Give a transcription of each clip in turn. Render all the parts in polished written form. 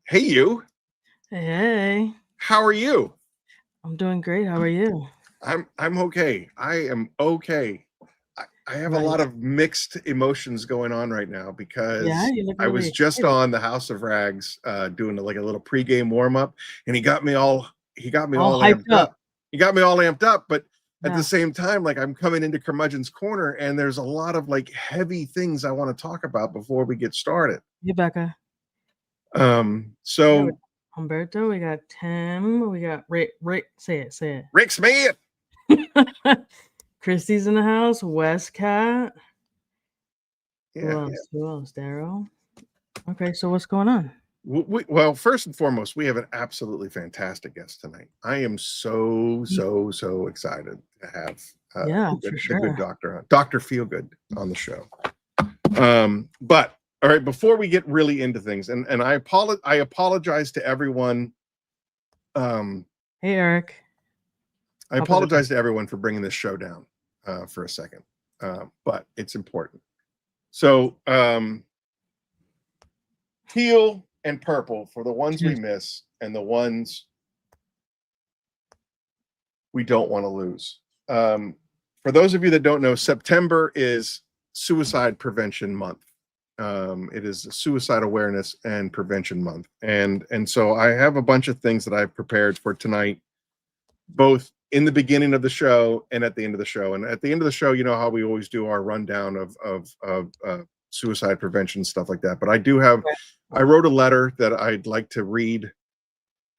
Hey, you. Hey, How are you? I'm doing great. How are you? I'm okay. I am okay. I have a Right. lot of mixed emotions going on right now Yeah, because you look I really was just excited. on the House of Rags doing like a little pregame warm up, and he got me All all hyped amped up. up. He got me all amped up, but at the Yeah. same time, like I'm coming into Curmudgeon's corner, and there's a lot of like heavy things I want to talk about before we get started. You, Becca. Yeah, we So got Humberto. We got Tim. We got Rick. Rick, say Rick Smith. it. Christy's in the house. West Cat. Who Yeah. else? Who else? Daryl. Okay, so what's going on? Well, first and foremost, we have an absolutely fantastic guest tonight. I am so excited to have Yeah, the for good sure. Dr. Feelgood on the show. But all right, before we get really into things, and I apologize to everyone. Hey, Eric. I Papa Bear. apologize to everyone for bringing this show down for a second, but it's important. So, teal and purple for the ones we Cheers. miss and the ones we don't want to lose. For those of you that don't know, September is Suicide Prevention Month. It is Suicide Awareness and Prevention Month, and so I have a bunch of things that I've prepared for tonight, both in the beginning of the show and at the end of the show. And at the end of the show, you know how we always do our rundown of suicide prevention, stuff like that. But I wrote a letter that I'd like to read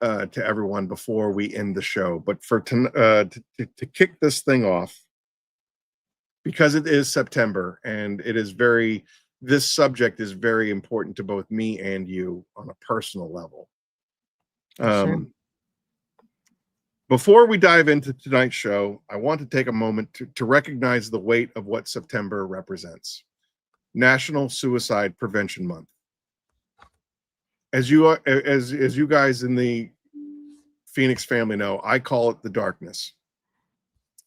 to everyone before we end the show. But to kick this thing off, because it is September and this subject is very important to both me and you on a personal level. Yes, sir. Before we dive into tonight's show, I want to take a moment to recognize the weight of what September represents. National Suicide Prevention Month. As you guys in the Phoenix family know, I call it the darkness.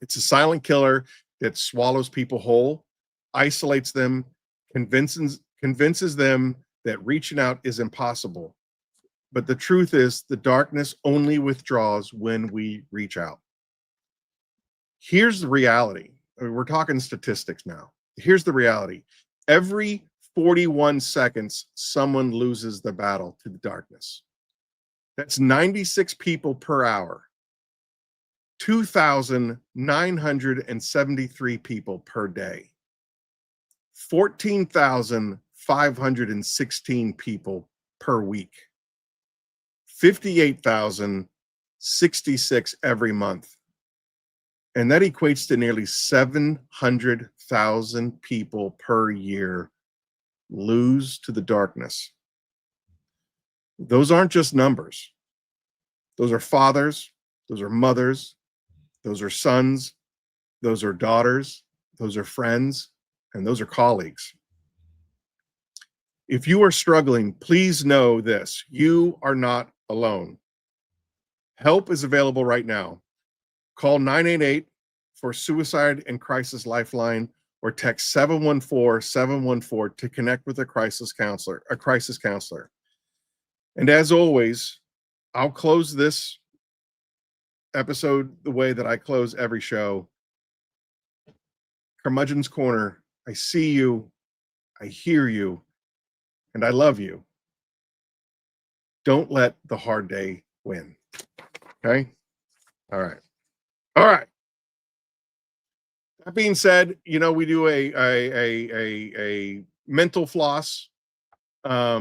It's a silent killer that swallows people whole, isolates them, convinces them that reaching out is impossible. But the truth is, the darkness only withdraws when we reach out. Here's the reality. I mean, we're talking statistics now. Here's the reality. Every 41 seconds, someone loses the battle to the darkness. That's 96 people per hour. 2,973 people per day. 14,516 people per week. 58,066 every month. And that equates to nearly 700,000 people per year lose to the darkness. Those aren't just numbers. Those are fathers, those are mothers, those are sons, those are daughters, those are friends, and those are colleagues. If you are struggling, please know this: you are not alone. Help is available right now. Call 988 for Suicide and Crisis Lifeline, or text 714-714 to connect with a crisis counselor. And as always, I'll close this episode the way that I close every show. Curmudgeon's Corner, I see you, I hear you, and I love you. Don't let the hard day win. Okay? All right. That being said, you know, we do a mental floss. I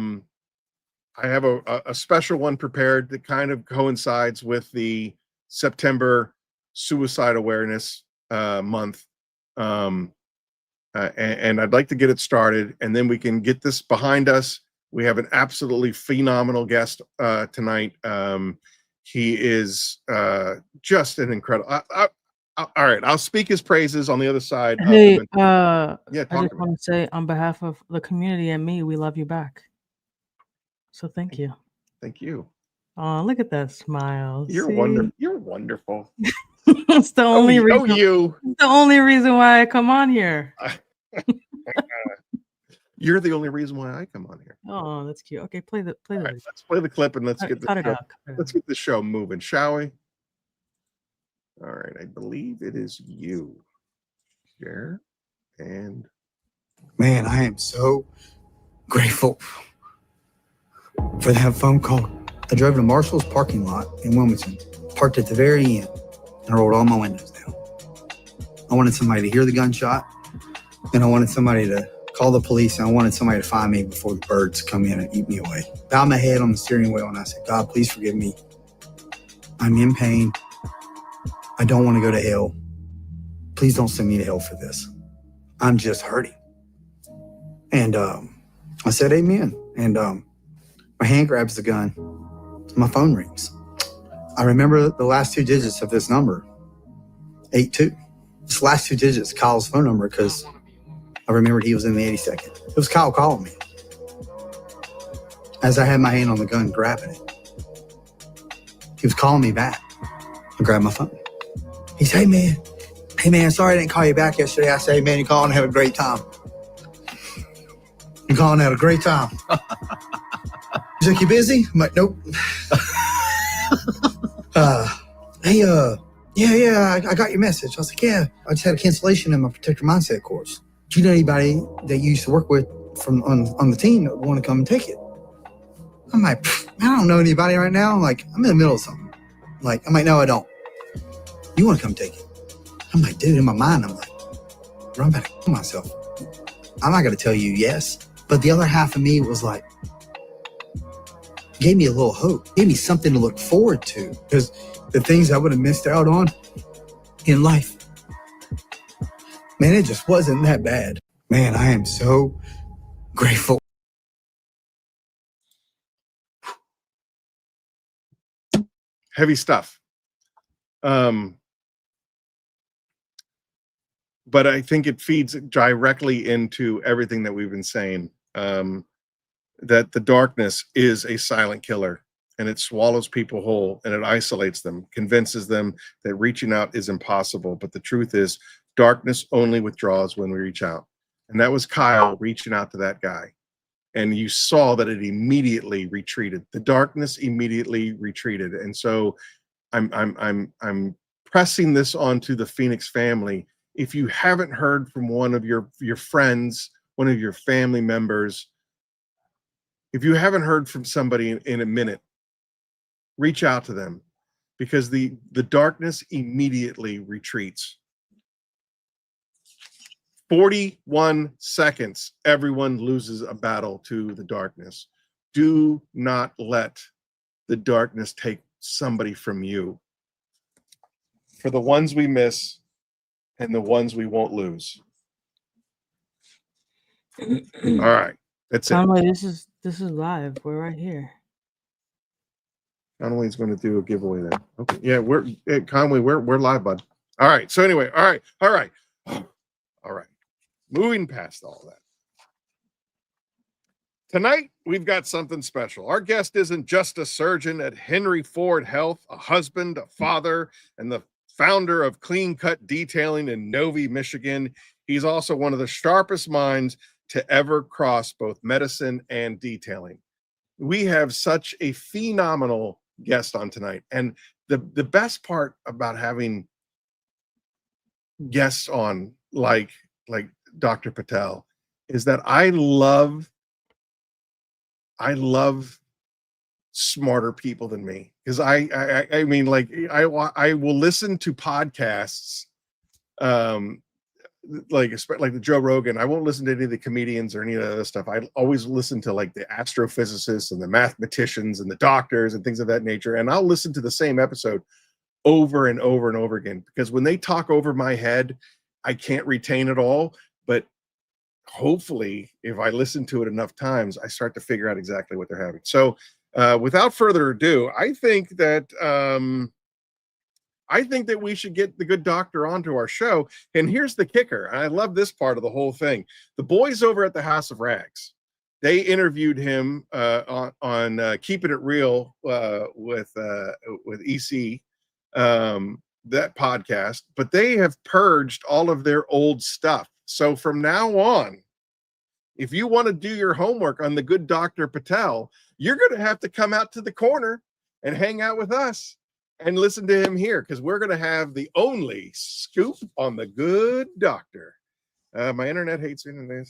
have a special one prepared that kind of coincides with the September Suicide Awareness Month. And I'd like to get it started, and then we can get this behind us. We have an absolutely phenomenal guest tonight. He is just an incredible. All right, I'll speak his praises on the other side. Hey, Yeah, I just want to say on behalf of the community and me, we love you back. So thank you. Thank you. Oh, look at that smile. You're See? wonderful. You're wonderful. It's the only reason. You. The only reason why I come on here. You're the only reason why I come on here. Oh, that's cute. Okay, play the All right, let's play the clip and let's get cut it show, out. let's get the show moving, shall we? All right, I believe it is you. Share and man, I am so grateful for that phone call. I drove to Marshall's parking lot in Wilmington, parked at the very end, and rolled all my windows down. I wanted somebody to hear the gunshot, and I wanted somebody to call the police, and I wanted somebody to find me before the birds come in and eat me away. Bowed my head on the steering wheel, and I said, God, please forgive me. I'm in pain. I don't want to go to hell. Please don't send me to hell for this. I'm just hurting. And I said, amen. And my hand grabs the gun. My phone rings. I remember the last 2 digits of this number, 82. This last 2 digits, Kyle's phone number, because I remembered he was in the 82nd. It was Kyle calling me. As I had my hand on the gun, grabbing it, he was calling me back. I grabbed my phone. He said, hey man, sorry I didn't call you back yesterday. I said, hey man, you're calling and have a great time. You're calling and have a great time. He's like, you busy? I'm like, nope. Hey, I got your message. I was like, yeah, I just had a cancellation in my Protector Mindset course. Do you know anybody that you used to work with from on the team that would want to come and take it? I'm like, I don't know anybody right now. I'm like, I'm in the middle of something. I'm like, no, I don't. You want to come take it? I'm like, dude, in my mind, I'm like, bro, I'm about to kill myself. I'm not going to tell you yes. But the other half of me was like, gave me a little hope, gave me something to look forward to, because the things I would have missed out on in life, man, it just wasn't that bad. Man, I am so grateful. heavy stuff. But I think it feeds directly into everything that we've been saying. That the darkness is a silent killer, and it swallows people whole, and it isolates them, convinces them that reaching out is impossible. But the truth is, darkness only withdraws when we reach out. And that was Kyle reaching out to that guy. And you saw that it immediately retreated. The darkness immediately retreated. And so I'm pressing this onto the Phoenix family. If you haven't heard from one of your friends, one of your family members, if you haven't heard from somebody in a minute, reach out to them, because the darkness immediately retreats. 41 seconds, everyone loses a battle to the darkness. Do not let the darkness take somebody from you. For the ones we miss and the ones we won't lose. All right, that's it. Conway, this is live. We're right here. Conway's going to do a giveaway there. Okay, yeah, Conway, we're live, bud. All right. So anyway, all right. Moving past all that. Tonight, we've got something special. Our guest isn't just a surgeon at Henry Ford Health, a husband, a father, and the founder of Clean Cut Detailing in Novi, Michigan. He's also one of the sharpest minds to ever cross both medicine and detailing. We have such a phenomenal guest on tonight. And the best part about having guests on like Dr. Patel is that I love smarter people than me, because I mean, like I will listen to podcasts like the Joe Rogan. I won't listen to any of the comedians or any of the other stuff. I always listen to like the astrophysicists and the mathematicians and the doctors and things of that nature, and I'll listen to the same episode over and over and over again, because when they talk over my head, I can't retain it all. But hopefully, if I listen to it enough times, I start to figure out exactly what they're having. So without further ado, I think that we should get the good doctor onto our show. And here's the kicker. I love this part of the whole thing. The boys over at the House of Rags, they interviewed him on Keeping It Real with EC, that podcast, but they have purged all of their old stuff. So from now on, if you want to do your homework on the good Dr. Patel, you're going to have to come out to the corner and hang out with us and listen to him here, because we're going to have the only scoop on the good doctor. My internet hates internet.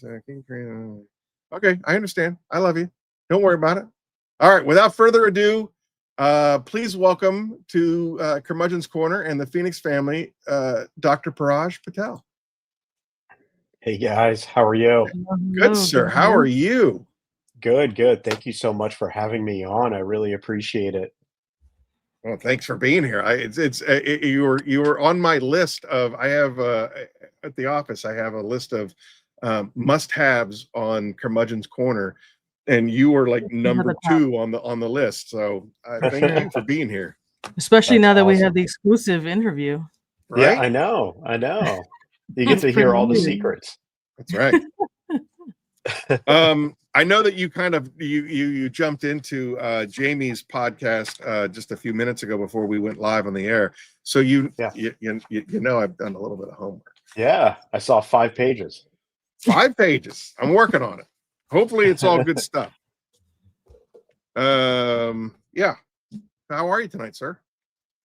Okay, I understand. I love you. Don't worry about it. All right, without further ado, please welcome to Curmudgeon's Corner and the Phoenix family, Dr. Puraj Patel. Hey guys, how are you? Good, sir. How are you? Good, good. Thank you so much for having me on. I really appreciate it. Well, thanks for being here. You were on my list of, I have at the office, I have a list of must-haves on Curmudgeon's Corner, and you were like number 2 on the list. So thank you for being here. Especially That's now that we awesome. have the exclusive interview. Right? Yeah, I know. You get That's to hear all the pretty neat. secrets. That's right. I know that you kind of you jumped into Jamie's podcast just a few minutes ago before we went live on the air. So you know I've done a little bit of homework. Yeah, I saw 5 pages. 5 pages. I'm working on it. Hopefully it's all good stuff. Yeah. How are you tonight, sir?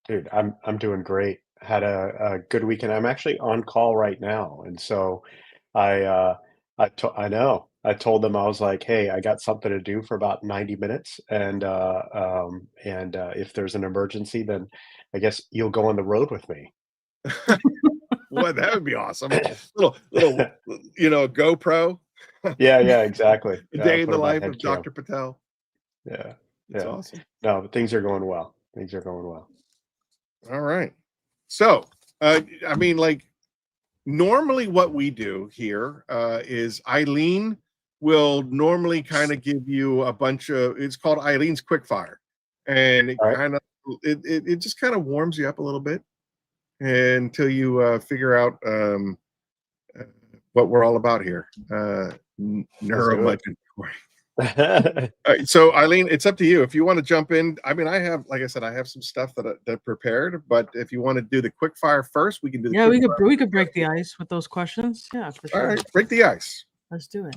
Dude, I'm doing great. Had a good weekend. I'm actually on call right now, and so I know. I told them, I was like, "Hey, I got something to do for about 90 minutes, and if there's an emergency, then I guess you'll go on the road with me." Well, that would be awesome. Little GoPro. Yeah, exactly. A Yeah, day in put the on my life head of cam. Dr. Patel. Yeah, That's yeah. awesome. No, but things are going well. Things are going well. All right. So, I mean, like, normally what we do here is Eileen will normally kind of give you a bunch of, it's called Eileen's Quickfire. And it All right. kind of, it just kind of warms you up a little bit until you figure out what we're all about here. Neuromudgeon. All right, so Eileen, it's up to you. If you want to jump in, I mean, like I said, I have some stuff that prepared, but if you want to do the quick fire first, we can do the Yeah, we could break the ice with those questions. Yeah, for sure. All right, break the ice. Let's do it.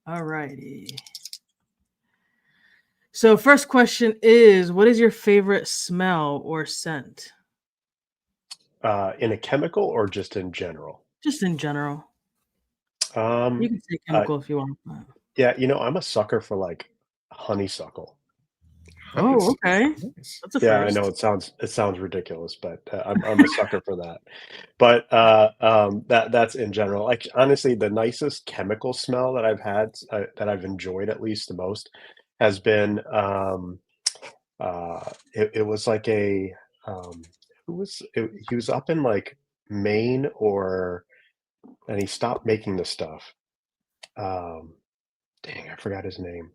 All righty. So first question is, what is your favorite smell or scent? In a chemical or just in general? Just in general. You can say Uh, chemical if you want. yeah, I'm a sucker for like honeysuckle. Oh, okay. Nice. That's a Yeah, I first. know it sounds ridiculous, but I'm a sucker for that. But that's in general. Like honestly, the nicest chemical smell that I've had, that I've enjoyed at least the most, has been it was like a he was up in like Maine and he stopped making the stuff. Dang, I forgot his name.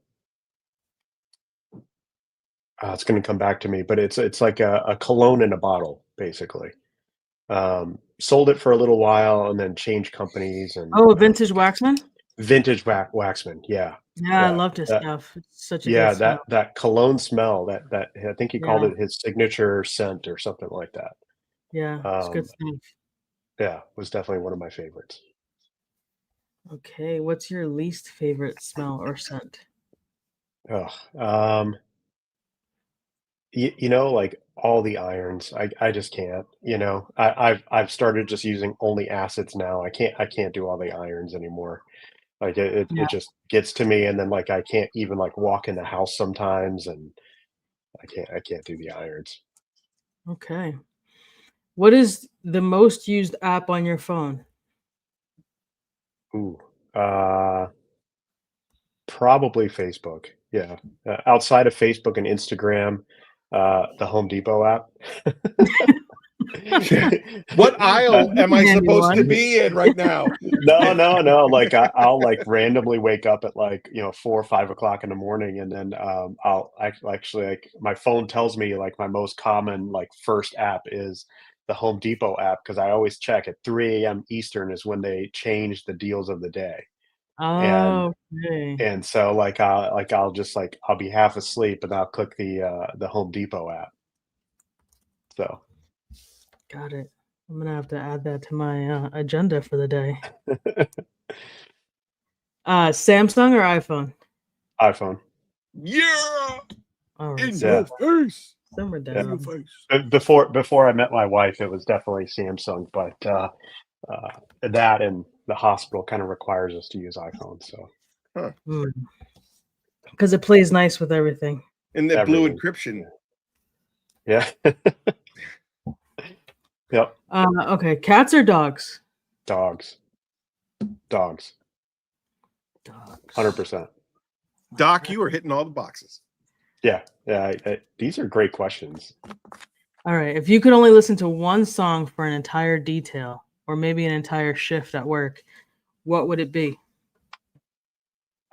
It's going to come back to me, but it's like a cologne in a bottle, basically. Sold it for a little while and then changed companies and Oh, Vintage Waxman? Vintage Waxman. Yeah. Yeah, I Yeah. loved his That, stuff. It's such a yeah, good smell. that cologne smell that I think he called Yeah. it his signature scent or something like that. Yeah, it's good stuff. Yeah, was definitely one of my favorites. Okay, what's your least favorite smell or scent? Oh, like all the irons, I just can't. I've started just using only acids now. I can't do all the irons anymore. Like Yeah. it just gets to me, and then like I can't even like walk in the house sometimes, and I can't do the irons. Okay. What is the most used app on your phone? Ooh, probably Facebook. Yeah, outside of Facebook and Instagram, the Home Depot app. What aisle am I Handy supposed to one. be in right now? No. Like I'll like randomly wake up at like 4 or 5 o'clock in the morning, and then I'll actually like my phone tells me like my most common like first app is the Home Depot app, because I always check at 3 a.m. Eastern is when they change the deals of the day, and Oh, okay. so like I'll just like I'll be half asleep and I'll click the Home Depot app. So Got it. I'm gonna have to add that to my agenda for the day. Samsung or iPhone? iPhone. Yeah, All right. in Yeah. your face. Simmer In your down. face. Before I met my wife, it was definitely Samsung, but that and the hospital kind of requires us to use iPhone. So Because it plays nice with everything. And the blue everything. encryption. Yeah. Yep. Okay, cats or dogs? Dogs. Dogs. 100%. Doc, you are hitting all the boxes. Yeah. Yeah. These are great questions. All right. If you could only listen to one song for an entire detail or maybe an entire shift at work, what would it be?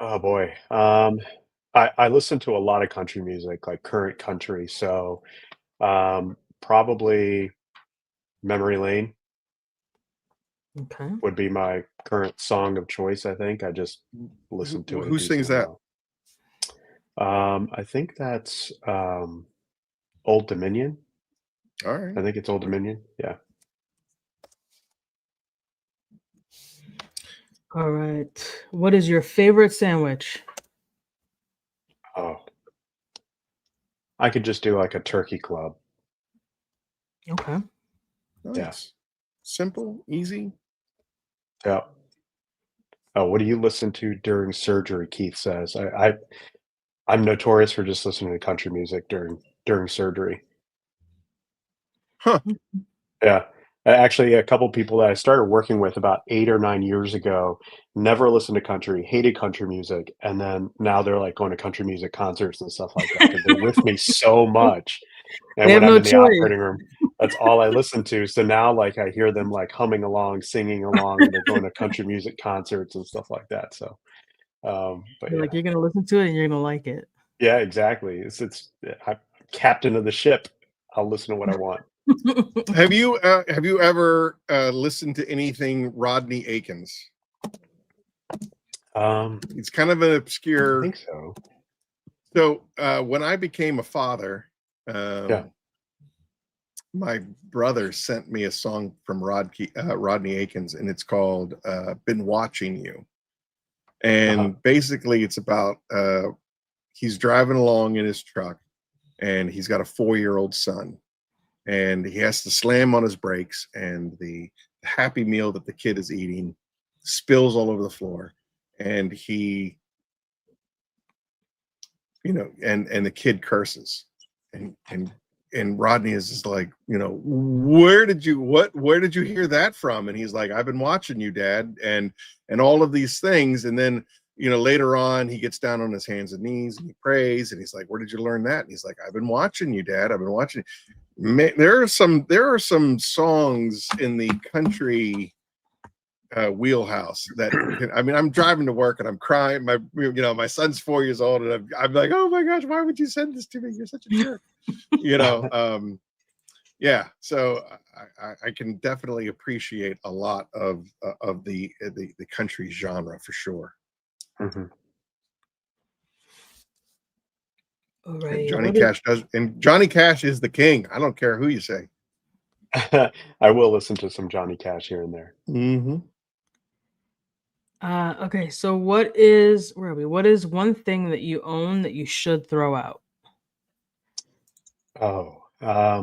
Oh boy. I listen to a lot of country music, like current country. So probably Memory Lane Okay. would be my current song of choice. I think I just listen to it. a Who sings decent that? amount. I think that's Old Dominion. All right. I think it's Old Dominion. Yeah. All right. What is your favorite sandwich? Oh, I could just do like a turkey club. Okay. Nice. Simple, easy. Yeah. Oh, what do you listen to during surgery? Keith says. I'm notorious for just listening to country music during surgery. Huh. Yeah. Actually, a couple people that I started working with about 8 or 9 years ago never listened to country, hated country music, and then now they're, like, going to country music concerts and stuff like that because 'cause they're with me so much, and They have when I'm no in the choice. operating room, that's all I listen to, so now, like, I hear them, like, humming along, singing along, and they're going to country music concerts and stuff like that, so, but You're yeah. like, you're gonna listen to it and you're gonna like it. Yeah, exactly. I'm captain of the ship. I'll listen to what I want. Have you ever listened to anything Rodney Akins? It's kind of an I obscure. think so. So when I became a father, Yeah. my brother sent me a song from Rodney Akins, and it's called "Been Watching You." And basically, it's about he's driving along in his truck, and he's got a 4-year-old son, and he has to slam on his brakes, and the Happy Meal that the kid is eating spills all over the floor, and he, and the kid curses, and Rodney is just like, where did you hear that from? And he's like, I've been watching you, Dad, and all of these things. And then later on, he gets down on his hands and knees and he prays, and he's like, where did you learn that? And he's like, I've been watching you, Dad. I've been watching. There are some songs in the country wheelhouse that I'm driving to work and I'm crying. My son's 4 years old, and I'm like, oh my gosh, why would you send this to me? You're such a jerk. Yeah. So I can definitely appreciate a lot of the country genre for sure. Mhm. All And right. Johnny Cash is the king. I don't care who you say. I will listen to some Johnny Cash here and there. Mm-hmm. Okay, so where are we? What is one thing that you own that you should throw out? Oh, my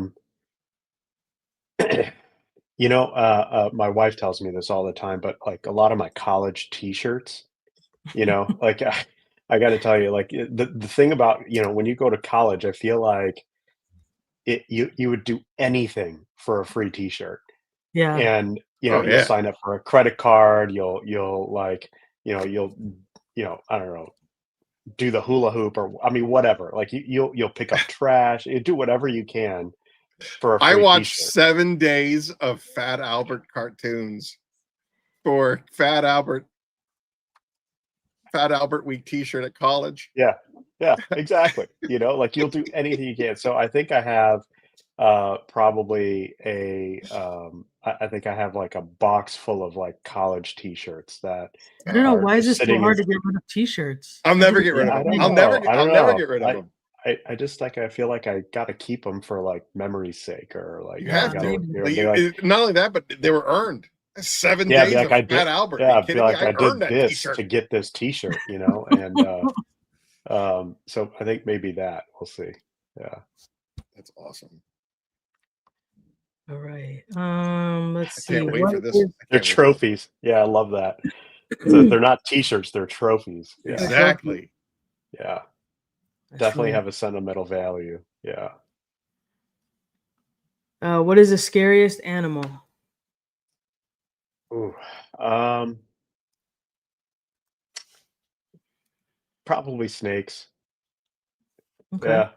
wife tells me this all the time, but like a lot of my college T-shirts, like I got to tell you, like the thing about when you go to college, I feel like you would do anything for a free T-shirt. Yeah. And Oh you'll yeah. sign up for a credit card, you'll like you'll I don't know, do the hula hoop, or I mean whatever, like you'll pick up trash, you do whatever you can for a I free watched T-shirt. 7 days of Fat Albert cartoons for Fat Albert Week T-shirt at college. Yeah, exactly. Like you'll do anything you can. So I think I have probably I think I have like a box full of like college T-shirts that I don't know. are Why is just it so sitting in. hard to get rid of T-shirts? I'll never get rid of I them. don't I'll know. I I'll don't never know. get rid of them. I just like I feel like I got to keep them for like memory's sake, or like You have Yeah, to. maybe. be like, Not only that, but they were earned. 7 Yeah, days of I Fat did. Albert. Are Yeah, you I'd be kidding me? like, I I earned did that this T-shirt. to get this T-shirt, and so I think maybe that we'll see. Yeah, That's awesome. All right. Let's I see. can't wait What for this. is I they're can't wait for this. trophies. Yeah, I love that. So they're not T-shirts; they're trophies. Yeah, Exactly. yeah, That's definitely right. have a sentimental value. Yeah. What is the scariest animal? Ooh, probably snakes. Okay. Yeah,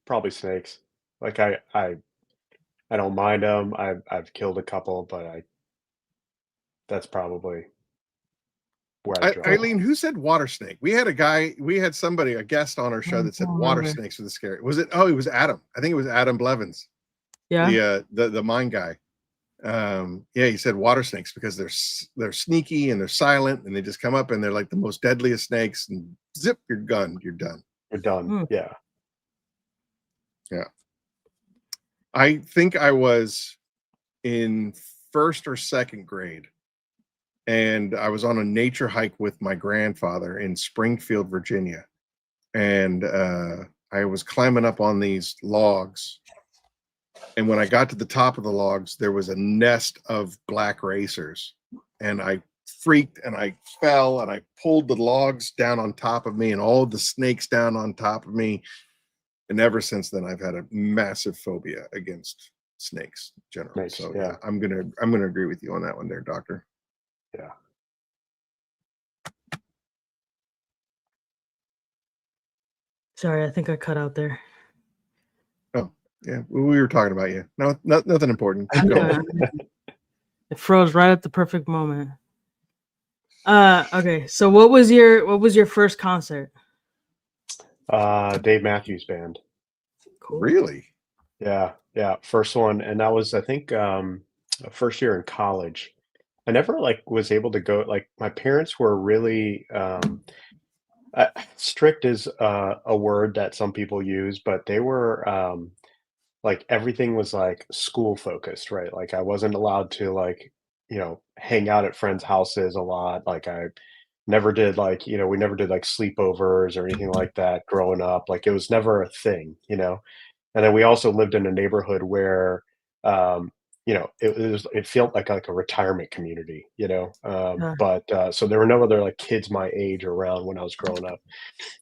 probably snakes. Like I don't mind them. I've killed a couple, but that's probably where I draw. Eileen, who said water snake? We had somebody, a guest on our show that said don't water remember. snakes were the scary. Was it? Oh, it was Adam. I think it was Adam Blevins, Yeah. the mine guy. Yeah, he said water snakes because they're sneaky and they're silent and they just come up and they're like the most deadliest snakes and zip, you're done. We're done. Hmm. Yeah. Yeah. I think I was in first or second grade and I was on a nature hike with my grandfather in Springfield, Virginia. And I was climbing up on these logs. And when I got to the top of the logs, there was a nest of black racers. And I freaked and I fell and I pulled the logs down on top of me and all the snakes down on top of me. And ever since then, I've had a massive phobia against snakes generally. Snakes, So yeah. yeah, I'm gonna agree with you on that one there, Doctor. Yeah. Sorry, I think I cut out there. Oh, yeah. We were talking about you. No, nothing important. Keep going. It froze right at the perfect moment. Okay. So what was your first concert? Dave Matthews Band. Cool. Really? Yeah, yeah. First one, and that was I think first year in college. I never like was able to go. Like my parents were really strict is a word that some people use, but they were like everything was like school focused, right? Like I wasn't allowed to like, hang out at friends' houses a lot. Like I never did like, we never did like sleepovers or anything like that growing up. Like it was never a thing. And then we also lived in a neighborhood where um, it felt like a retirement community. Yeah. But so there were no other like kids my age around when I was growing up.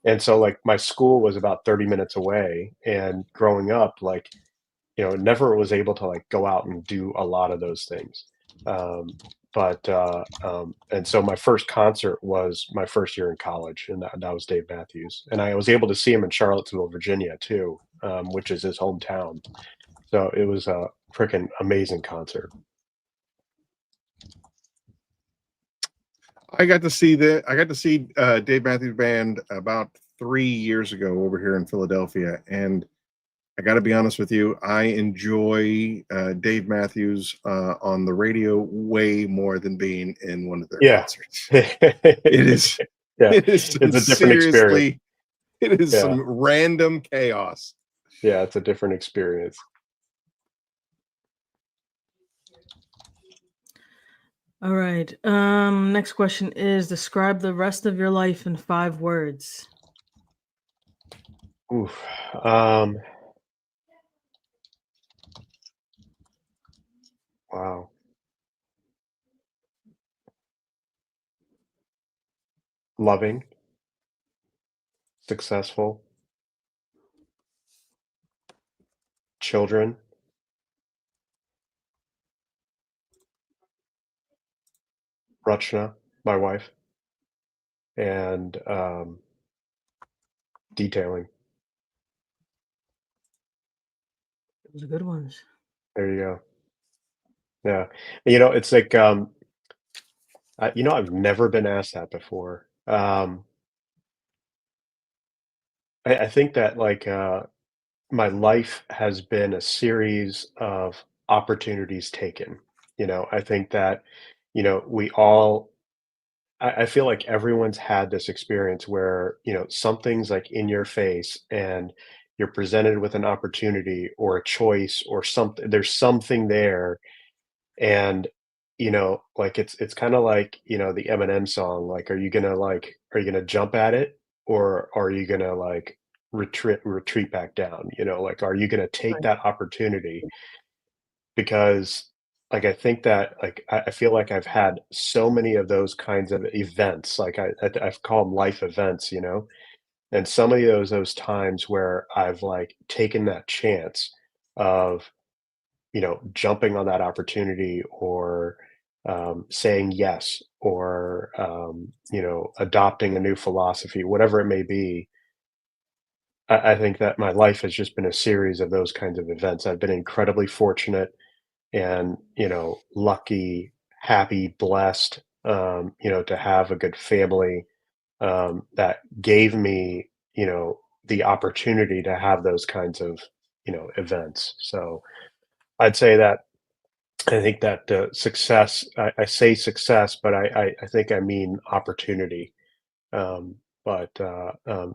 And so like my school was about 30 minutes away and growing up like never was able to like go out and do a lot of those things. Um, and so my first concert was my first year in college, and that was Dave Matthews, and I was able to see him in Charlottesville, Virginia, too, which is his hometown. So it was a freaking amazing concert. I got to see Dave Matthews Band about 3 years ago over here in Philadelphia, and I got to be honest with you, I enjoy Dave Matthews on the radio way more than being in one of their Yeah, concerts. it is, yeah, it is it's a different experience. seriously, it is Yeah, some random chaos. yeah, it's a different experience. All right. Next question is describe the rest of your life in 5 words. Oof. Wow. Loving, successful, children, Rachna, my wife, and detailing. Those are good ones. There you go. Yeah. It's like, I've never been asked that before. I think that like my life has been a series of opportunities taken. I think that, we all, I feel like everyone's had this experience where, something's like in your face and you're presented with an opportunity or a choice or something, there's something there. And you know, like it's kind of like, you know, the Eminem song, like, are you gonna jump at it, or are you gonna like retreat back down? You know, like, are you gonna take Right. that opportunity? Because like I think that like I feel like I've had so many of those kinds of events, like I've called life events, you know, and so many of those times where I've like taken that chance of, you know, jumping on that opportunity, or saying yes, or you know, adopting a new philosophy, whatever it may be. I think that my life has just been a series of those kinds of events. I've been incredibly fortunate and, you know, lucky, happy, blessed, you know, to have a good family that gave me, you know, the opportunity to have those kinds of, you know, events. So I'd say that I think that success, I say success, but I think I mean opportunity.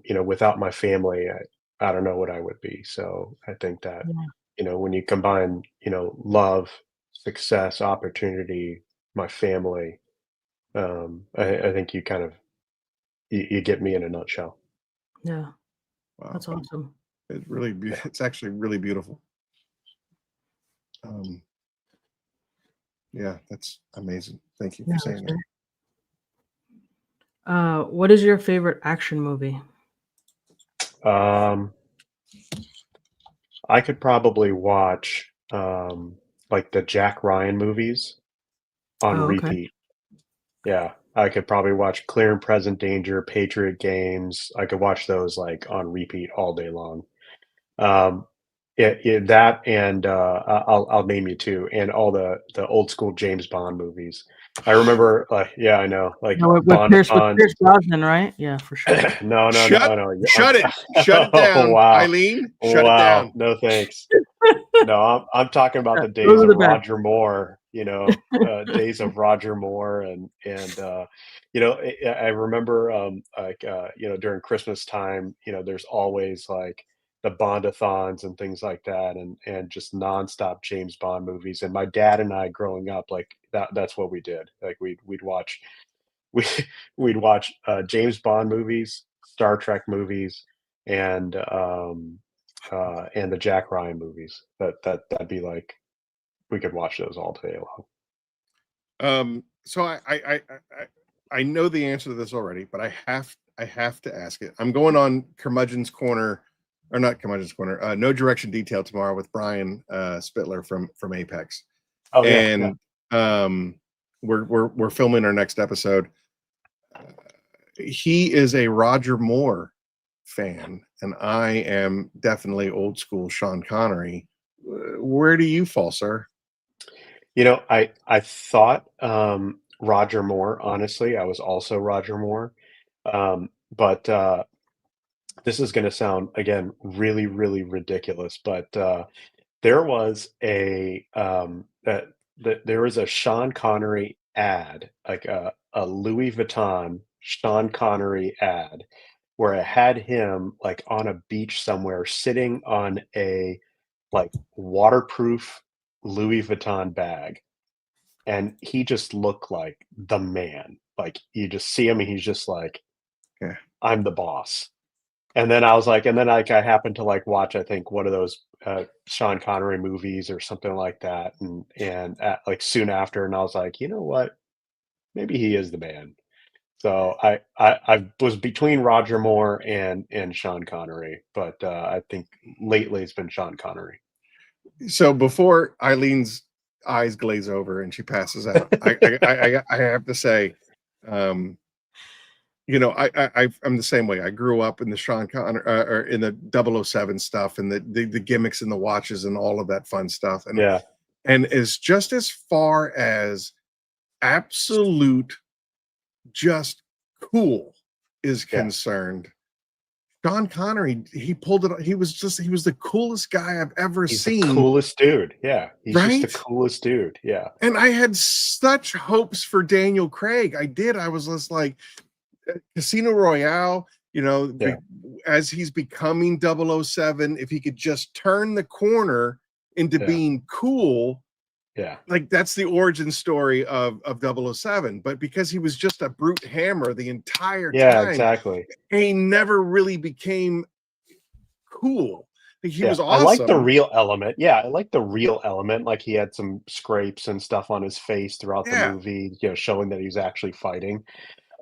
You know, without my family, I don't know what I would be. So I think that, Yeah. you know, when you combine, you know, love, success, opportunity, my family, I think you kind of, you get me in a nutshell. Yeah. Wow. That's awesome. It's actually really beautiful. Um, yeah, that's amazing. Thank you Yeah, for that's saying that. great. What is your favorite action movie? Um, I could probably watch like the Jack Ryan movies on Oh, okay. repeat. Yeah, I could probably watch Clear and Present Danger, Patriot Games. I could watch those like on repeat all day long. Um, that and I'll name you two, and all the old school James Bond movies. I remember, like, yeah, I know, like No, with Bond. Pierce Brosnan, right? Yeah, for sure. No, no, Shut no, no. shut it. Shut it Oh, down. wow, Eileen, shut it wow. down. No thanks. No, I'm talking about Yeah, the those days are of the best. Roger Moore, you know, days of Roger Moore, and you know, I remember like you know, during Christmas time, you know, there's always like the Bondathons and things like that, and just nonstop James Bond movies. And my dad and I growing up, like that's what we did. Like we'd watch we we'd watch James Bond movies, Star Trek movies, and and the Jack Ryan movies. That'd be like, we could watch those all day long. So I know the answer to this already, but I have to ask it. I'm going on Curmudgeon's Corner, or not Curmudgeon's Corner, No Direction Detail tomorrow with Brian Spittler from Apex, Oh yeah, yeah. and we're filming our next episode. He is a Roger Moore fan, and I am definitely old school Sean Connery. Where do you fall, sir? You know, I thought Roger Moore. Honestly, I was also Roger Moore, but this is going to sound again really really ridiculous, but there was there was a Sean Connery ad, like a Louis Vuitton Sean Connery ad, where it had him like on a beach somewhere, sitting on a like waterproof Louis Vuitton bag, and he just looked like the man. Like you just see him, and he's just like, Yeah. I'm the boss. And then I was like, and then like I happened to like watch, I think, one of those Sean Connery movies or something like that, and like soon after, and I was like, you know what, maybe he is the man. So I was between Roger Moore and Sean Connery, but I think lately it's been Sean Connery. So before Eileen's eyes glaze over and she passes out, I have to say, um, you know, I'm the same way. I grew up in the Sean Connery or in the 007 stuff, and the gimmicks and the watches and all of that fun stuff, Yeah, and is just as far as absolute just cool is yeah. concerned. Sean Connery, he pulled it. He was the coolest guy I've ever He's the seen. coolest dude. Yeah, he's just the Right? coolest dude. Yeah, And I had such hopes for Daniel Craig. I did. I was just like, Casino Royale, you know, yeah, as he's becoming 007, if he could just turn the corner into yeah, being cool, Yeah. Like that's the origin story of 007. But because he was just a brute hammer the entire Yeah, time, exactly. he never really became cool. Like, he Yeah, was I like the awesome. real element. Yeah, I like the real element. Like he had some scrapes and stuff on his face throughout the Yeah. movie, showing that he was actually fighting.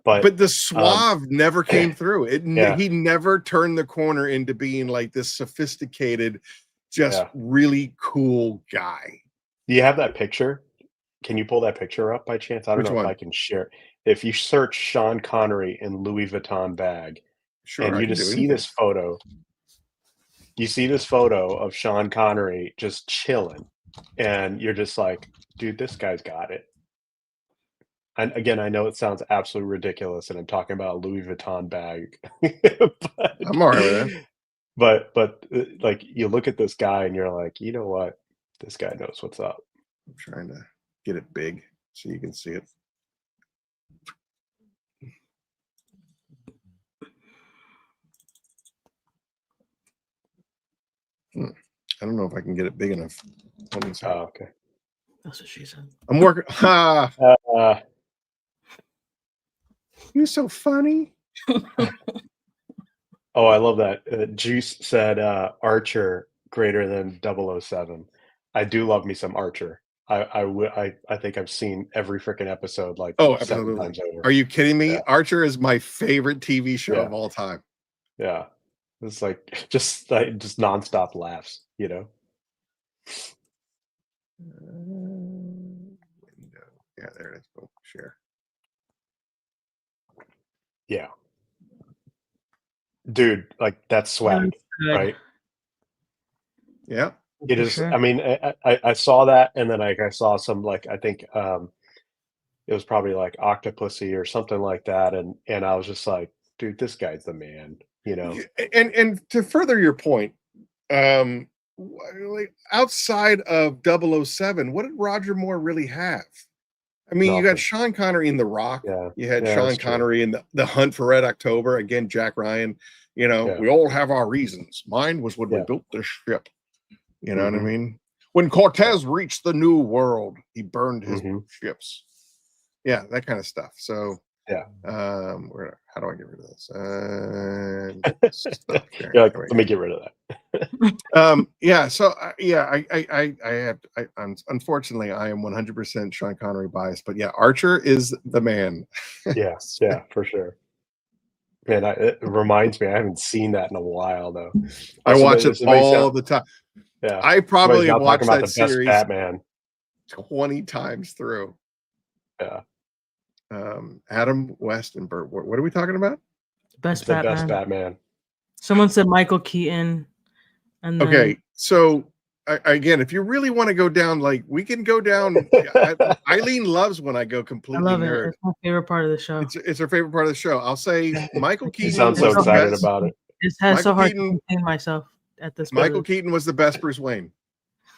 But But the um, suave never came through. yeah, He never turned the corner into being like this sophisticated, just yeah. really cool guy. Do you have that picture? Can you pull that picture up by chance? I don't Which know if I one? can share. If you search Sean Connery in Louis Vuitton bag, Sure, and I you can just do see anything. this photo, you see this photo of Sean Connery just chilling, and you're just like, dude, this guy's got it. And again, I know it sounds absolutely ridiculous, and I'm talking about a Louis Vuitton bag, I'm all right with that. but like you look at this guy and you're like, you know what, this guy knows what's up. I'm trying to get it big so you can see it. I don't know if I can get it big enough. Hold on a second. Okay. That's what she said. I'm working. Ha! Uh, You're so funny. oh, I love that. Juice said Archer greater than 007. I do love me some Archer. I think I've seen every freaking episode like Oh, 7 absolutely. times over. Are you kidding me? Yeah. Archer is my favorite TV show Yeah. of all time. Yeah. It's like just nonstop laughs, Window. Yeah, there it is. Go share. Yeah. Dude, like that's swag, Good. right? Yeah. It For is. sure. I mean, I saw that, and then I saw some like I think it was probably like Octopussy or something like that, and I was just like, dude, this guy's the man, you know? And to further your point, like outside of 007, what did Roger Moore really have? I mean, you got Nothing. Sean Connery in The Rock. Yeah. You had Yeah, Sean that's true. Connery in the Hunt for Red October. Again, Jack Ryan. You know, Yeah. we all have our reasons. Mine was when we Yeah. built this ship. You know what I Mhm. mean? When Cortez reached the New World, he burned his Mhm. ships. Yeah, that kind of stuff. So, Yeah. how do I get rid of this? Stop sharing. You're like, There we let me get rid of that. yeah, so I'm unfortunately I am 100% Sean Connery biased, but yeah, Archer is the man. Yeah. Yeah, for sure. Man, it reminds me, I haven't seen that in a while though. I watch it Somebody said, all the time. yeah. I Somebody's probably now have talking watched about that the best series Batman. 20 times through. Yeah. Adam West and Burt. What are we talking about? Best It's the Batman. best Batman. Someone said Michael Keaton. And then Okay, so again, if you really want to go down, like we can go down. Eileen loves when I go I completely love it. nerd. It's my favorite part of the show. It's her favorite part of the show. I'll say Michael You Keaton sound so was the excited best. about it. It's had so Michael hard Keaton- to contain myself at this Michael point. Keaton was the best Bruce Wayne,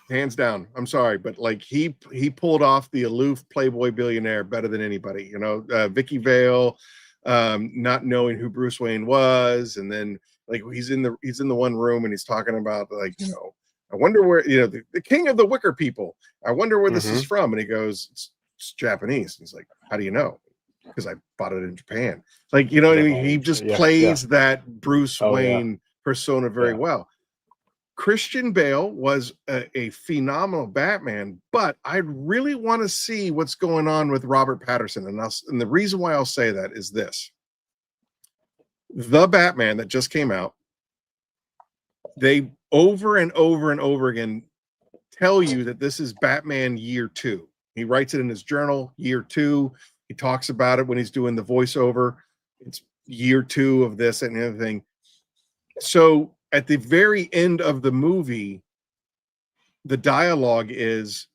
hands down. I'm sorry, but like he pulled off the aloof playboy billionaire better than anybody. You know, Vicky Vale, not knowing who Bruce Wayne was, and then like he's in the one room and he's talking about like, you know, I wonder where, you know, the king of the Wicker people. I wonder where this is from, and he goes, it's Japanese. He's like, how do you know? Because I bought it in Japan. Like, you know what I mean? He just plays that Bruce Wayne persona very well. Christian Bale was a phenomenal Batman, but I really want to see what's going on with Robert Pattinson. And the reason why I'll say that is this. The Batman that just came out, they over and over and over again tell you that this is Batman year 2. He writes it in his journal, year 2. He talks about it when he's doing the voiceover. It's year 2 of this and everything. So at the very end of the movie, the dialogue is,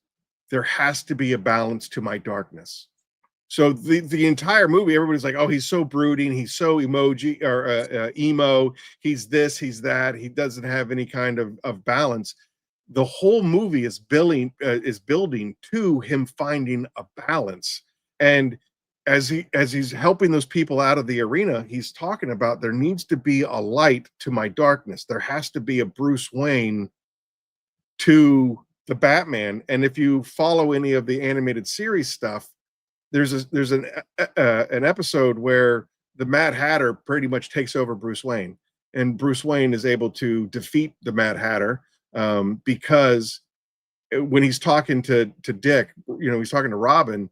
there has to be a balance to my darkness. So the entire movie, everybody's like, oh, he's so brooding, he's so emoji or emo, he's this, he's that, he doesn't have any kind of balance. The whole movie is building to him finding a balance. And as he's helping those people out of the arena, he's talking about there needs to be a light to my darkness. There has to be a Bruce Wayne to the Batman. And if you follow any of the animated series stuff, there's an episode where the Mad Hatter pretty much takes over Bruce Wayne, and Bruce Wayne is able to defeat the Mad Hatter because when he's talking to Dick, he's talking to Robin.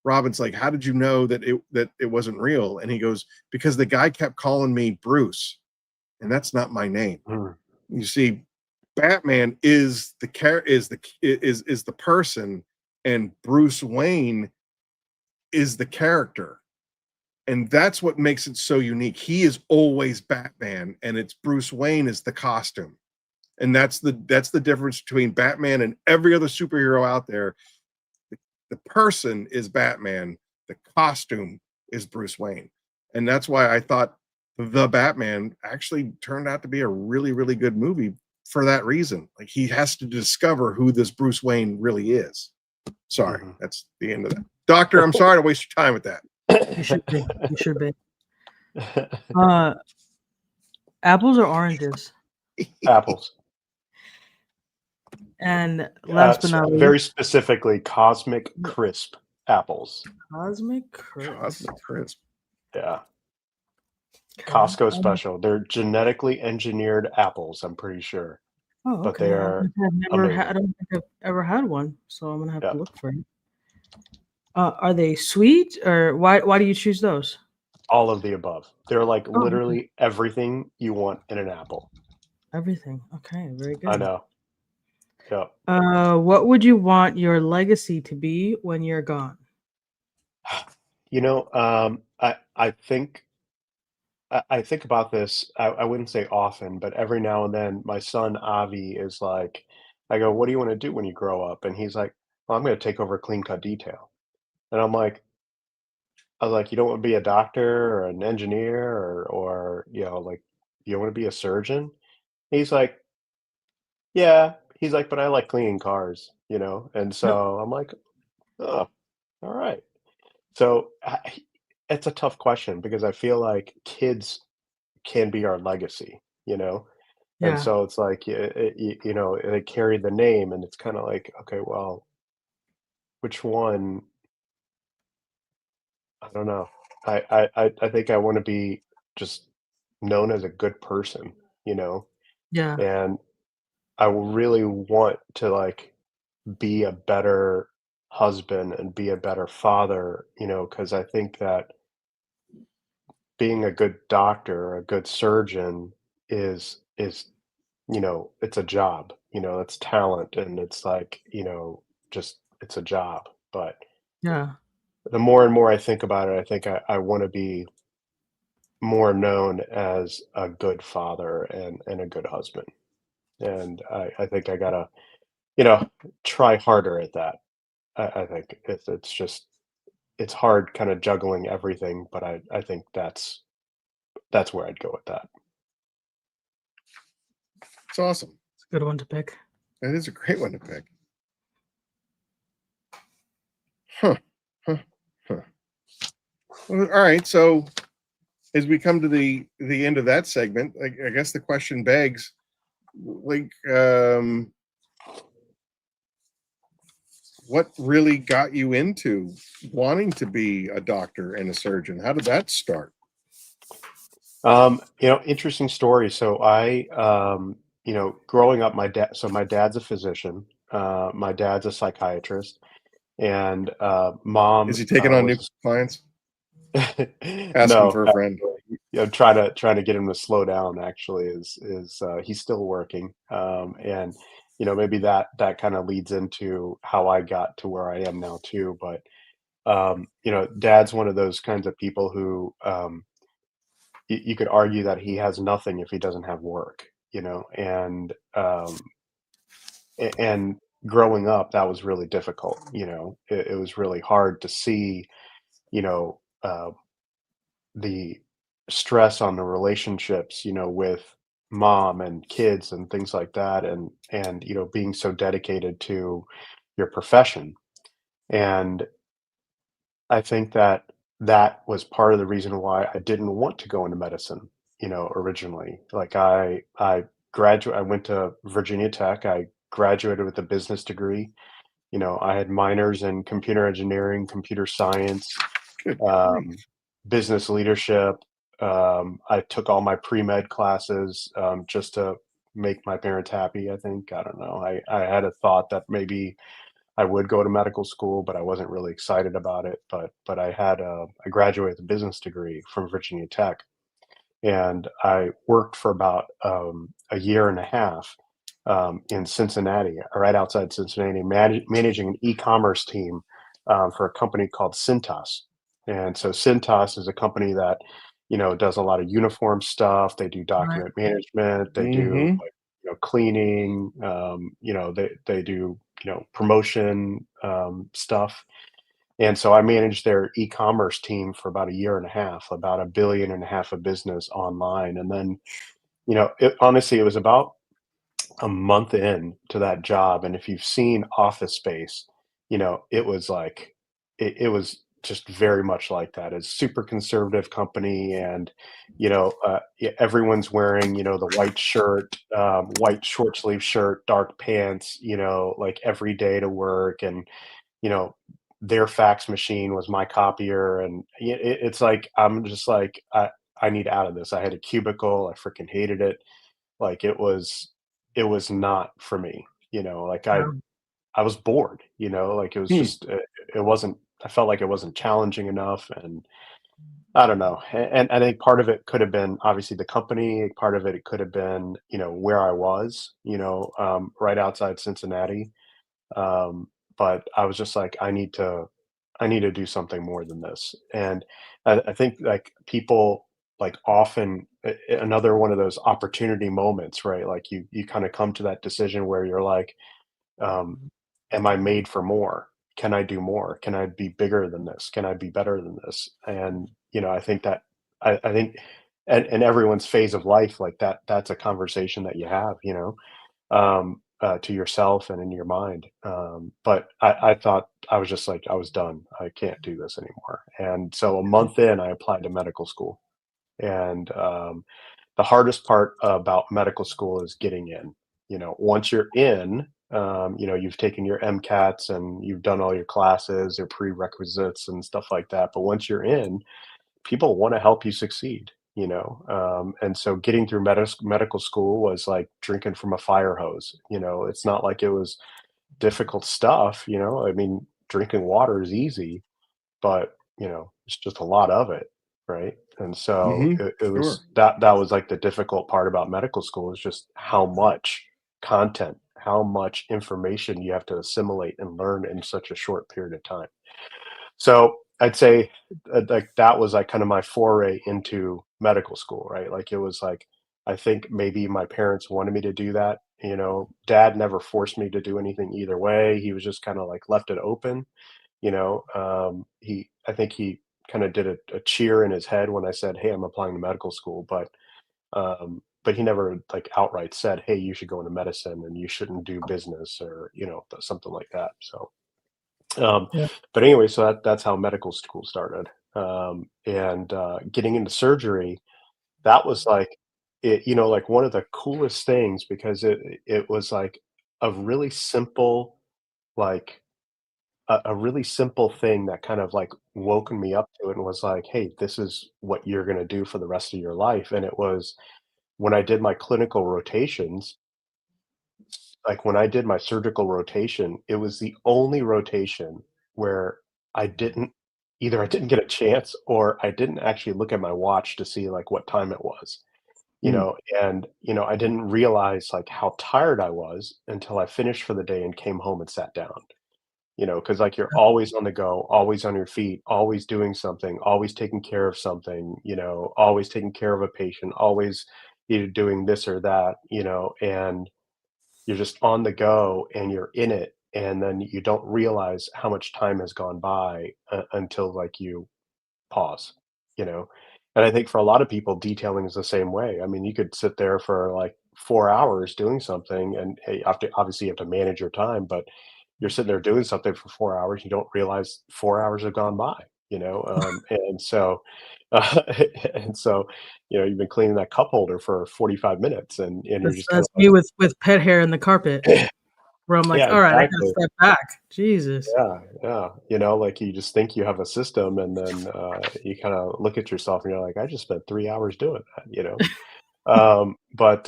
Robin's like, "How did you know that it wasn't real?" And he goes, "Because the guy kept calling me Bruce, and that's not my name." You see, Batman is the person, and Bruce Wayne is the character, and that's what makes it so unique. He is always Batman, and it's Bruce Wayne is the costume, and that's the difference between Batman and every other superhero out there. The person is Batman, the costume is Bruce Wayne, and that's why I thought the Batman actually turned out to be a really, really good movie for that reason. Like, he has to discover who this Bruce Wayne really is. Sorry, that's the end of that. Doctor, I'm sorry to waste your time with that. You should be. You should be. Apples or oranges? Apples. And last but not least, very specifically, Cosmic Crisp apples. Cosmic Crisp. Cosmic Crisp. Yeah. Costco special. They're genetically engineered apples, I'm pretty sure. Oh, okay. But they are I don't think I've ever had one, so I'm gonna have to look for it. Are they sweet, or why do you choose those? All of the above. They're like literally everything you want in an apple. Everything. Okay, very good. I know. Yep. What would you want your legacy to be when you're gone? I think about this. I wouldn't say often, but every now and then, my son Avi is like, I go, "What do you want to do when you grow up?" And he's like, "Well, I'm going to take over clean cut detail." And I was like, "You don't want to be a doctor or an engineer or like, you don't want to be a surgeon?" He's like, "Yeah." He's like, "But I like cleaning cars." And so I'm like, "Oh, all right." So it's a tough question because I feel like kids can be our legacy, and Yeah. so it's like, they carry the name, and it's kind of like, okay, well, which one? I don't know. I think I want to be just known as a good person, Yeah. and I really want to like be a better husband and be a better father, because I think that being a good doctor, a good surgeon is it's a job, it's talent, and it's like, just it's a job. But Yeah. the more and more I think about it, I think I want to be more known as a good father and a good husband. And I think I gotta, try harder at that. I think it's just it's hard kind of juggling everything, but I think that's where I'd go with that. It's awesome. It's a good one to pick. That is a great one to pick. Huh. Well, all right. So as we come to the end of that segment, I guess the question begs, like, what really got you into wanting to be a doctor and a surgeon? How did that start? Interesting story. So growing up, my dad's a physician, my dad's a psychiatrist, and mom Is he taking on new was clients? Asking no, for a friend. trying to get him to slow down. Actually, is he's still working, and maybe that kind of leads into how I got to where I am now too. But dad's one of those kinds of people who you could argue that he has nothing if he doesn't have work, and growing up, that was really difficult. It was really hard to see, you know, uh, the stress on the relationships, with mom and kids and things like that, and being so dedicated to your profession. And I think that was part of the reason why I didn't want to go into medicine, originally. Like I went to Virginia Tech. I graduated with a business degree. You know, I had minors in computer engineering, computer science, Good grief. business leadership. I took all my pre-med classes just to make my parents happy, I think. I don't know. I had a thought that maybe I would go to medical school, but I wasn't really excited about it. But I graduated with a business degree from Virginia Tech, and I worked for about a year and a half in Cincinnati, right outside Cincinnati, managing an e-commerce team for a company called Cintas. And so Cintas is a company that, you know, does a lot of uniform stuff. They do Right. document management. They do Mhm. like, you know, cleaning. You know, they do, you know, promotion stuff. And so I managed their e-commerce team for about a year and a half, about 1.5 billion of business online. And then, you know, honestly, it was about a month in to that job, and if you've seen Office Space, you know, it was like it was just very much like that. It's super conservative company, and everyone's wearing, you know, the white shirt, white short sleeve shirt, dark pants, you know, like every day to work, and you know, their fax machine was my copier, and it's like I'm just like I need out of this. I had a cubicle. I freaking hated it. Like it was not for me, you know, like Wow. I was bored, you know, like it was Hmm. just it wasn't I felt like it wasn't challenging enough, and I don't know. And I think part of it could have been obviously the company, part of it could have been, you know, where I was, you know, right outside Cincinnati. Um, but I was just like, I need to do something more than this. And I think like people like often another one of those opportunity moments, right? Like you kind of come to that decision where you're like, um, am I made for more? Can I do more? Can I be bigger than this? Can I be better than this? And you know, I think that I think and everyone's phase of life like that, that's a conversation that you have, you know, to yourself and in your mind. But I thought I was just like, I was done. I can't do this anymore. And so a month in, I applied to medical school. And the hardest part about medical school is getting in. You know, once you're in, you know, you've taken your MCATs and you've done all your classes, your prerequisites and stuff like that. But once you're in, people want to help you succeed, you know. And so getting through medical school was like drinking from a fire hose. You know, it's not like it was difficult stuff, you know. I mean, drinking water is easy, but you know, it's just a lot of it, right? And so Mhm. it Sure. was that was like the difficult part about medical school is just how much content, how much information you have to assimilate and learn in such a short period of time. So I'd say like that was like kind of my foray into medical school, right? Like it was like I think maybe my parents wanted me to do that. You know, dad never forced me to do anything either way. He was just kind of like left it open. You know, I think he kind of did a cheer in his head when I said, "Hey, I'm applying to medical school," but he never like outright said, "Hey, you should go into medicine and you shouldn't do business," or you know, something like that. So um, Yeah. but anyway, so that's how medical school started. And getting into surgery, that was like it, you know, like one of the coolest things because it was like a really simple, like a really simple thing that kind of like woken me up to it and was like, hey, this is what you're gonna do for the rest of your life. And it was when I did my clinical rotations, like, when I did my surgical rotation, it was the only rotation where I didn't either I didn't get a chance or I didn't actually look at my watch to see, like, what time it was, you Hmm. know, and, you know, I didn't realize, like, how tired I was until I finished for the day and came home and sat down, you know, because like, you're always on the go, always on your feet, always doing something, always taking care of something, you know, always taking care of a patient, always either doing this or that, you know, and you're just on the go and you're in it, and then you don't realize how much time has gone by until like you pause, you know. And I think for a lot of people detailing is the same way. I mean, you could sit there for like 4 hours doing something, and hey, you have to obviously you have to manage your time, but you're sitting there doing something for 4 hours, you don't realize 4 hours have gone by, you know. And so uh, and so you know, you've been cleaning that cup holder for 45 minutes, and you're just kind That's of me like with pet hair in the carpet. where I'm like, Yeah, all right, I gotta exactly. step back. Jesus. Yeah, yeah. Like you just think you have a system, and then you kind of look at yourself and you're like, I just spent 3 hours doing that. But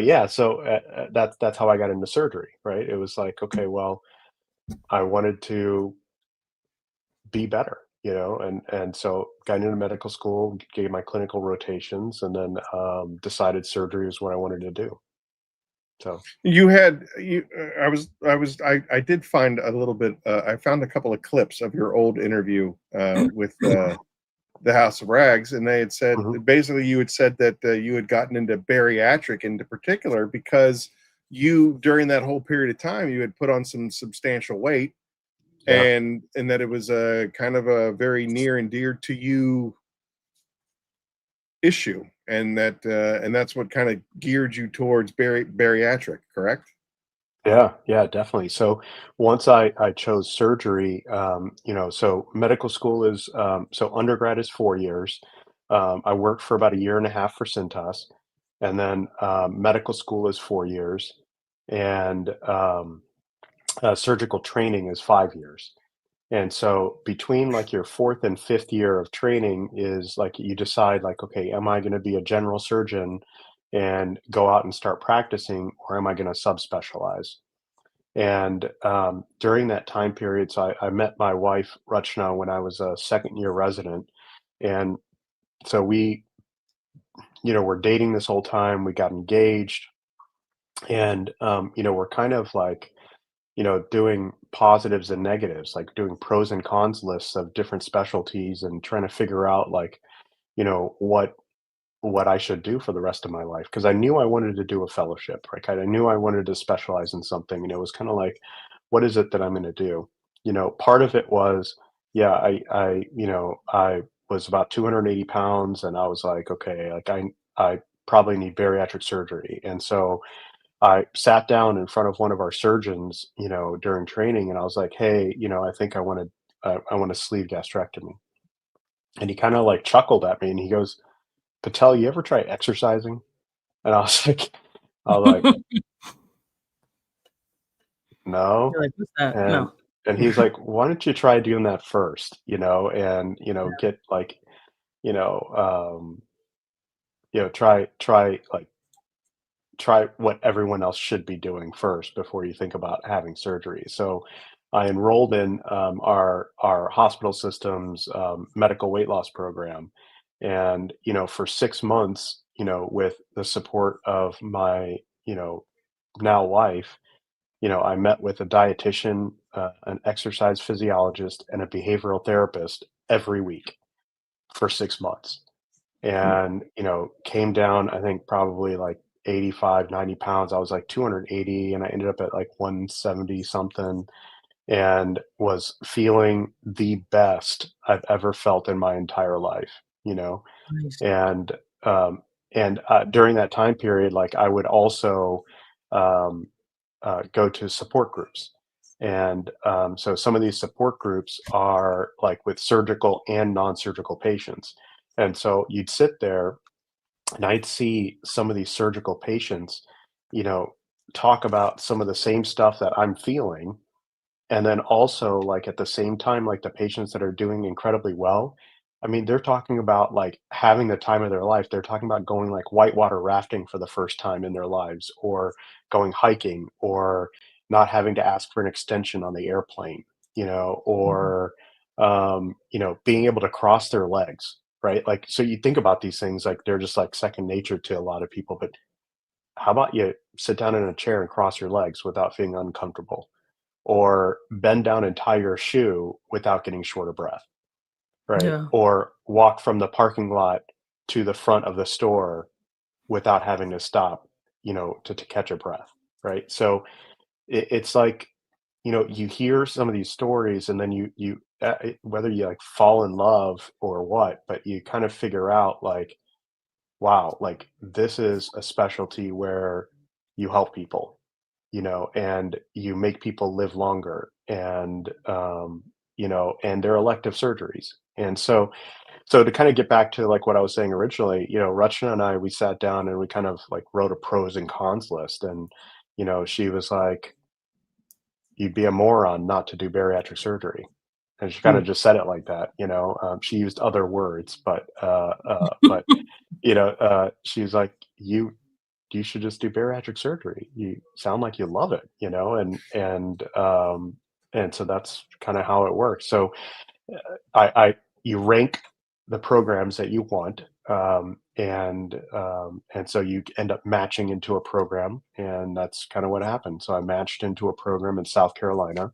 yeah, so that's how I got into surgery, right? It was like, okay, well, I wanted to be better, and so got into medical school, gave my clinical rotations, and then decided surgery is what I wanted to do. So You had you. I did find a little bit. I found a couple of clips of your old interview with the House of Rags, and they had said mhm. basically you had said that you had gotten into bariatric into particular because you during that whole period of time you had put on some substantial weight, Yeah. and that it was a kind of a very near and dear to you issue, and that's what kind of geared you towards bariatric, correct? Yeah, yeah, definitely. So once I chose surgery, so medical school is so undergrad is 4 years. I worked for about a year and a half for Cintas, and then medical school is 4 years, and surgical training is 5 years. And so between like your fourth and fifth year of training is like you decide like, okay, am I going to be a general surgeon and go out and start practicing, or am I going to subspecialize? And during that time period, so I met my wife Rachna when I was a second year resident, and so we, were dating this whole time. We got engaged, and we're kind of like, doing positives and negatives, like doing pros and cons lists of different specialties, and trying to figure out like, what I should do for the rest of my life, because I knew I wanted to do a fellowship. Like I knew I wanted to specialize in something, and it was kind of like, what is it that I'm going to do? Part of it was, yeah, I was about 280 pounds, and I was like, okay, like I probably need bariatric surgery, and so I sat down in front of one of our surgeons, during training, and I was like, hey, I think I want a sleeve gastrectomy, and he kind of like chuckled at me, and he goes, Patel, you ever try exercising? And I was like I was like, "No." You're like, what's that? And No. and he's like, "Why don't you try doing that first, and, get like, you know, um, try what everyone else should be doing first before you think about having surgery." So I enrolled in our hospital system's medical weight loss program. And, for 6 months, with the support of my, now wife, I met with a dietitian, an exercise physiologist, and a behavioral therapist every week for 6 months. And, came down, I think probably like 85, 90 pounds. I was like 280, and I ended up at like 170 something, and was feeling the best I've ever felt in my entire life, you know? Nice. And, during that time period, like I would also, um, go to support groups. And so some of these support groups are like with surgical and non-surgical patients. And so you'd sit there, and I'd see some of these surgical patients, you know, talk about some of the same stuff that I'm feeling, and then also, like, at the same time, like, the patients that are doing incredibly well, I mean, they're talking about, like, having the time of their life. They're talking about going, like, whitewater rafting for the first time in their lives, or going hiking, or not having to ask for an extension on the airplane, Mhm. or, being able to cross their legs, right? Like, so you think about these things, like, they're just, like, second nature to a lot of people, but how about you sit down in a chair and cross your legs without feeling uncomfortable? Or bend down and tie your shoe without getting short of breath, right? Yeah. Or walk from the parking lot to the front of the store without having to stop, to catch a breath, right? So it's like, you hear some of these stories, and then whether you like fall in love or what, but you kind of figure out like, wow, like this is a specialty where you help people, and you make people live longer, and and they're elective surgeries. And so to kind of get back to like what I was saying originally, Rachna and I, we sat down and we kind of like wrote a pros and cons list, and she was like, you'd be a moron not to do bariatric surgery. And she kind of just said it like that, you know. She used other words, but she's like, you should just do bariatric surgery. You sound like you love it, you know, and so that's kind of how it works. So I you rank the programs that you want, and so you end up matching into a program, and that's kind of what happened. So I matched into a program in South Carolina,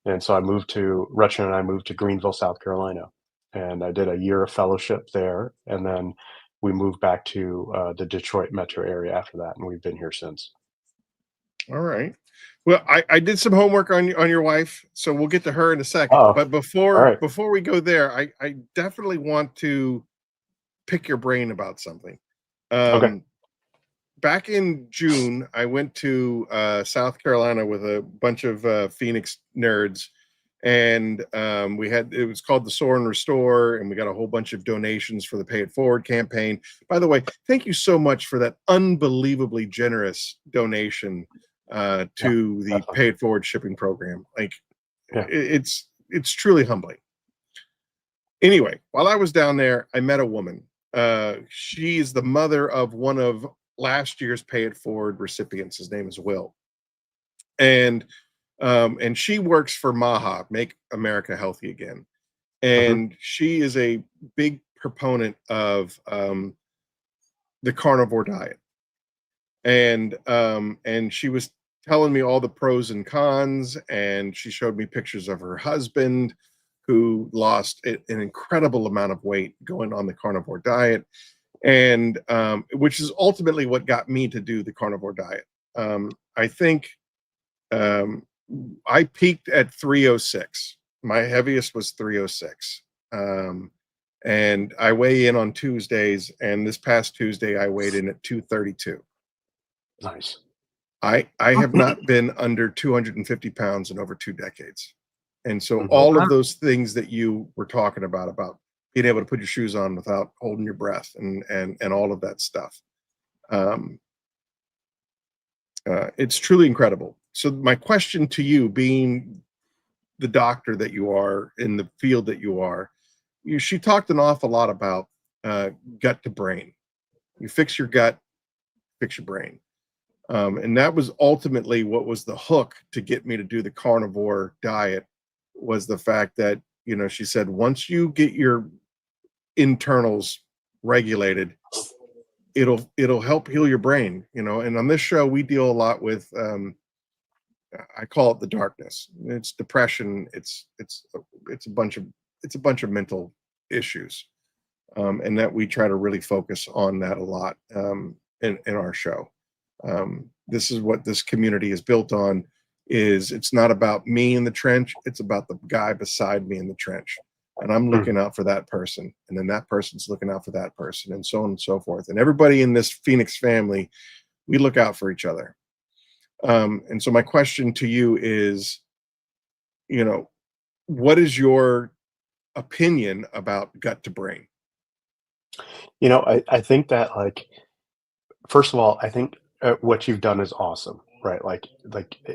and so Rutchen and I moved to Greenville, South Carolina, and I did a year of fellowship there, and then we moved back to the Detroit metro area after that, and we've been here since. All right. Well, I did some homework on your wife, so we'll get to her in a second. Oh, But all right. before we go there, I definitely want to pick your brain about something. Okay. Back in June, I went to South Carolina with a bunch of Phoenix nerds, and it was called the Soar and Restore, and we got a whole bunch of donations for the Pay It Forward campaign. By the way, thank you so much for that unbelievably generous donation to the Pay It Forward shipping program. Like, it's truly humbling. Anyway, while I was down there, I met a woman. She is the mother of one of last year's Pay It Forward recipients. His name is Will, and she works for MAHA, Make America Healthy Again, and she is a big proponent of the carnivore diet, and she was telling me all the pros and cons, and she showed me pictures of her husband who lost an incredible amount of weight going on the carnivore diet, and which is ultimately what got me to do the carnivore diet. I think I peaked at 306. My heaviest was 306. And I weigh in on Tuesdays, and this past Tuesday I weighed in at 232. Nice. I have not been under 250 pounds in over 2 decades. And so all of those things that you were talking about being able to put your shoes on without holding your breath and all of that stuff. It's truly incredible. So my question to you, being the doctor that you are in the field that you are, she talked an awful lot about gut to brain. You fix your gut, fix your brain. And that was ultimately what was the hook to get me to do the carnivore diet, was the fact that, she said, once you get your internals regulated, it'll help heal your brain, and on this show we deal a lot with I call it the darkness. It's depression, it's a bunch of mental issues, and that we try to really focus on that a lot in our show. This is what this community is built on. It's not about me in the trench, it's about the guy beside me in the trench, and I'm looking out for that person, and then that person's looking out for that person, and so on and so forth. And everybody in this Phoenix family, we look out for each other. And so my question to you is, what is your opinion about gut to brain? I think that, like, first of all, I think what you've done is awesome, right? Like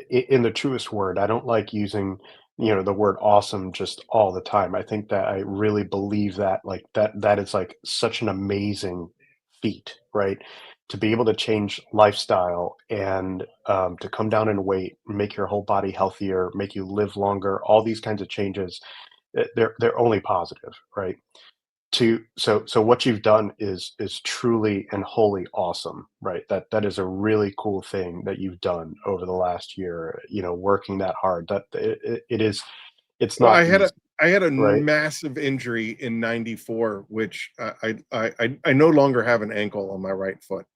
in the truest word, I don't like using, the word awesome just all the time. I think that I really believe that, like, that is like such an amazing feat, right? To be able to change lifestyle and to come down in weight, make your whole body healthier, make you live longer, all these kinds of changes, they're only positive, right? So what you've done is truly and wholly awesome, right? That is a really cool thing that you've done over the last year, working that hard. That it is, it's Well, not easy, I had a right? massive injury in '94, which I no longer have an ankle on my right foot.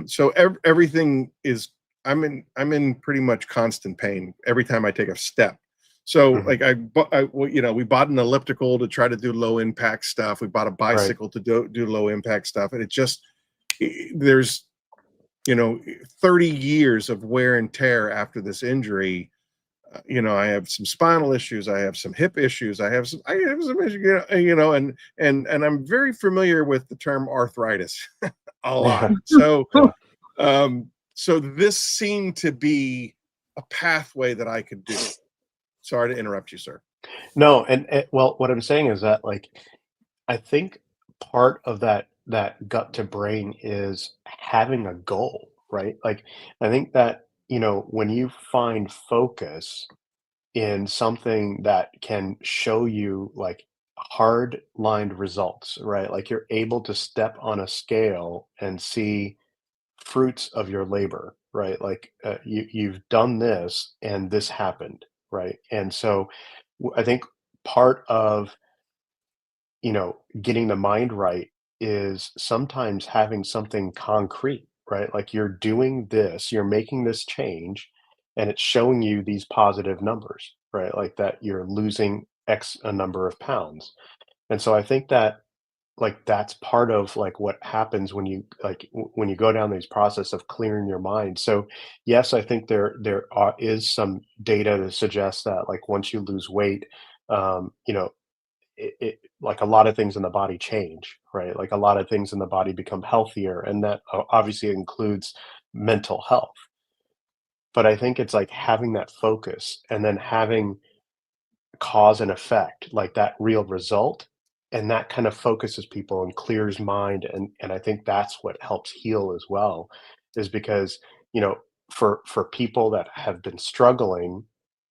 So everything is, I'm in pretty much constant pain every time I take a step. So like we bought an elliptical to try to do low impact stuff. We bought a bicycle to do low impact stuff, and there's 30 years of wear and tear after this injury. I have some spinal issues, I have some hip issues, I have some issues, and I'm very familiar with the term arthritis a lot. So so this seemed to be a pathway that I could do. Sorry to interrupt you, sir. No, well, what I'm saying is that like I think part of that gut to brain is having a goal, right? Like I think that, when you find focus in something that can show you like hard lined results, right? Like you're able to step on a scale and see fruits of your labor, right? Like you've done this and this happened, right? And so I think part of getting the mind right is sometimes having something concrete, right? Like you're doing this, you're making this change, and it's showing you these positive numbers, right? Like that you're losing X a number of pounds. And so I think that like that's part of like what happens when you when you go down these process of clearing your mind. So yes, I think is some data to suggest that like once you lose weight, you know it like a lot of things in the body change, right? Like a lot of things in the body become healthier, and that obviously includes mental health. But I think it's like having that focus and then having cause and effect, like that real result, and that kind of focuses people and clears mind, and I think that's what helps heal as well, is because, you know, for people that have been struggling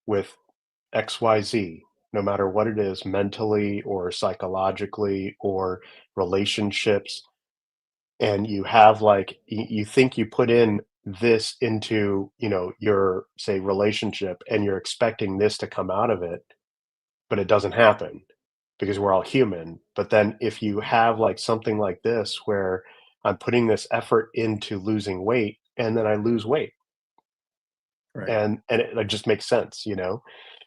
with XYZ, no matter what it is, mentally or psychologically or relationships, and you have like you think you put in this into, your say relationship and you're expecting this to come out of it, but it doesn't happen because we're all human. But then if you have like something like this where I'm putting this effort into losing weight and then I lose weight, Right. and it like just makes sense. So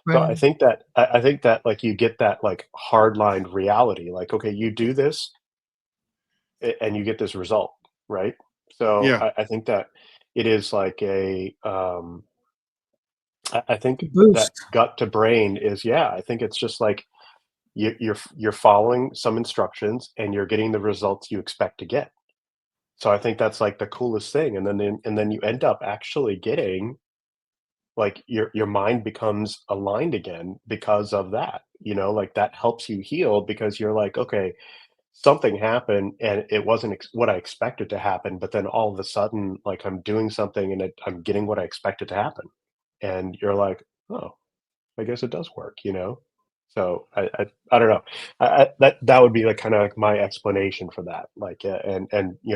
I Right. think that I think that, like, you get that, like, hard-lined reality, like, okay, you do this, and you get this result, right? So Yeah. I think that it is like I think that Boost. gut to brain is, yeah, I think it's just like you're following some instructions, and you're getting the results you expect to get. So I think that's, like, the coolest thing, and then you end up actually getting like your mind becomes aligned again because of that, like that helps you heal because you're like, okay, something happened and it wasn't what I expected to happen, but then all of a sudden like I'm doing something and I'm getting what I expected to happen, and you're like, oh, I guess it does work. So I don't know. That would be like kind of like my explanation for that, like and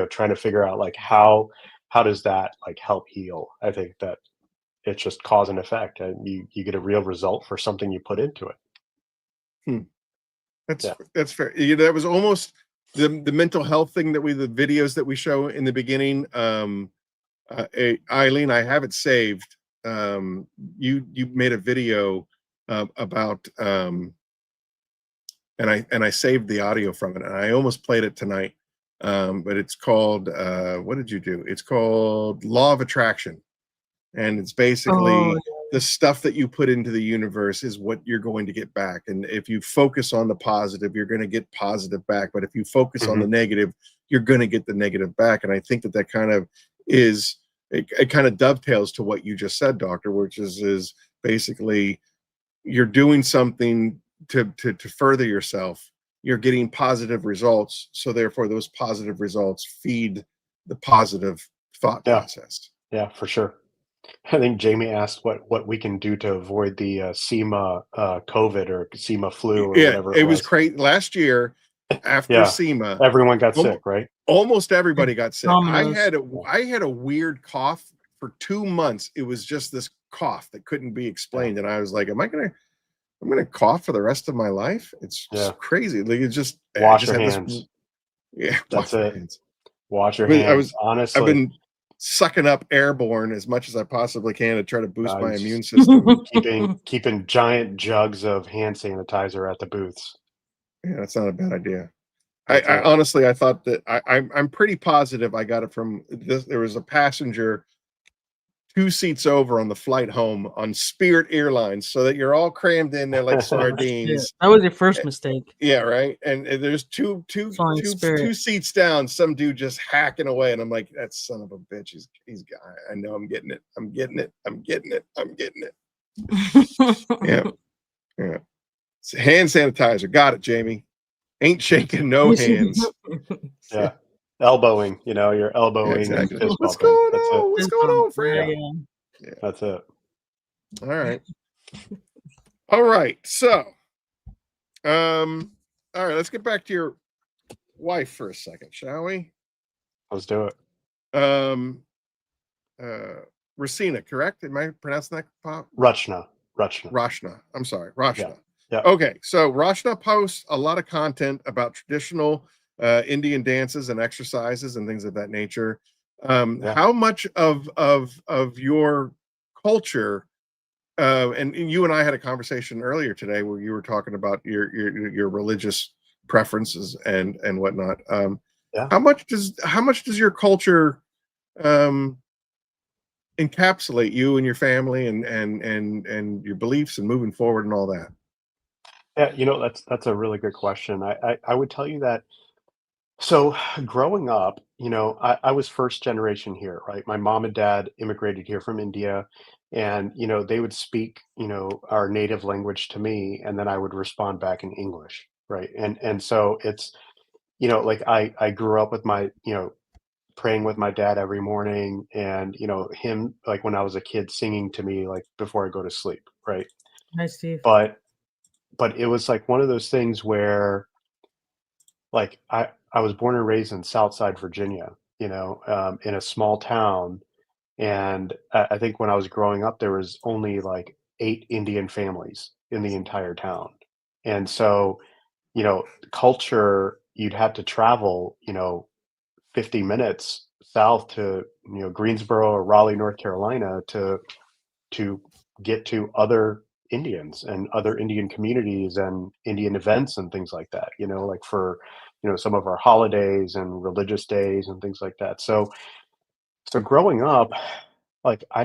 trying to figure out like how does that like help heal. I think that it's just cause and effect, and you get a real result for something you put into it. Hmm. That's Yeah. that's fair. That was almost the mental health thing that the videos that we show in the beginning. Eileen, I have it saved. You made a video about and I saved the audio from it, and I almost played it tonight. But it's called what did you do? It's called Law of Attraction, and it's Oh, basically the stuff that you put into the universe is what you're going to get back. And if you focus on the positive, you're going to get positive back. But if you focus on Hmm. the negative, you're going to get the negative back. And I think that kind of is it kind of dovetails to what you just said, doctor, which is basically you're doing something to further yourself. You're getting positive results, so therefore those positive results feed the positive thought Yeah, process. yeah, for sure. I think Jamie asked what we can do to avoid the SEMA COVID or SEMA flu or Yeah, whatever it it was was. crazy last year after Yeah, SEMA. everyone got almo- sick, right? Almost everybody got sick. dominoes. Yeah, I had a weird cough for 2 months. It was just this cough that couldn't be yeah, explained, and I was like, I'm gonna cough for the rest of my life? It's yeah. just crazy. Like it's just I Wash just your had this. hands. Yeah, That's wash my it. hands. Wash your I hands. was I've Honestly, been sucking up airborne as much as I possibly can to try to boost my immune just system. keeping giant jugs of hand sanitizer at the booths. Yeah, that's not a bad idea. That's I it. honestly I thought that I'm pretty positive I got it from this. There was a passenger 2 seats over on the flight home on Spirit Airlines, so that you're all crammed in there like Oh, shit. sardines. That was your first mistake. Yeah, right. And there's two Flying Spirit. seats down. Some dude just hacking away, and I'm like, that son of a bitch. He's. I know. I'm getting it. I'm getting it. I'm getting it. I'm getting it. Yeah, yeah. Hand sanitizer. Got it, Jamie. Ain't shaking no hands. Yeah. Elbowing, you're elbowing Exactly. and fist What's bumping. going That's it. on? What's going on, Fran? Yeah. That's it. All right. All right. So, all right. Let's get back to your wife for a second, shall we? Let's do it. Racina, correct? Am I pronouncing that? Pop? Rachna. Rashna. I'm sorry, Rashna. Yeah. Okay, so Rashna posts a lot of content about traditional Indian dances and exercises and things of that nature. Yeah. How much of your culture? And you and I had a conversation earlier today where you were talking about your religious preferences and whatnot. Yeah. How much does your culture encapsulate you and your family and your beliefs and moving forward and all that? Yeah, that's a really good question. I would tell you that. So growing up, I was first generation here, right? My mom and dad immigrated here from India, and they would speak, our native language to me, and then I would respond back in English, right? And so it's, like I grew up with my, praying with my dad every morning, and him, like when I was a kid, singing to me like before I go to sleep, right? Hi, Steve. But it was like one of those things where, like, I was born and raised in Southside Virginia, in a small town, and I think when I was growing up, there was only like 8 Indian families in the entire town, and so, culture, you'd have to travel, 50 minutes south to, Greensboro or Raleigh, North Carolina, to get to other Indians and other Indian communities and Indian events and things like that, like for, some of our holidays and religious days and things like that. So growing up, like I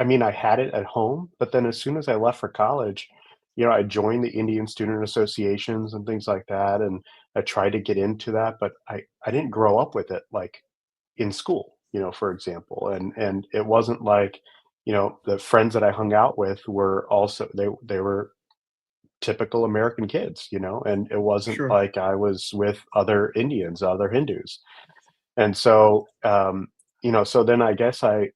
mean, I had it at home, but then as soon as I left for college, I joined the Indian student associations and things like that. And I tried to get into that, but I didn't grow up with it like in school, for example. And it wasn't like, the friends that I hung out with were also they were typical American kids, and it wasn't Sure. like I was with other Indians, other Hindus. And so so then I guess I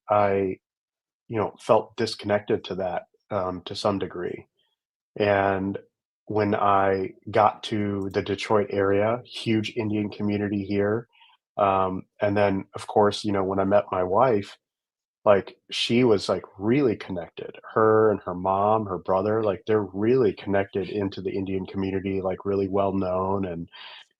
felt disconnected to that to some degree. And when I got to the Detroit area, huge Indian community here, and then of course, when I met my wife, like she was like really connected. Her and her mom, her brother, like they're really connected into the Indian community, like really well known.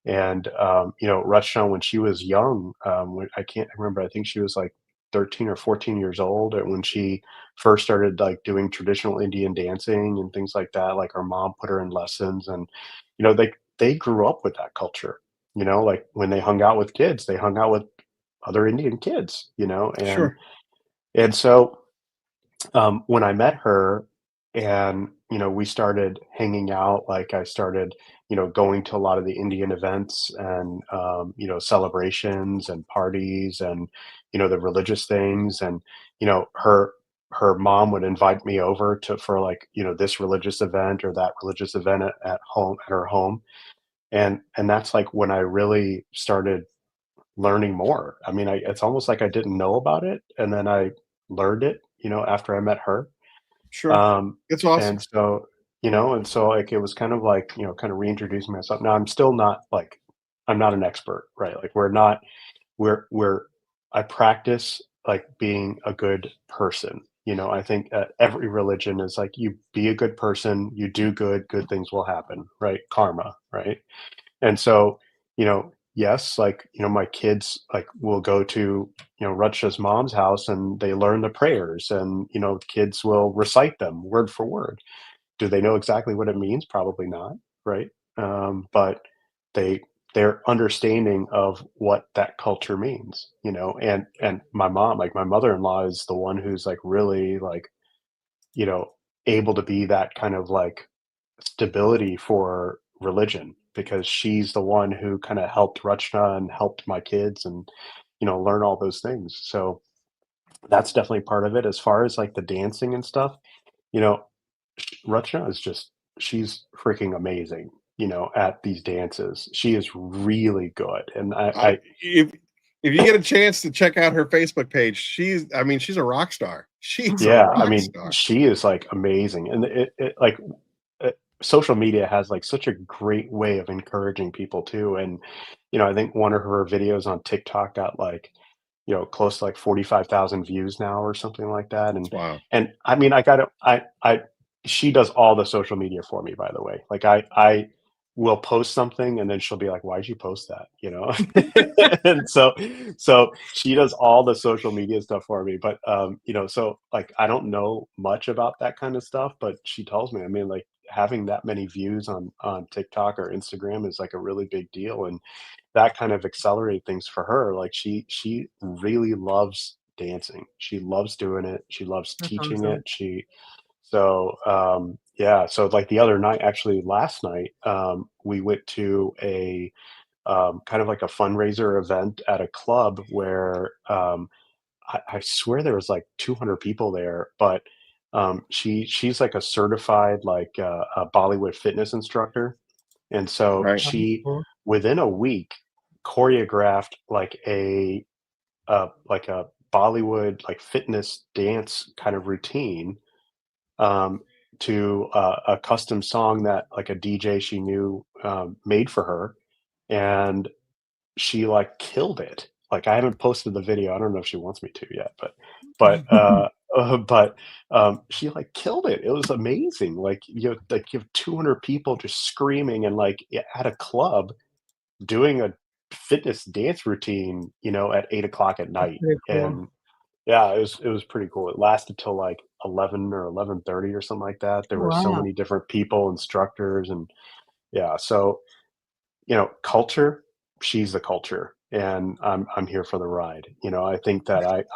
And Rachna, when she was young, I can't remember, I think she was like 13 or 14 years old, and when she first started like doing traditional Indian dancing and things like that, like her mom put her in lessons, and they grew up with that culture. Like when they hung out with kids, they hung out with other Indian kids, and Sure. and so when I met her and, we started hanging out, like I started, going to a lot of the Indian events and, celebrations and parties and, the religious things. And, her mom would invite me over for like, this religious event or that religious event at home, at her home. And that's like when I really started learning more. I mean, it's almost like I didn't know about it, and then I learned it, after I met her. Sure. Um, It's awesome. and so, like it was kind of like, kind of reintroducing myself. Now I'm still not like I'm not an expert, right? Like we're I practice like being a good person. I think every religion is like you be a good person, you do good things will happen, right? Karma, right? And so, yes, like, my kids like will go to, Rutsch's mom's house and they learn the prayers and, kids will recite them word for word. Do they know exactly what it means? Probably not, right? But they their understanding of what that culture means, you know, and my mom, like my mother-in-law is the one who's like really like, you know, able to be that kind of like stability for religion because she's the one who kind of helped Rachna and helped my kids and, you know, learn all those things. So that's definitely part of it. As far as like the dancing and stuff, you know, Rachna is just she's freaking amazing, you know, at these dances. She is really good. And I If you get a chance to check out her Facebook page, I mean, she's a rock star. She's a yeah, I rock mean, star. she is like amazing. And it like social media has like such a great way of encouraging people too. And, you know, I think one of her videos on TikTok got like, you know, close to like 45,000 views now or something like that. Wow. And I mean, she does all the social media for me, by the way. Like I will post something and then she'll be like, why'd you post that? You know? And so she does all the social media stuff for me. But, you know, so like, I don't know much about that kind of stuff, but she tells me, I mean, like having that many views on TikTok or Instagram is like a really big deal. And that kind of accelerate things for her. Like she really loves dancing. She loves doing it. She loves That's teaching awesome. it. Yeah, so like the other night, actually last night, we went to a kind of like a fundraiser event at a club where I swear there was like 200 people there, but she's like a certified like a Bollywood fitness instructor, and so Right. Oh, that's she cool. within a week choreographed like a Bollywood like fitness dance kind of routine um, to a custom song that like a DJ she knew made for her, and she like killed it. Like I haven't posted the video. I don't know if she wants me to yet, but she like killed it. It was amazing. Like you have 200 people just screaming and like at a club doing a fitness dance routine, you know, at 8 o'clock at That's night. pretty cool. And yeah, it was pretty cool. It lasted till like 11 or 11:30 or something like that. There were so Wow. many different people, instructors, and yeah. So you know, culture. She's the culture, and I'm here for the ride. You know, I think that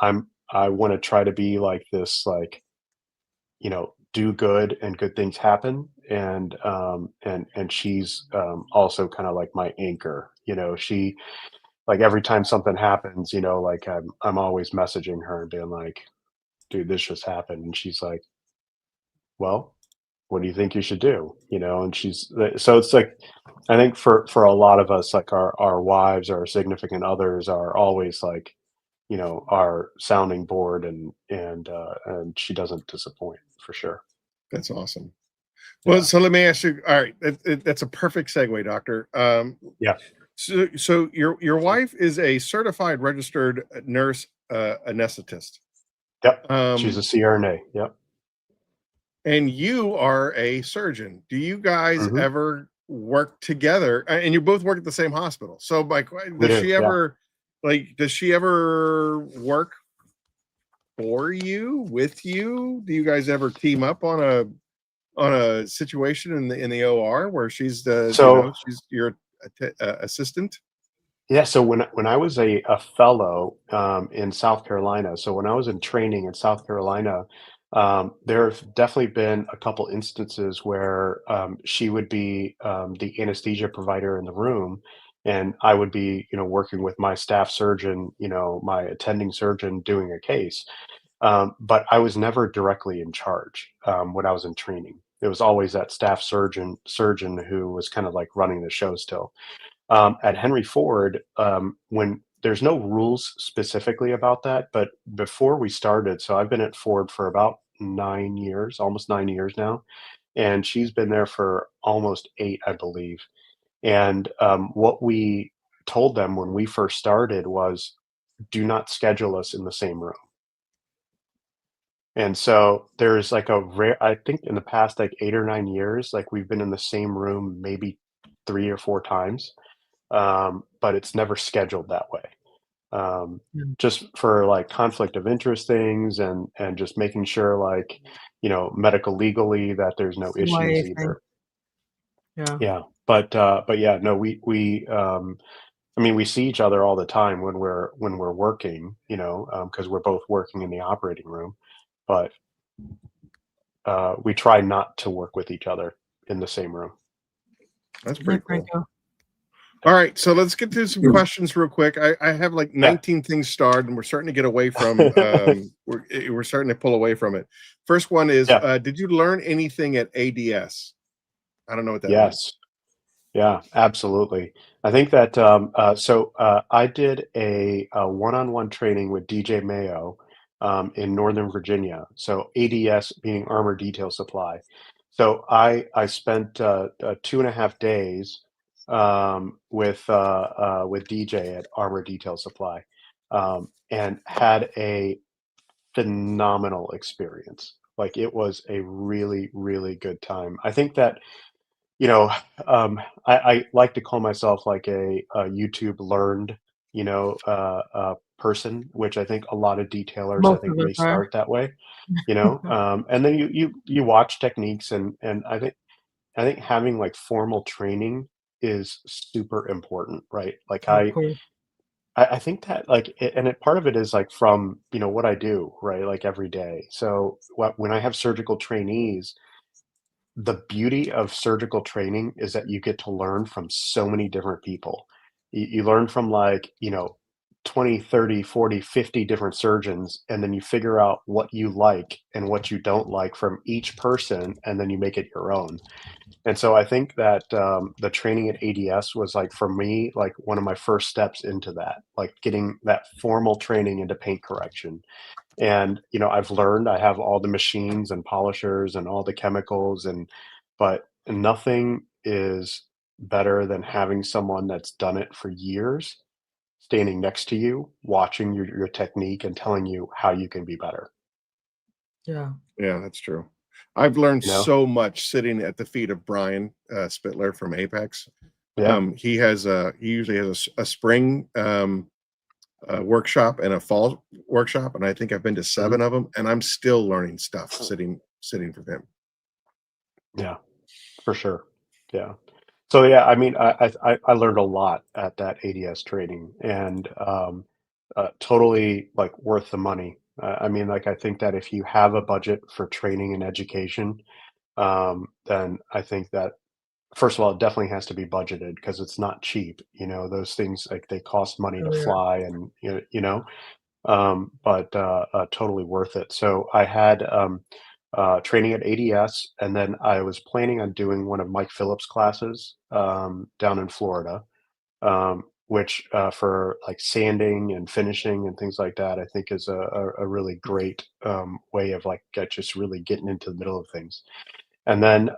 I want to try to be like this, like you know, do good and good things happen. And she's also kind of like my anchor. You know, she like every time something happens, you know, like I'm always messaging her and being like, dude, this just happened. And she's like, well, what do you think you should do? You know, and so it's like, I think for a lot of us, like our wives or our significant others are always like, you know, our sounding board and she doesn't disappoint for sure. That's awesome. Well, Yeah. so let me ask you. All right, that's a perfect segue, doctor. Yeah. So your wife is a certified registered nurse anesthetist. Yep. She's a Um, CRNA. Yep. and you are a surgeon. Do you guys Hmm. ever work together? And you both work at the same hospital. So, We do. Yeah. does she ever work for you, with you? Do you guys ever team up on a situation in the OR where she's So she's your assistant? yeah, so when I was a fellow in South Carolina, so when I was in training in South Carolina, there have definitely been a couple instances where she would be the anesthesia provider in the room, and I would be, you know, working with my staff surgeon, you know, my attending surgeon doing a case. But I was never directly in charge when I was in training. It was always that staff surgeon who was kind of like running the show still. At Henry Ford, when there's no rules specifically about that, but before we started, so I've been at Ford for about 9 years, almost 9 years now, and she's been there for almost eight, I believe. And what we told them when we first started was, do not schedule us in the same room. And so there's like a rare, I think in the past like 8 or 9 years, like we've been in the same room maybe 3 or 4 times, but it's never scheduled that way. Yeah. Just for like conflict of interest things and just making sure like, you know, medical legally that there's no issues CYA thing. either. Yeah. But yeah, no, I mean, we see each other all the time when we're working, you know, because we're both working in the operating room, but we try not to work with each other in the same room. That's Hi, pretty cool. Franco. All right, so let's get to some questions real quick. I have like 19 things starred, and we're starting to get away from we're starting to pull away from it. First one is, Yeah. did you learn anything at ADS? I don't know what that means. Yes. Yeah, absolutely. I think that I did a one-on-one training with DJ Mayo in Northern Virginia. So ADS meaning Armor Detail Supply. So I spent 2.5 days with DJ at Armor Detail Supply and had a phenomenal experience. Like it was a really, really good time. I think that you know, I like to call myself like a YouTube learned, person, which I think a lot of detailers I Most think of us may are. start that way, and then you watch techniques and I think having like formal training is super important, right? Like Of course. I think that part of it is like from what I do, right? Like every day. So when I have surgical trainees the beauty of surgical training is that you get to learn from so many different people. You learn from 20, 30, 40, 50 different surgeons, and then you figure out what you like and what you don't like from each person, and then you make it your own. And so I think that the training at ADS was like for me, like one of my first steps into that, like getting that formal training into paint correction and I've learned I have all the machines and polishers and all the chemicals but nothing is better than having someone that's done it for years standing next to you watching your technique and telling you how you can be better. Yeah. Yeah, that's true. I've learned you know so much sitting at the feet of Brian Spittler from Apex. yeah. He usually has a spring workshop and a fall workshop, and I think I've been to Mhm. 7 of them, and I'm still learning stuff sitting from him. Yeah, for sure. Yeah. So yeah, I mean, I learned a lot at that ADS training, and totally like worth the money. I mean, like I think that if you have a budget for training and education, then I think that first of all, it definitely has to be budgeted because it's not cheap. Those things like they cost money to Oh, yeah. fly, and but totally worth it. So I had training at ADS, and then I was planning on doing one of Mike Phillips' classes down in Florida, which for like sanding and finishing and things like that, I think is a really great way of like just really getting into the middle of things. And then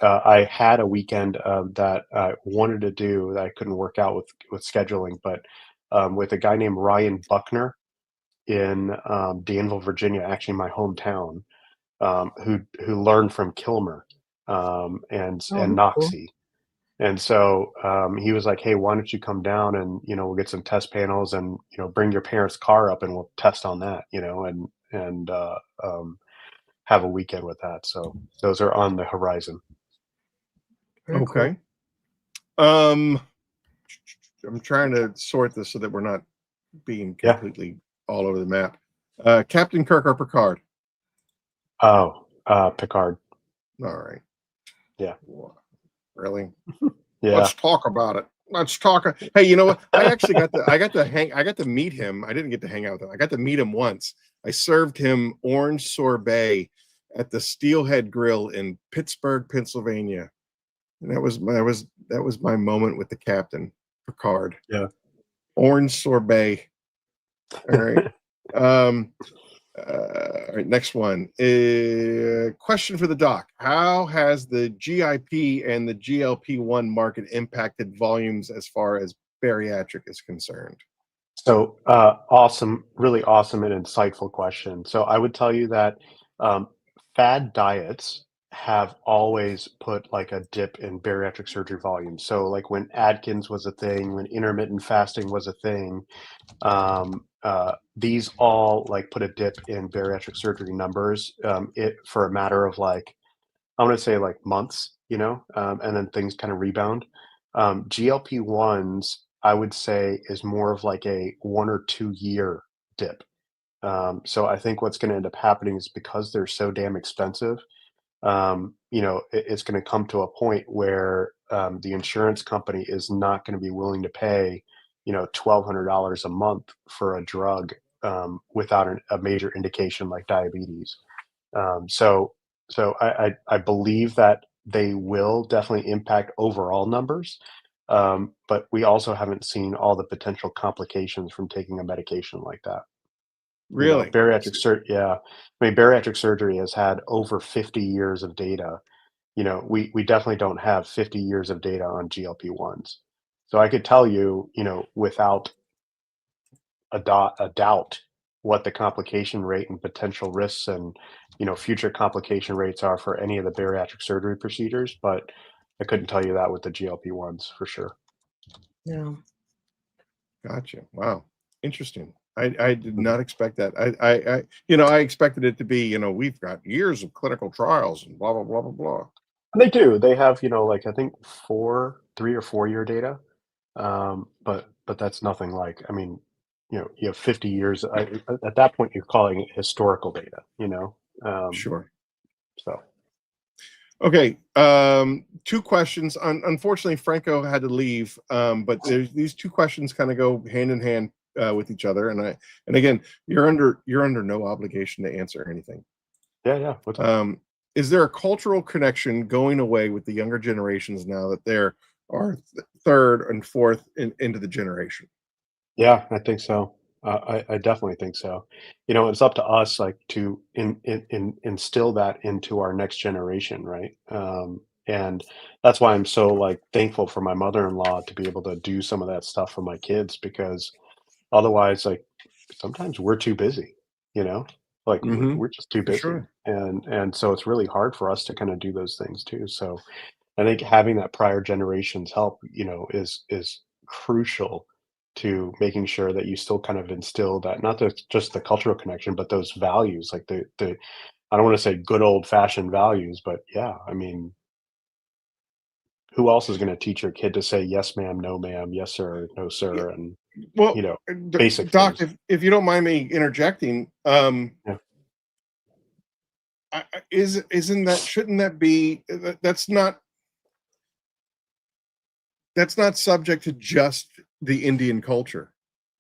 I had a weekend that I wanted to do that I couldn't work out with scheduling, but with a guy named Ryan Buckner in Danville, Virginia, actually my hometown, who learned from Kilmer Oh, and that's cool. Noxie. And so he was like, "Hey, why don't you come down and we'll get some test panels and bring your parents' car up and we'll test on that, and have a weekend with that." So those are on the horizon. Very cool. Okay. I'm trying to sort this so that we're not being Yeah. completely all over the map. Captain Kirk or Picard? Oh, Picard. All right. Yeah. Really? Yeah. Let's talk about it. Let's talk. Hey, you know what? I actually got to meet him. I didn't get to hang out with him. I got to meet him once. I served him orange sorbet at the Steelhead Grill in Pittsburgh, Pennsylvania. And that was my moment with the captain, Picard. Yeah. Orange sorbet. All right. All right, next one. Question for the doc. How has the GIP and the GLP-1 market impacted volumes as far as bariatric is concerned? So awesome, really awesome and insightful question. So I would tell you that fad diets have always put like a dip in bariatric surgery volume. So like when Atkins was a thing, when intermittent fasting was a thing, these all like put a dip in bariatric surgery numbers. It for a matter of like I want to say like months, and then things kind of rebound. GLP-1s, I would say, is more of like a 1 or 2 year dip. So I think what's going to end up happening is because they're so damn expensive, it's going to come to a point where the insurance company is not going to be willing to pay, $1,200 a month for a drug without a major indication like diabetes. So I believe that they will definitely impact overall numbers, but we also haven't seen all the potential complications from taking a medication like that. Really? Yeah. I mean, bariatric surgery has had over 50 years of data. We definitely don't have 50 years of data on GLP-1s. So I could tell you, without a doubt what the complication rate and potential risks and, future complication rates are for any of the bariatric surgery procedures, but I couldn't tell you that with the GLP-1s for sure. Yeah. Gotcha. Wow. Interesting. I did Mhm. not expect that. I expected it to be, we've got years of clinical trials and blah, blah, blah, blah, blah. They do. They have, like I think 3 or 4 year data. But that's nothing like, I mean, you have 50 years. At that point, you're calling it historical data. Um, Sure. so Okay. Two questions. Unfortunately, Franco had to leave. But these two questions kind of go hand in hand with each other. And again, you're under no obligation to answer anything. yeah, yeah. What's up? Is there a cultural connection going away with the younger generations now that there are third and fourth into the generation? Yeah, I think so. I definitely think so. It's up to us, like, to instill that into our next generation, right? And that's why I'm so like thankful for my mother-in-law to be able to do some of that stuff for my kids, because otherwise, like, sometimes we're too busy, you know? Like, Mm-hmm. we're just too For busy, sure. and so it's really hard for us to kinda do those things too. So I think having that prior generation's help, is crucial to making sure that you still kind of instill that, not just the cultural connection, but those values, like the I don't wanna say good old fashioned values, but yeah, I mean, who else is gonna teach your kid to say, "Yes, ma'am, no, ma'am, yes, sir, no, Yeah. sir," and, Well, you know, basic Doc, things. if you don't mind me interjecting, Yeah. isn't that shouldn't that be that's not subject to just the Indian culture,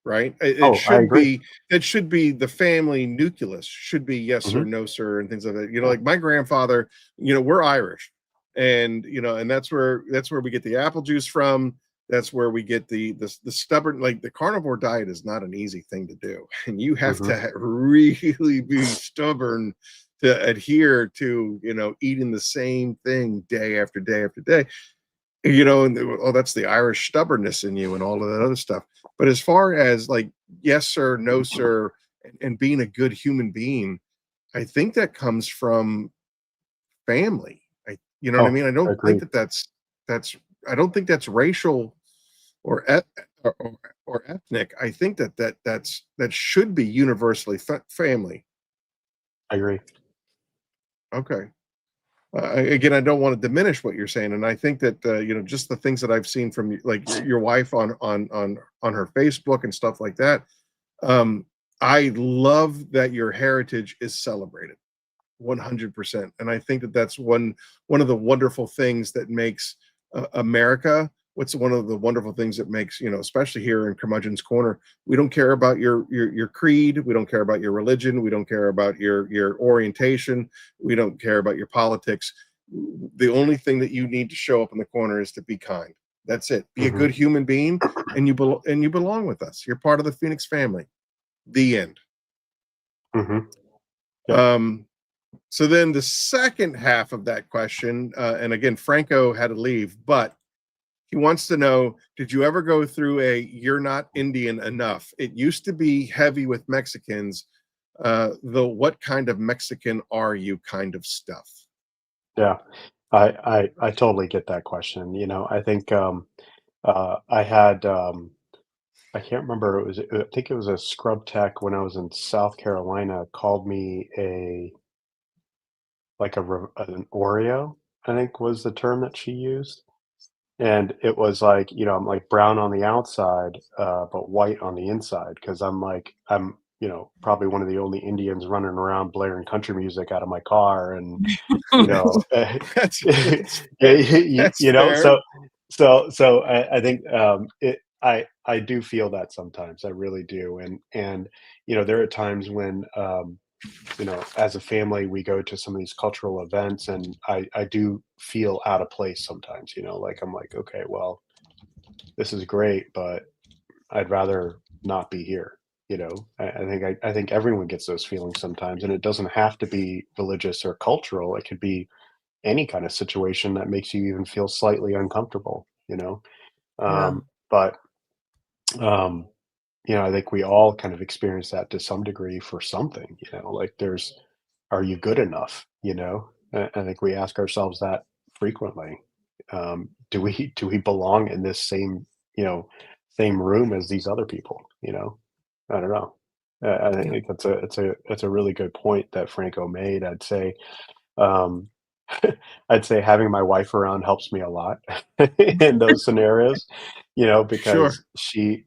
right? It Oh, I should agree. be it should be the family nucleus should be yes sir, Mhm. no sir, and things like that. Yeah. Like my grandfather, we're Irish, and and that's where we get the apple juice from. That's where we get the stubborn, like the carnivore diet is not an easy thing to do, and you have Mhm. to really be stubborn to adhere to eating the same thing day after day after day. And oh, that's the Irish stubbornness in you and all of that other stuff. But as far as like, yes, sir, no, sir, and being a good human being, I think that comes from family. You know what I Oh, mean? I don't think agreed. that's I don't think that's racial or or, or or ethnic. I think that should be universally family. I agree. Okay. Again, I don't want to diminish what you're saying, and I think that just the things that I've seen from like your wife on her Facebook and stuff like that. Um, I love that your heritage is celebrated 100%, and I think that that's one of the wonderful things that makes America. What's one of the wonderful things that makes especially here in Curmudgeon's Corner, we don't care about your creed, we don't care about your religion, we don't care about your orientation, we don't care about your politics. The only thing that you need to show up in the corner is to be kind. That's it. Be a Mhm. good human being, and you belong with us. You're part of the Phoenix family. The end. Mhm. Yep. Um, so then the second half of that question, and again, Franco had to leave, but he wants to know, did you ever go through a "you're not Indian enough"? It used to be heavy with Mexicans, the "what kind of Mexican are you" kind of stuff. Yeah. I totally get that question. I think, I had, I can't remember, I think it was a scrub tech when I was in South Carolina called me an Oreo, I think was the term that she used. And it was like, I'm like brown on the outside, but white on the inside because I'm probably one of the only Indians running around blaring country music out of my car, and you know, That's yeah, that's fair. I think I do feel that sometimes. I really do, and there are times when as a family, we go to some of these cultural events, and I do feel out of place sometimes. Like I'm like, okay, well, this is great, but I'd rather not be here. I think everyone gets those feelings sometimes, and it doesn't have to be religious or cultural. It could be any kind of situation that makes you even feel slightly uncomfortable. Yeah. But um, I think we all kind of experience that to some degree for something. Like are you good enough? I think we ask ourselves that frequently. Do we belong in this same room as these other people? I don't know. I Yep. think that's a really good point that Franco made. Um, I'd say having my wife around helps me a lot in those scenarios, Sure. because she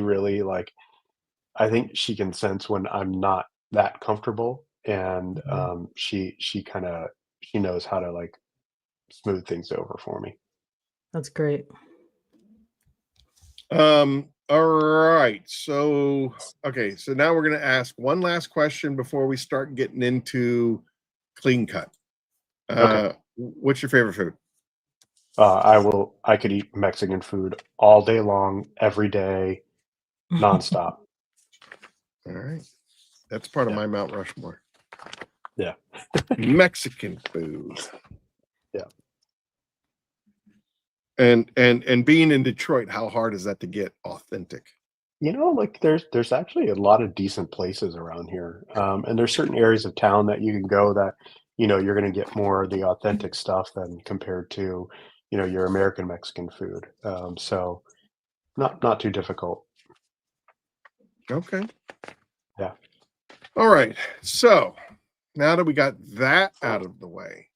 really I think she can sense when I'm not that comfortable, and Mhm. she knows how to smooth things over for me. That's great. All right. So, okay. So now we're going to ask one last question before we start getting into clean cut. Okay. What's your favorite food? I could eat Mexican food all day long, every day, nonstop. All right. That's part of Yeah. my Mount Rushmore. Yeah. Mexican food. Yeah. And being in Detroit, how hard is that to get authentic? There's actually a lot of decent places around here, and there's certain areas of town that you can go that you're going to get more of the authentic stuff than compared to your American Mexican food. So not too difficult. Okay. Yeah. All right. So now that we got that out of the way,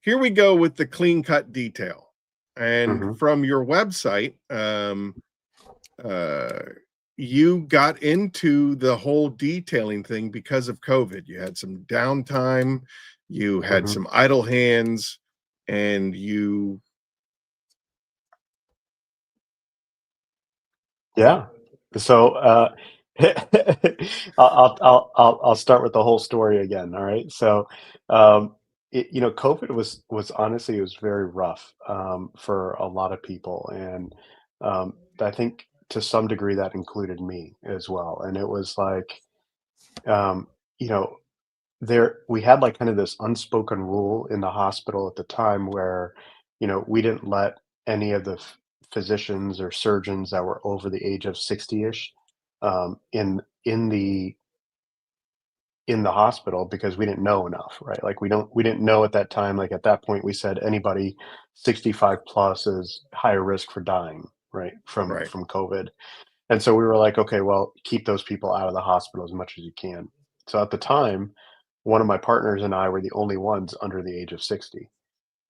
here we go with the clean cut detail. And Hmm. from your website, uh, you got into the whole detailing thing because of COVID. You had some downtime, you had Hmm. some idle hands, and you. Yeah. So I'll start with the whole story again. All right. So COVID was honestly, it was very rough, for a lot of people, and I think to some degree that included me as well. And it was like, um, you know there we had kind of this unspoken rule in the hospital at the time where we didn't let any of the physicians or surgeons that were over the age of 60ish, in the hospital, because we didn't know enough, right? We didn't know at that time. Like at that point we said anybody 65 plus is higher risk for dying, right, from Right. COVID. And so we were like, okay, well, keep those people out of the hospital as much as you can. So at the time, one of my partners and I were the only ones under the age of 60.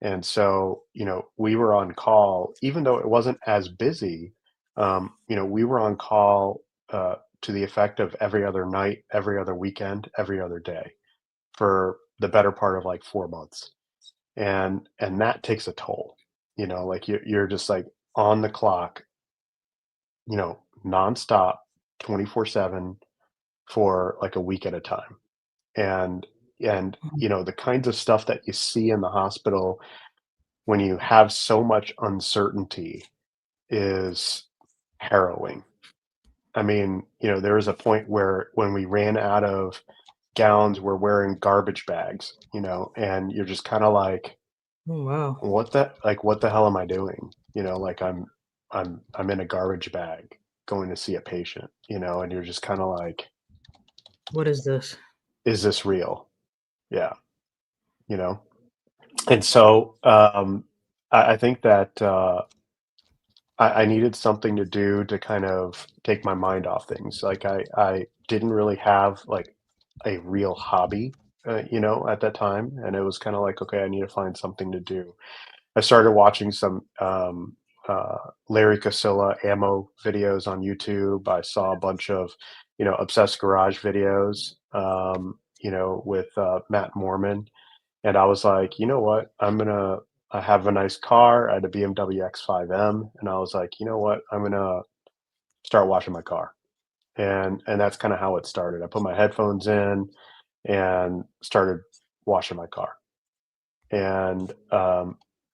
And so, we were on call, even though it wasn't as busy. We were on call, to the effect of every other night, every other weekend, every other day for the better part of 4 months. And that takes a toll. You're just on the clock, nonstop, 24/7 for a week at a time. And the kinds of stuff that you see in the hospital when you have so much uncertainty is harrowing. I mean, there was a point where when we ran out of gowns, we're wearing garbage bags, and you're just kind of like, Oh, wow. what the hell am I doing? I'm in a garbage bag going to see a patient, and you're just kind of like, What is this? is this real? Yeah, you know. And so I think that I needed something to do to kind of take my mind off things. I didn't really have a real hobby you know, at that time, and it was kind of like, okay, I need to find something to do. I started watching some Larry Casilla ammo videos on YouTube. I saw a bunch of, you know, Obsessed Garage videos, you know, with Matt Morman, and I was like, you know what, I have a nice car. I had a BMW X5M, and I was like, you know what, I'm gonna start washing my car, and that's kind of how it started. I put my headphones in and started washing my car, and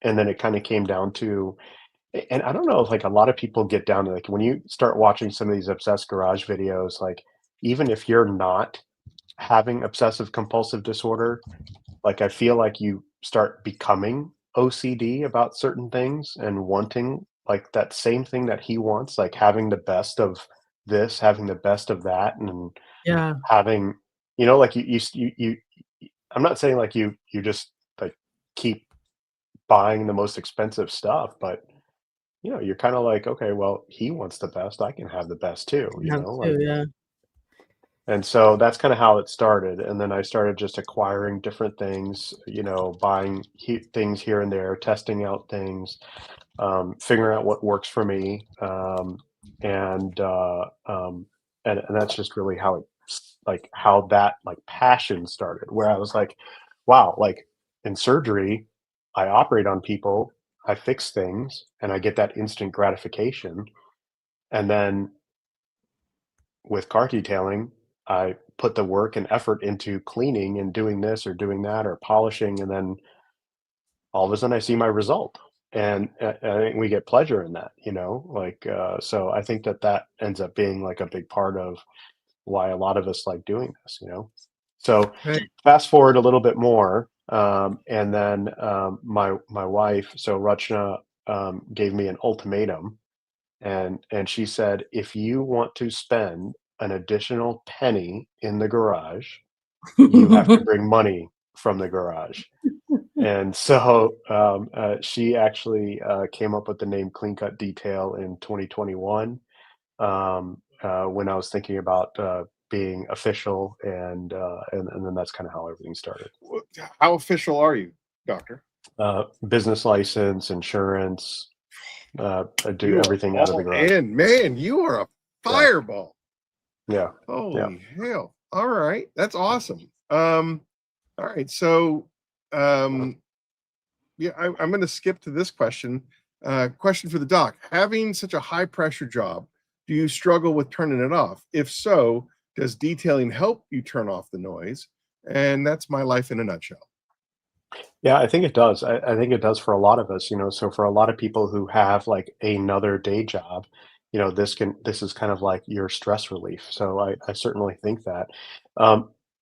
and then it kind of came down to, and I don't know if like a lot of people get down to like when you start watching some of these obsessed garage videos, like even if you're not having obsessive compulsive disorder, like I feel like you start becoming OCD about certain things and wanting like that same thing that he wants, like having the best of this, having the best of that, and Yeah. having, you know, like I'm not saying like you just like keep buying the most expensive stuff, but you know, you're kind of like, okay, well, he wants the best, I can have the best too, You you have know, to, like, yeah. and so that's kind of how it started. And then I started just acquiring different things, you know, buying things here and there, testing out things, figuring out what works for me, and and that's just really how it like how that like passion started. Where I was like, wow, like in surgery, I operate on people, I fix things, and I get that instant gratification. And then with car detailing, I put the work and effort into cleaning and doing this or doing that or polishing, and then all of a sudden I see my result, and I think we get pleasure in that, you know, like so I think that that ends up being like a big part of why a lot of us like doing this, you know. So Right. fast forward a little bit more, and then my wife, so Rachna, gave me an ultimatum, and she said, if you want to spend an additional penny in the garage, you have to bring money from the garage. And so, she actually, came up with the name Clean Cut Detail in 2021, when I was thinking about, being official, and then that's kinda how everything started. How official are you, doctor? Business license, insurance, I do You are everything out of the all garage. in, man. You are a Yeah, fireball. yeah, yeah. Holy hell. All right. That's awesome. All right. So, um, yeah, I'm going to skip to this question. Question for the doc. Having such a high pressure job, do you struggle with turning it off? If so, does detailing help you turn off the noise? And that's my life in a nutshell. Yeah, I think it does. I think it does for a lot of us, you know. So for a lot of people who have like another day job, you know, this is kind of like your stress relief. So I certainly think that.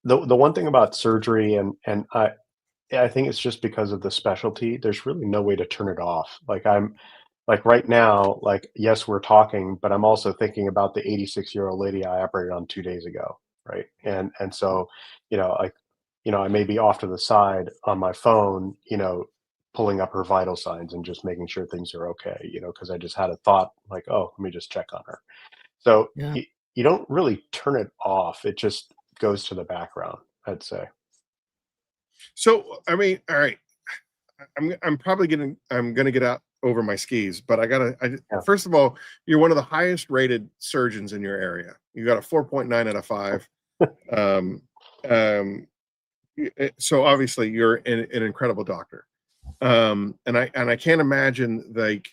The one thing about surgery, and I think it's just because of the specialty, there's really no way to turn it off. Like I'm like right now, like yes, we're talking, but I'm also thinking about the 86-year-old lady I operated on 2 days ago, right? And so, you know, like, you know, I may be off to the side on my phone, you know, pulling up her vital signs and just making sure things are okay, you know, because I just had a thought like, oh, let me just check on her. So Yeah. you don't really turn it off. It just goes to the background, I'd say. So, I mean, all right. I'm gonna get out over my skis, but Yeah. first of all, you're one of the highest rated surgeons in your area. You got a 4.9 out of 5. Um, um, so obviously you're an incredible doctor. And I can't imagine like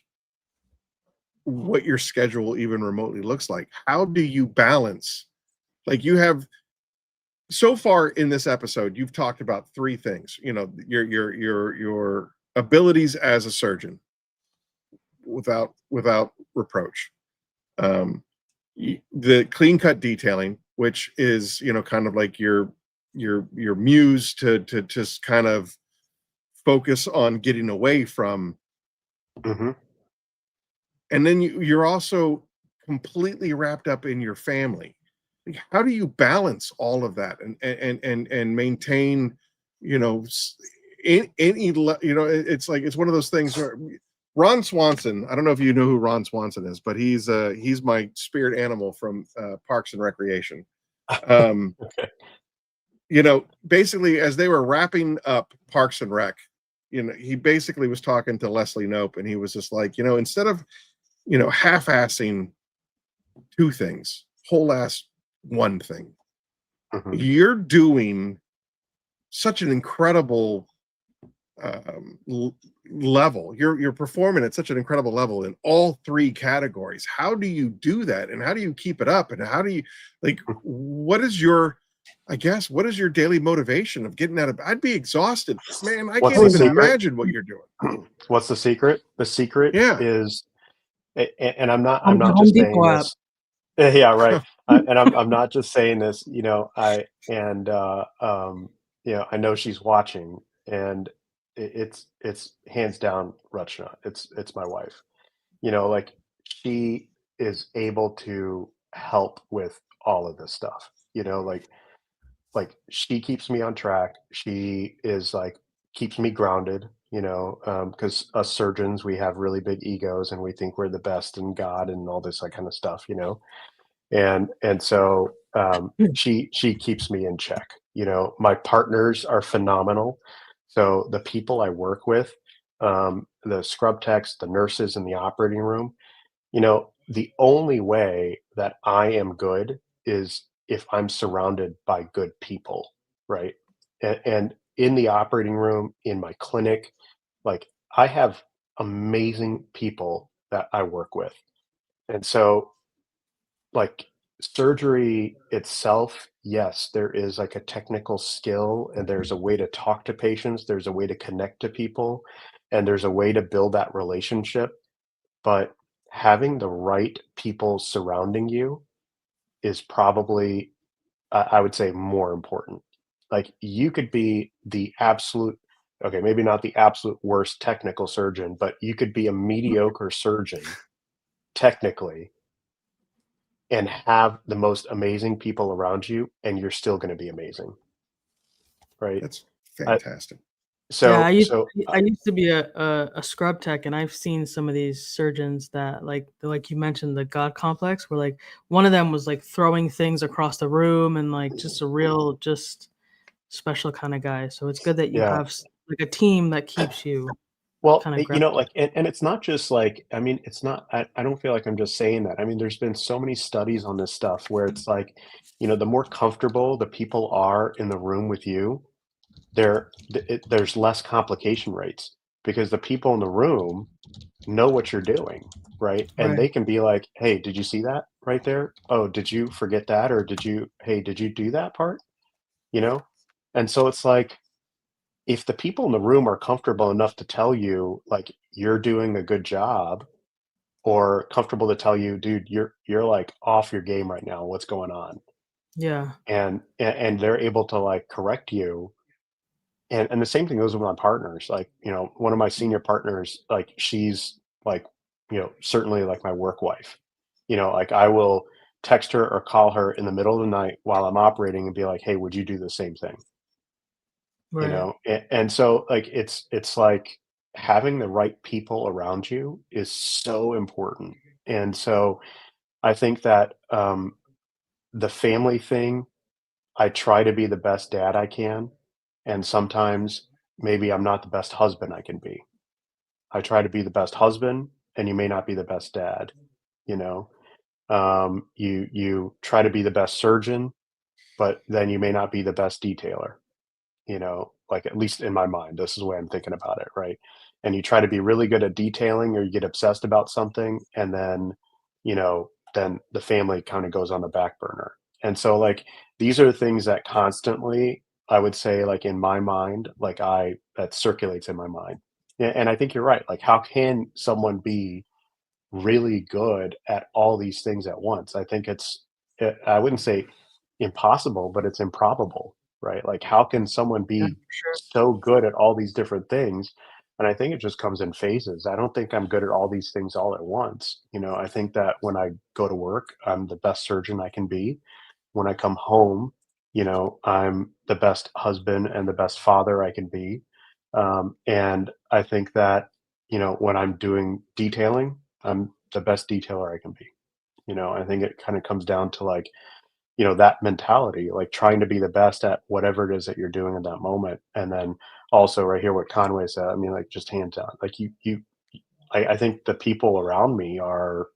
what your schedule even remotely looks like. How do you balance? Like you have so far in this episode, you've talked about 3 things. You know, your abilities as a surgeon without reproach. Um, the clean cut detailing, which is, you know, kind of like your muse to just kind of focus on getting away from. Hmm. And then you're also completely wrapped up in your family. Like, how do you balance all of that and maintain, you know, it's like it's one of those things where Ron Swanson. I don't know if you know who Ron Swanson is, but he's my spirit animal from Parks and Recreation. Um, Okay. basically as they were wrapping up Parks and Rec, he basically was talking to Leslie Knope, and he was just like, instead of, half-assing two things, whole ass one thing, you're doing such an incredible level. You're performing at such an incredible level in all three categories. How do you do that, and how do you keep it up, and how do you what is your daily motivation of getting out of? I'd be exhausted, man. I can't even imagine what you're doing. What's the secret? The secret is, and I'm not Home just saying Depot this. Yeah, right. And I'm not just saying this. I know she's watching, and it's hands down Rachna. It's my wife. Like, she is able to help with all of this stuff. She keeps me on track. She is like, keeps me grounded, because us surgeons, we have really big egos and we think we're the best in God and all this, like, kind of stuff, and so she keeps me in check. My partners are phenomenal. So the people I work with, the scrub techs, the nurses in the operating room, the only way that I am good is if I'm surrounded by good people, right? And in the operating room, in my clinic, like, I have amazing people that I work with. And so, like, surgery itself, yes, there is like a technical skill, and there's a way to talk to patients, there's a way to connect to people, and there's a way to build that relationship. But having the right people surrounding you is probably, I would say, more important. Like, you could be the absolute, okay, maybe not the absolute worst technical surgeon, but you could be a mediocre surgeon technically and have the most amazing people around you, and you're still going to be amazing, right? That's fantastic. Yeah, So I used to be a scrub tech, and I've seen some of these surgeons that, like you mentioned, the God complex, where like one of them was like throwing things across the room, and like just a real just special kind of guy. So it's good that you yeah. have like a team that keeps you Well, kind of grounded. like, and it's not just like, I mean, it's not, I don't feel like I'm just saying that. I mean, there's been so many studies on this stuff where it's like, the more comfortable the people are in the room with you, there's less complication rates, because the people in the room know what you're doing, right? And Right. they can be like, "Hey, did you see that right there? Oh, did you forget that? Or hey, did you do that part?" You know? And so it's like, if the people in the room are comfortable enough to tell you, like, you're doing a good job, or comfortable to tell you, "Dude, you're like off your game right now. What's going on?" Yeah. And they're able to, like, correct you. And the same thing goes with my partners. Like, one of my senior partners, like, she's like, certainly like my work wife. Like, I will text her or call her in the middle of the night while I'm operating and be like, "Hey, would you do the same thing?" Right. And so, like, it's like, having the right people around you is so important. And so I think that the family thing, I try to be the best dad I can, and sometimes maybe I'm not the best husband I can be. I try to be the best husband, and you may not be the best dad, you know? You try to be the best surgeon, but then you may not be the best detailer, like, at least in my mind, this is the way I'm thinking about it, right? And you try to be really good at detailing, or you get obsessed about something, and then the family kind of goes on the back burner. And so, like, these are the things that constantly, I would say, like, in my mind, like, that circulates in my mind. And I think you're right. Like, how can someone be really good at all these things at once? I think I wouldn't say impossible, but it's improbable, right? Like, how can someone Yeah, be for sure. so good at all these different things? And I think it just comes in phases. I don't think I'm good at all these things all at once. I think that when I go to work, I'm the best surgeon I can be. When I come home, I'm the best husband and the best father I can be. And I think that, when I'm doing detailing, I'm the best detailer I can be. I think it kind of comes down to, like, that mentality, like trying to be the best at whatever it is that you're doing in that moment. And then also right here, what Conway said, I mean, like just hands down, like I think the people around me are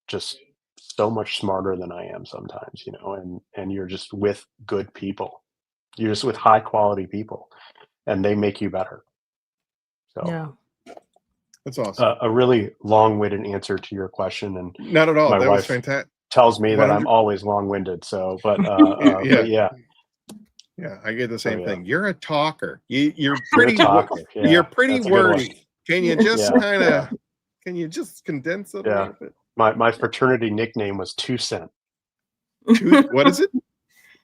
just so much smarter than I am sometimes, and you're just with good people. You're just with high quality people and they make you better. So Yeah. That's awesome. a really long-winded answer to your question. And Not at all. my That was wife fantastic. tells me that I'm 100 always long-winded. So, but Yeah. yeah, Yeah, I get the same yeah. thing. You're a talker. You're You're a pretty. talker. Yeah, You're pretty that's a good one. wordy. Can you just Yeah, kind of? yeah, Can you just condense it a yeah. little bit? My fraternity nickname was 2 Cent. What is it?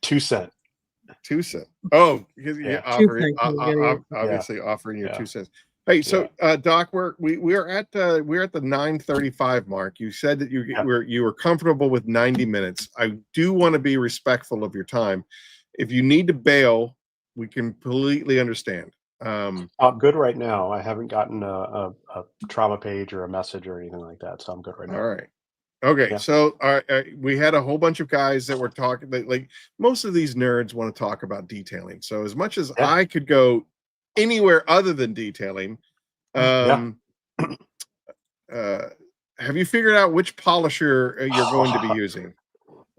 2 Cent. 2 cents. Oh, because you Yeah, offer Thank you. obviously offering your yeah, 2 cents. Hey, so yeah, Doc, we're at the 9:35 mark. You said that yeah. you were comfortable with 90 minutes. I do want to be respectful of your time. If you need to bail, we completely understand. I'm good right now. I haven't gotten a trauma page or a message or anything like that, so I'm good right All now. right. Okay, Yeah, so we had a whole bunch of guys that were talking. Like most of these nerds want to talk about detailing. So as much as yeah, I could go anywhere other than detailing, yeah. um, have you figured out which polisher you're going to be using?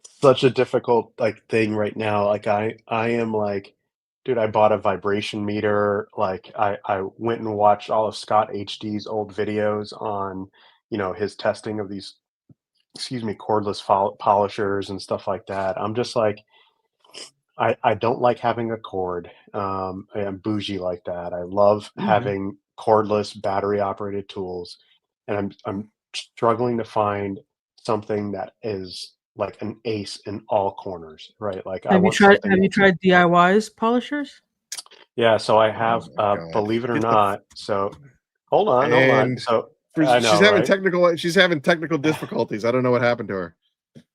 Such a difficult thing right now. Like I am like, dude, I bought a vibration meter. Like I went and watched all of Scott HD's old videos on, his testing of these, excuse me, cordless polishers and stuff like that. I'm just like, I don't like having a cord. I am bougie like that. I love Mhm. having cordless battery operated tools, and I'm struggling to find something that is like an ace in all corners, right? Like I want something Have you that's, tried DIY's polishers? yeah. So I Oh have, my God. believe it or Get the not. So hold on. and So I know, right? she's having technical difficulties. I don't know what happened to her.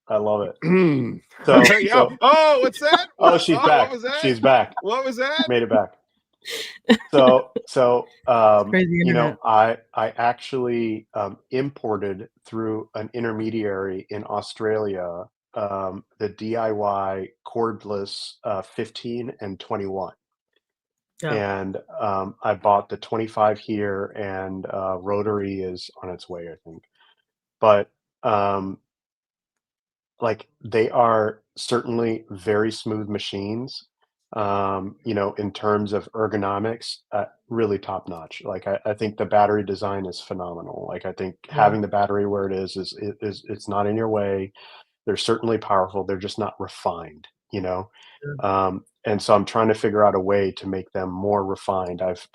I love it. Okay, yo. So Oh, what's that? oh, What? she's Oh, what back. was that? She's back. What was that? Made it back. So, Crazy internet. I actually imported through an intermediary in Australia the DIY cordless 15 and 21. Yeah. And I bought the 25 here, and rotary is on its way, I think. But um, like they are certainly very smooth machines, in terms of ergonomics, really top notch. Like I think the battery design is phenomenal. Like I think Yeah. having the battery where it is it's not in your way. They're certainly powerful, they're just not refined, Yeah. and so I'm trying to figure out a way to make them more refined. I've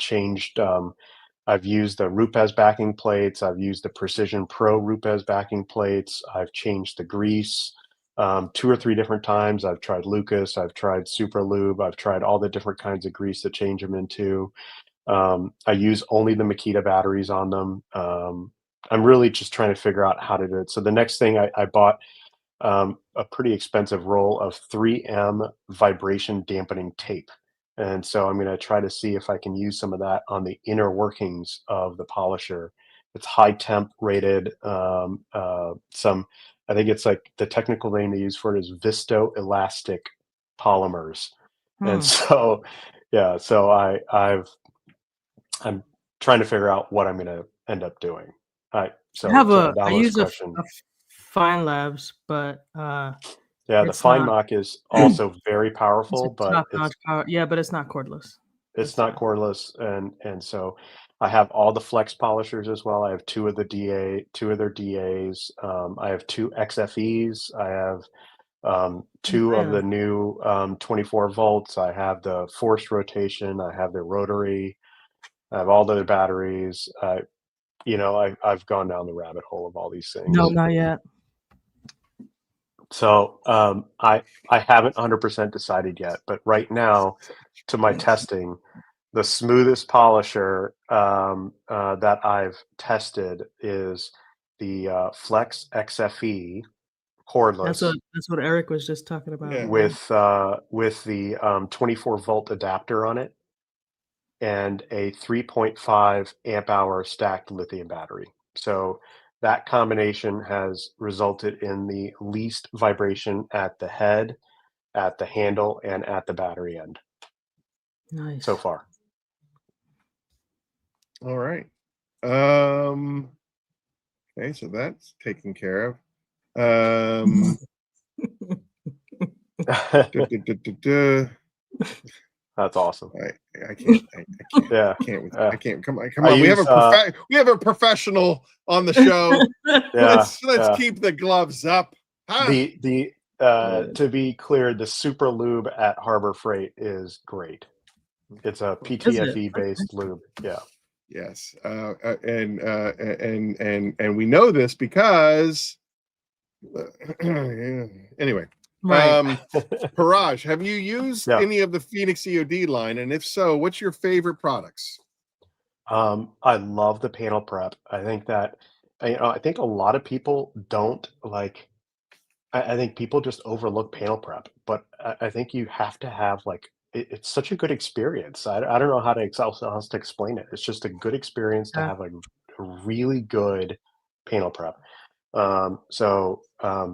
used the Rupes backing plates. I've used the Precision Pro Rupes backing plates. I've changed the grease 2 or 3 different times. I've tried Lucas. I've tried Super Lube. I've tried all the different kinds of grease to change them into. I use only the Makita batteries on them. I'm really just trying to figure out how to do it. So the next thing I bought a pretty expensive roll of 3M vibration dampening tape. And so I'm going to try to see if I can use some of that on the inner workings of the polisher. It's high temp rated. I think it's like the technical name they use for it is visto-elastic polymers. And Hmm. so, yeah, so I'm trying to figure out what I'm going to end up doing. So to I Adamo's use question, Fine Labs, but yeah, the it's Fine not Mock is also very it's a powerful, but top-notch power. Yeah, but it's not cordless. it's That's not cordless, and so I have all the flex polishers as well. I have two of their DAs. I have two XFEs. I have two of the man. new 24 volts. I have the forced rotation. I have the rotary. I have all the batteries. I've gone down the rabbit hole of all these No, things. not yet. So I haven't 100% decided yet, but right now, to my testing, the smoothest polisher that I've tested is the Flex XFE cordless That's what Eric was just talking about. Yeah. Yeah. with the 24 volt adapter on it and a 3.5 amp hour stacked lithium battery. So that combination has resulted in the least vibration at the head, at the handle, and at the battery end so Nice. far. All right. Okay, so that's taken care of. Duh, duh, duh, duh, duh. That's awesome. I can't. I can't. Yeah. I can't. Come on. Come I on. use, We have a professional on the show. yeah, Let's yeah. keep the gloves up. Huh? To be clear, the Super Lube at Harbor Freight is great. It's a Is it? PTFE based lube. Yeah. Yes. And we know this because yeah. Anyway. Right. Puraj, have you used Yeah. any of the Phoenix E.O.D line? And if so, what's your favorite products? I love the panel prep. I think that I think a lot of people don't like. I think people just overlook panel prep, but I think you have to have it's such a good experience. I don't know how else to explain it. It's just a good experience to Yeah. have a really good panel prep.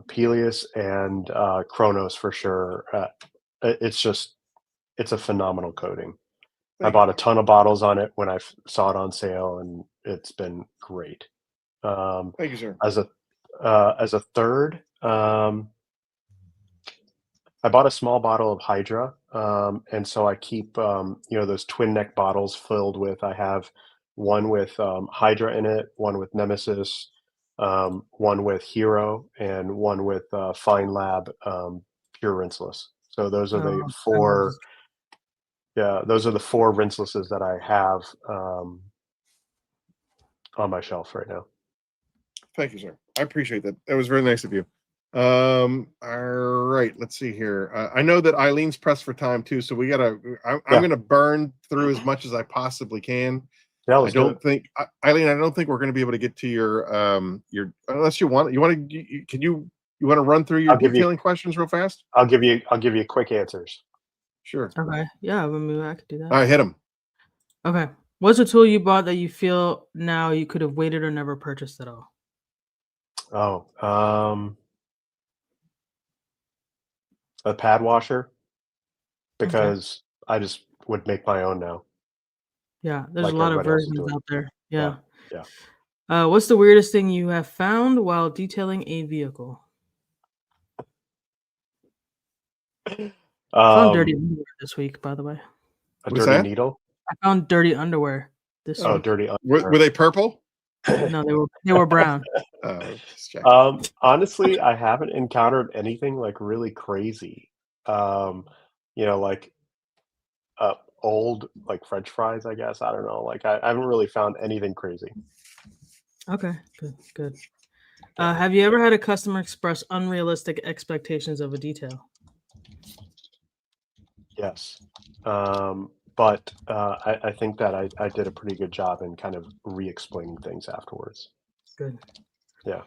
Peleus and Chronos for sure. It's a phenomenal coating. I bought a ton of bottles on it when I saw it on sale, and it's been great. Thank you, sir. As a third, I bought a small bottle of Hydra, and so I keep those twin neck bottles filled with. I have one with Hydra in it, one with Nemesis, one with Hero, and one with Fine Lab Pure Rinseless. So those are the Oh, four. nice. Yeah, those are the four rinselesses that I have on my shelf right now. Thank you, sir. I appreciate that. That was very nice of you. All right, let's see here. I know that Eileen's pressed for time too, so I'm Yeah. gonna burn through as much as I possibly can. Yeah, I let's do don't it. think Eileen, I don't think we're gonna be able to get to your unless you want you want to run through your I'll give you detailing questions real fast? I'll give you quick answers. Sure. Okay. Yeah, I mean, I could do All that. right, hit them. Okay. What's a tool you bought that you feel now you could have waited or never purchased at all? Oh, a pad washer Okay. because I just would make my own now, Yeah, there's a like lot of everybody else is versions doing. out there. Yeah, Yeah. yeah. What's the weirdest thing you have found while detailing a vehicle? I found dirty Um, underwear this week, by the way. a What's dirty that? needle. I found dirty underwear this Oh, week. dirty Were underwear. they purple? No, they were brown. Just checking. Honestly, I haven't encountered anything like really crazy. Um, like old like French fries, I guess. I don't know. Like I haven't really found anything crazy. Okay, good. Yeah. Have you ever had a customer express unrealistic expectations of a detail? Yes. But I think that I did a pretty good job in kind of re-explaining things afterwards. Good. Yeah.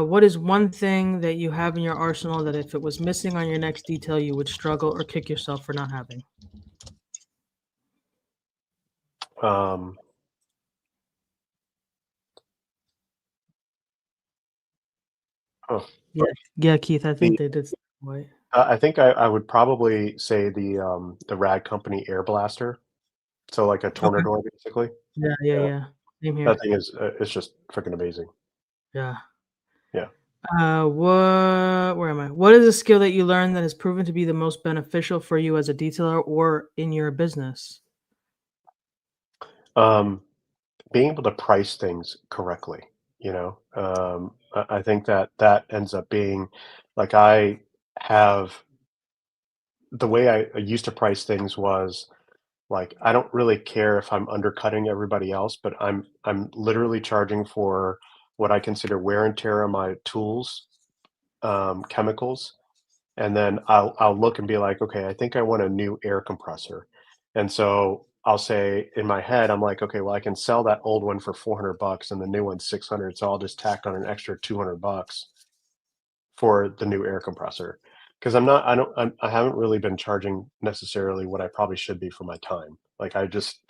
What is one thing that you have in your arsenal that if it was missing on your next detail, you would struggle or kick yourself for not having? Um, oh, Yeah, Keith. I think the they did. White. I think I would probably say the Rad Company Air Blaster. So like a Okay. tornador, basically. Yeah. Yeah. Same here. That thing is it's just freaking amazing. Yeah. Yeah. Where am I? What is a skill that you learned that has proven to be the most beneficial for you as a detailer or in your business? Being able to price things correctly, I think that ends up being like I have the way I used to price things was like I don't really care if I'm undercutting everybody else, but I'm literally charging for what I consider wear and tear on my tools, chemicals, and then I'll look and be like, okay, I think I want a new air compressor, and so I'll say in my head, I'm like, okay, well, I can sell that old one for $400 and the new one's 600, so I'll just tack on an extra $200 for the new air compressor because I haven't really been charging necessarily what I probably should be for my time. Like I just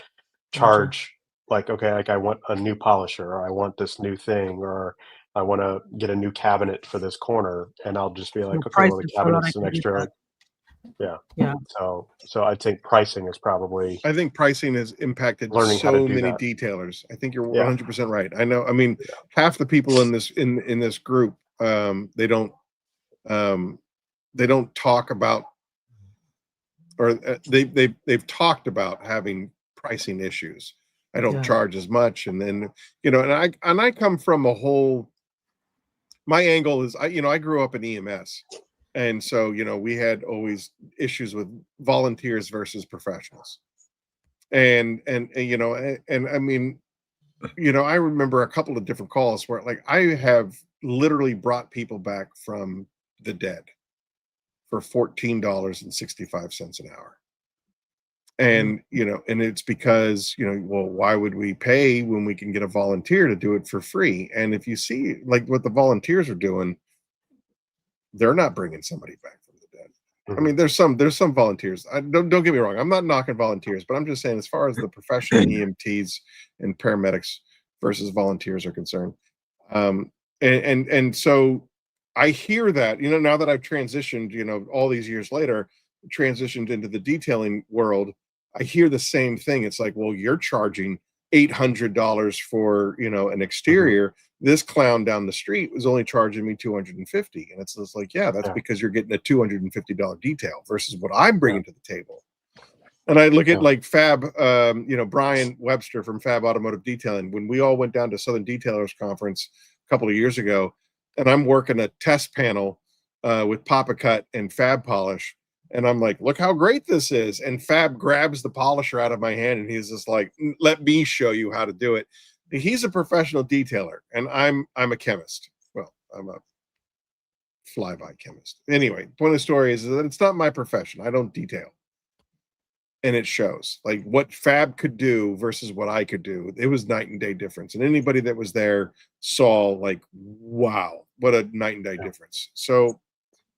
Gotcha. charge like, okay, like I want a new polisher, or I want this new thing, or I want to get a new cabinet for this corner, and I'll just be The like, okay, well, the prices so that I cabinet's an can get extra, that. like, yeah. Yeah. So I think pricing is probably I think pricing has impacted learning how to so do many that. detailers. I think you're Yeah. 100% right. I know. I mean, half the people in this group, they don't talk about, or they've talked about having pricing issues. I don't Yeah. charge as much, and then and I come from a whole. My angle is I grew up in EMS, and so we had always issues with volunteers versus professionals, and I mean, I remember a couple of different calls where like I have literally brought people back from the dead for $14.65 an hour. And and it's because well, why would we pay when we can get a volunteer to do it for free? And if you see like what the volunteers are doing, they're not bringing somebody back from the dead. I mean, there's some volunteers. Don't get me wrong. I'm not knocking volunteers, but I'm just saying as far as the professional EMTs and paramedics versus volunteers are concerned. And so I hear that, now that I've transitioned, all these years later, transitioned into the detailing world, I hear the same thing. It's like, well, you're charging $800 for, an exterior. This clown down the street was only charging me $250. And it's just like, yeah, that's because you're getting a $250 detail versus what I'm bringing to the table. And I look at like Fab, Brian Webster from Fab Automotive Detailing, when we all went down to Southern Detailers Conference a couple of years ago, and I'm working a test panel with Papa Cut and Fab Polish. And I'm like, look how great this is. And Fab grabs the polisher out of my hand and he's just like, let me show you how to do it. He's a professional detailer and I'm a chemist. Well, I'm a flyby chemist. Anyway, point of the story is that it's not my profession. I don't detail. And it shows like what Fab could do versus what I could do. It was night and day difference. And anybody that was there saw like, wow, what a night and day difference. So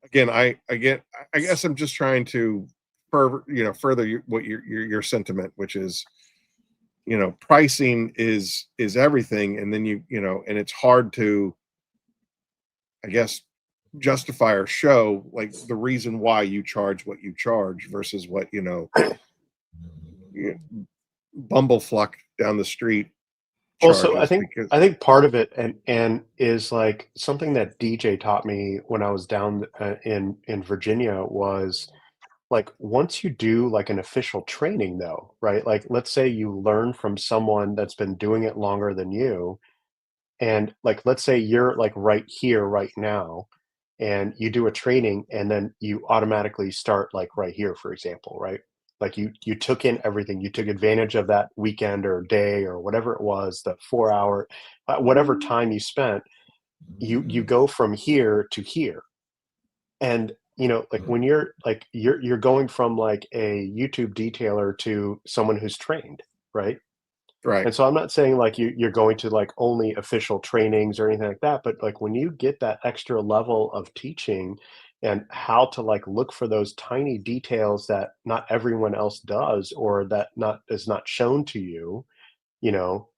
again, I guess I'm just trying to further what your sentiment, which is, pricing is everything. And then and it's hard to, I guess, justify or show like the reason why you charge what you charge versus what, Bumblefluck down the street Also, I charges think because I think part of it and is like something that DJ taught me when I was down in Virginia was like once you do like an official training though, right? Like let's say you learn from someone that's been doing it longer than you, and like let's say you're like right here right now, and you do a training and then you automatically start like right here, for example, right? Like you took in everything, you took advantage of that weekend or day or whatever it was, the 4 hour, whatever time you spent, you go from here to here. And like when you're like you're going from like a YouTube detailer to someone who's trained, right? right, And so I'm not saying like you're going to like only official trainings or anything like that, but like when you get that extra level of teaching and how to like look for those tiny details that not everyone else does or that not is not shown to you, you know,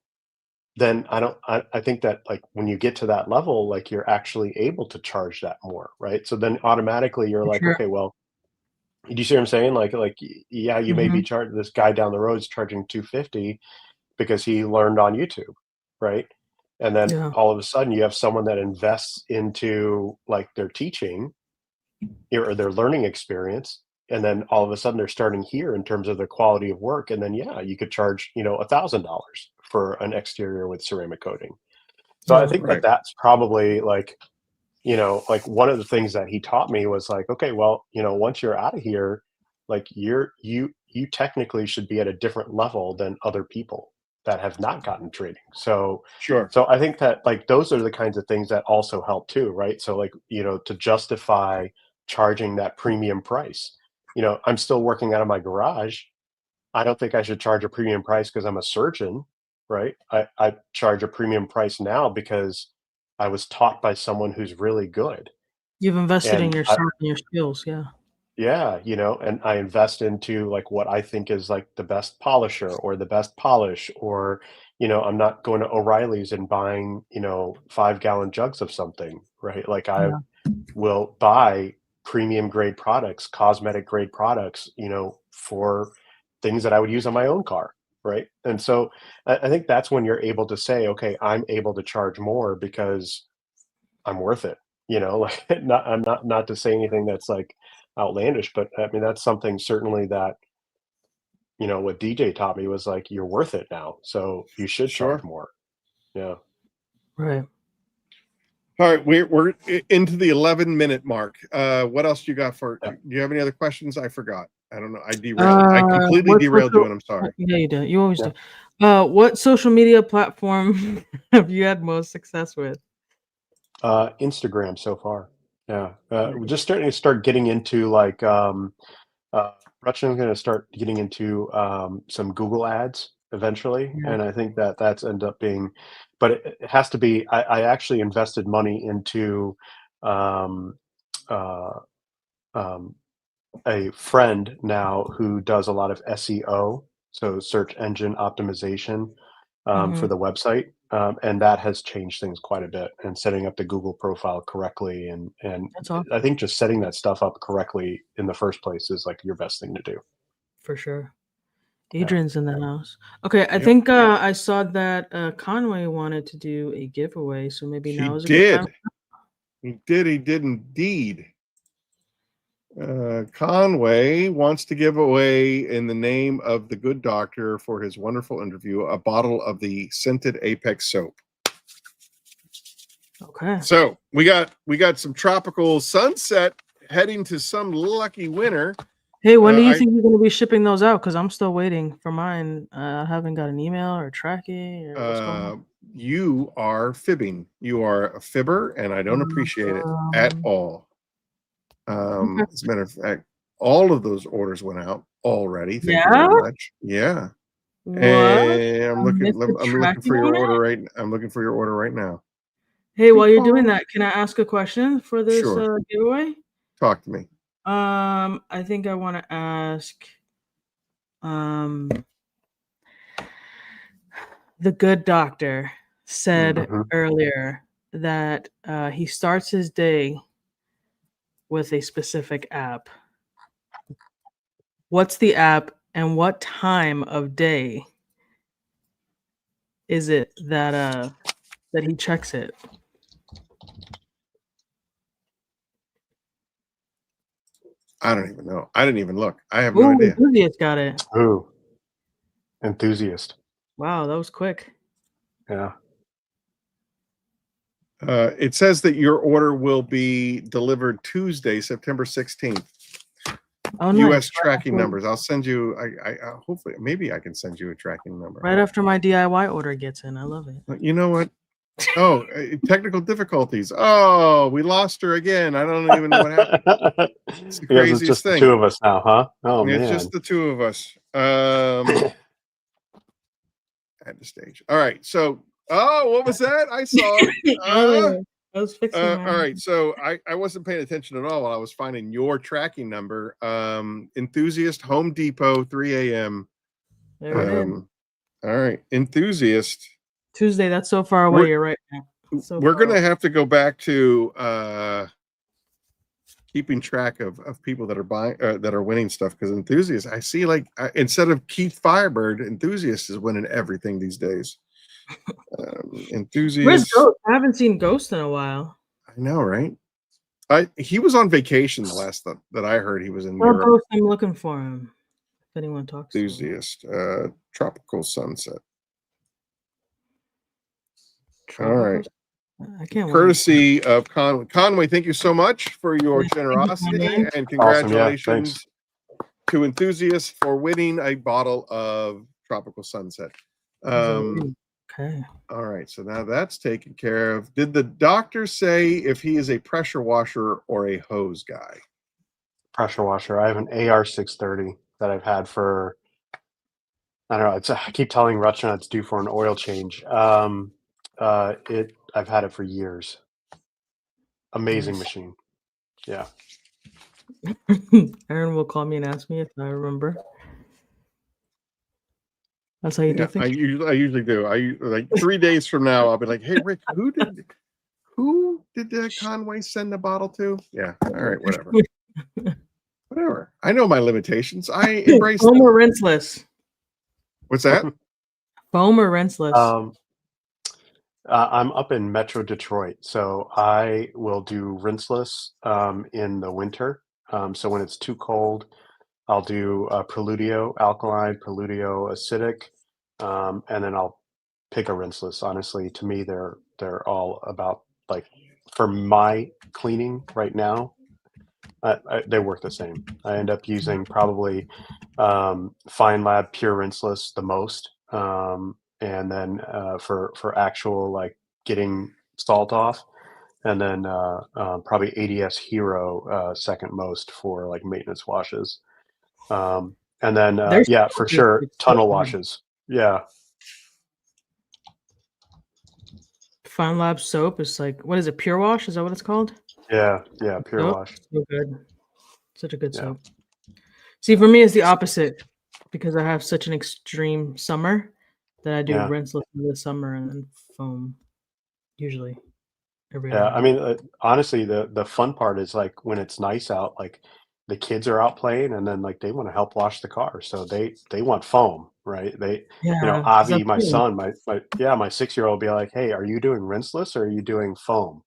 then I think that like when you get to that level, like you're actually able to charge that more, right? So then automatically you're For like, sure. okay, well, do you see what I'm saying? Yeah, you may be Mhm. charged, this guy down the road is charging 250 because he learned on YouTube, right? And then Yeah. all of a sudden you have someone that invests into like their teaching or their learning experience. And then all of a sudden they're starting here in terms of the quality of work. And then, yeah, you could charge, $1,000 for an exterior with ceramic coating. So I Yeah. think that right, that's probably like, like one of the things that he taught me was like, okay, well, once you're out of here, like you technically should be at a different level than other people that have not gotten training. So sure, so I think that like those are the kinds of things that also help too, right? So like, to justify charging that premium price. I'm still working out of my garage. I don't think I should charge a premium price because I'm a surgeon, right? I charge a premium price now because I was taught by someone who's really good. You've invested in And yourself and your skills. Yeah. yeah, and I invest into like what I think is like the best polisher or the best polish or, I'm not going to O'Reilly's and buying, 5-gallon jugs of something, right? Like I Yeah. will buy premium grade products, cosmetic grade products, for things that I would use on my own car, right? And so I think that's when you're able to say, okay, I'm able to charge more because I'm worth it. Like I'm not to say anything that's like outlandish, but I mean that's something certainly that what DJ taught me was like you're worth it now, so you should charge Sure. more. Yeah. Right. All right, we're into the 11-minute mark. What else you got for? Yeah. Do you have any other questions? I forgot. I don't know. I derailed. I completely What derailed you, social? and I'm sorry. Yeah, you do. You always Yeah. do. What social media platform have you had most success with? Instagram so far. Yeah. We're just starting to getting into like Rutschman's going to start getting into some Google ads eventually, Yeah. and I think that that's end up being, but it has to be. I actually invested money into um, uh, um, a friend now who does a lot of SEO, so search engine optimization for Mhm. the website, and that has changed things quite a bit. And setting up the Google profile correctly, and That's awesome. I think just setting that stuff up correctly in the first place is like your best thing to do. For sure. Yeah. Adrian's in the house. Okay, I Yep. think I saw that Conway wanted to do a giveaway, so maybe He now is a good time. did. He did. He did indeed. Conway wants to give away, in the name of the good doctor, for his wonderful interview, a bottle of the scented Apex soap. Okay. So we got some tropical sunset heading to some lucky winner. Hey, when do you I think you're going to be shipping those out? Because I'm still waiting for mine. I haven't got an email or tracking or what's going on. You are fibbing. You are a fibber, and I don't appreciate it at all. Okay. As a matter of fact, all of those orders went out already. Thank you Yeah? very much. Yeah. What? And I'm I looking. missed the I'm looking tracking for your on order it? right. I'm looking for your order right now. Hey, while you're doing that, can I ask a question for this Sure. giveaway? Talk to me. I think I want to ask the good doctor said Mhm. earlier that he starts his day with a specific app. What's the app and what time of day is it that he checks it? I don't even know. I didn't even look. I have no Ooh, idea. enthusiast got it. Ooh, enthusiast. Wow, that was quick. Yeah. It says that your order will be delivered Tuesday, September 16th. Oh, U.S. nice. tracking numbers. I'll send you. I hopefully maybe I can send you a tracking number. Right after my DIY order gets in. I love it. You know what? Oh, technical difficulties. Oh, we lost her again. I don't even know what happened. It's the Because it's craziest just the thing. two of us now, huh? Oh It's man. just the two of us. At the stage. All right. So, what was that? I saw. I was fixing my All right. So I wasn't paying attention at all while I was finding your tracking number. Enthusiast, Home Depot, 3 a.m. There it is. All right. Enthusiast. Tuesday, that's so far away. You're right. So We're far gonna away. have to go back to keeping track of people that are buying that are winning stuff, because enthusiasts, I see, like, instead of Keith Firebird, enthusiast is winning everything these days. Where's Enthusiast. Ghost? I haven't seen Ghost in a while. I know, right? He was on vacation the last that I heard. He was in Well, Europe. Ghost, I'm looking for him. If anyone talks to him. Enthusiast. Tropical sunset. Tropical. All right. I can't wait. Courtesy of Conway, thank you so much for your Yeah, thank you, generosity, Conway. and Awesome. Yeah. congratulations to enthusiasts for winning a bottle of tropical sunset. Okay. All right, so now that's taken care of. Did the doctor say if he is a pressure washer or a hose guy? Pressure washer. I have an AR630 that I've had for, I don't know. I keep telling Rutschman it's due for an oil change. I've had it for years. Amazing Nice. machine. Yeah. Aaron will call me and ask me if I remember. That's how you do Yeah, things. I usually do. Like 3 days from now, I'll be like, "Hey, Rick, who did Conway send the bottle to?" Yeah, all right, whatever, whatever. I know my limitations. I embrace Foam them. or rinseless? What's that? Foam or rinseless? I'm up in Metro Detroit, so I will do rinseless in the winter. So when it's too cold, I'll do Preludio alkaline, Preludio acidic, and then I'll pick a rinseless. Honestly, to me, they're all about like for my cleaning right now. They work the same. I end up using probably Fine Lab Pure Rinseless the most, and then for actual like getting salt off, and then probably ADS Hero second most for like maintenance washes, and then There's yeah, for sure it's so tunnel good. washes. Yeah, Fine Lab soap is like, what is it? Pure Wash? Is that what it's called? yeah, Pure Soap? Wash. So good. Such a good Yeah. soap. See, for me, it's the opposite because I have such an extreme summer that I do Yeah. rinseless in the summer and then foam usually every Yeah, other I night. mean, honestly, the fun part is like when it's nice out, like the kids are out playing, and then like they want to help wash the car, so they want foam, right? Yeah, 'cause Avi, that's my cool. son, my 6-year-old, be like, "Hey, are you doing rinseless or are you doing foam?"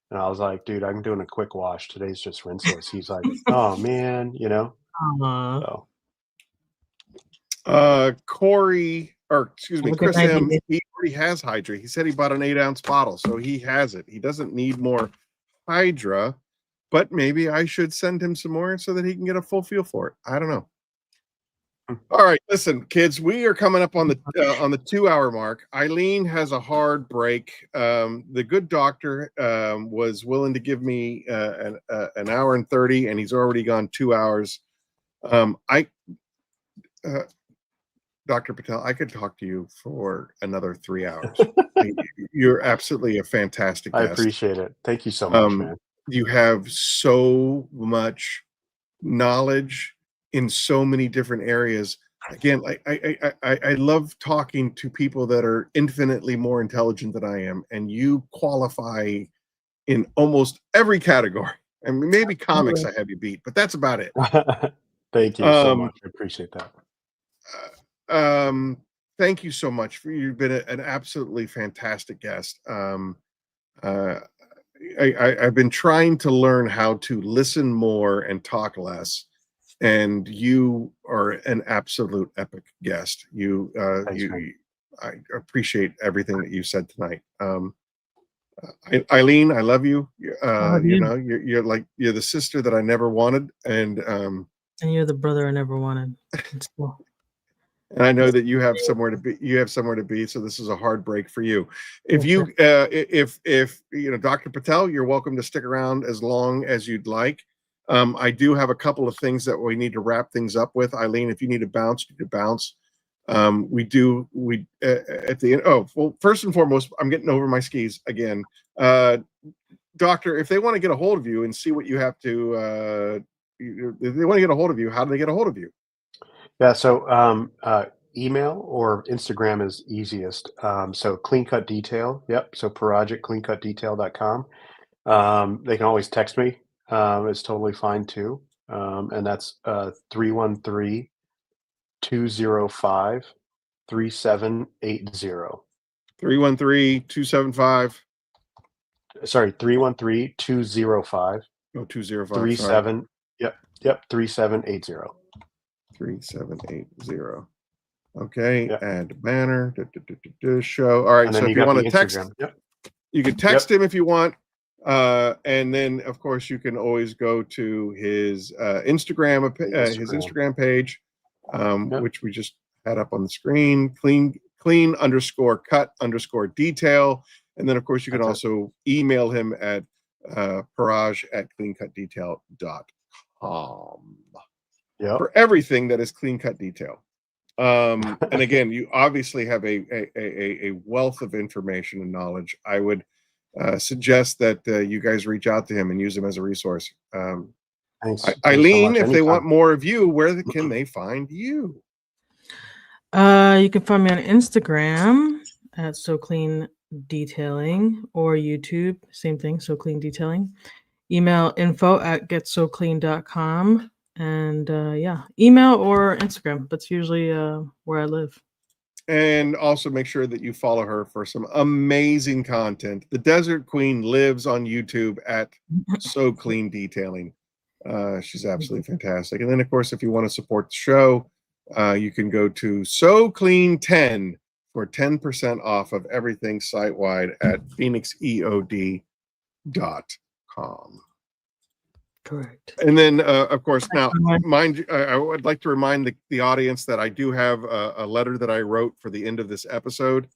And I was like, "Dude, I'm doing a quick wash. Today's just rinseless." He's like, "Oh man," Aw. So Corey, or excuse Have me, a good Chris night, M. baby. He already has Hydra. He said he bought an 8-ounce bottle, so he has it. He doesn't need more Hydra, but maybe I should send him some more so that he can get a full feel for it. I don't know. All right, listen, kids, we are coming up on the 2-hour mark. Eileen has a hard break. The good doctor was willing to give me an hour and 30, and he's already gone 2 hours. Dr. Patel, I could talk to you for another 3 hours. You're absolutely a fantastic I guest. appreciate it. Thank you so much, man. You have so much knowledge in so many different areas. Again, I love talking to people that are infinitely more intelligent than I am, and you qualify in almost every category. I mean, maybe comics I have you beat, but that's about it. Thank you so much. I appreciate that. Thank you so much for you've been an absolutely fantastic guest. I've been trying to learn how to listen more and talk less, and you are an absolute epic guest. Thanks, man. I appreciate everything that you said tonight. Eileen, I love you. love you. You're the sister that I never wanted, and you're the brother I never wanted. and I know that you have somewhere to be. You have somewhere to be, so this is a hard break for you. If Dr. Patel, you're welcome to stick around as long as you'd like. I do have a couple of things that we need to wrap things up with. Eileen, if you need to bounce, you need to bounce. We at the end. Oh, well, first and foremost, I'm getting over my skis again. Doctor, if they want to get a hold of you and see what you have to, if they want to get a hold of you, how do they get a hold of you? Yeah, so email or Instagram is easiest. So Clean Cut Detail. Yep. So Puraj at cleancutdetail.com. They can always text me. It's totally fine too. And that's 313 205 3780. 313-275. Sorry, 313 205 Oh, 205. 37. Yep. 3780. 3780. Okay, Yep. add banner. Show. All right. And So then if you you got want the to text, Instagram. Yep. you can text him if you want. And then of course you can always go to his Instagram page, which we just had up on the screen. Clean_cut_detail. And then of course you can also email him at Puraj@cleancutdetail.com for everything that is Clean Cut Detail. And again, you obviously have a wealth of information and knowledge. I would suggest that you guys reach out to him and use him as a resource. Thanks. Eileen, so if they want Anytime. more of you, where can they find you? You can find me on Instagram at So Clean Detailing or YouTube, same thing, So Clean Detailing. Email info@getsoclean.com. And yeah, email or Instagram. That's usually where I live. And also make sure that you follow her for some amazing content. The Desert Queen lives on YouTube at So Clean Detailing. She's absolutely fantastic. And then, of course, if you want to support the show, you can go to So Clean 10 for 10% off of everything site-wide at phoenixeod.com. Correct. And then, of course, now, mind, I would like to remind the audience that I do have a letter that I wrote for the end of this episode.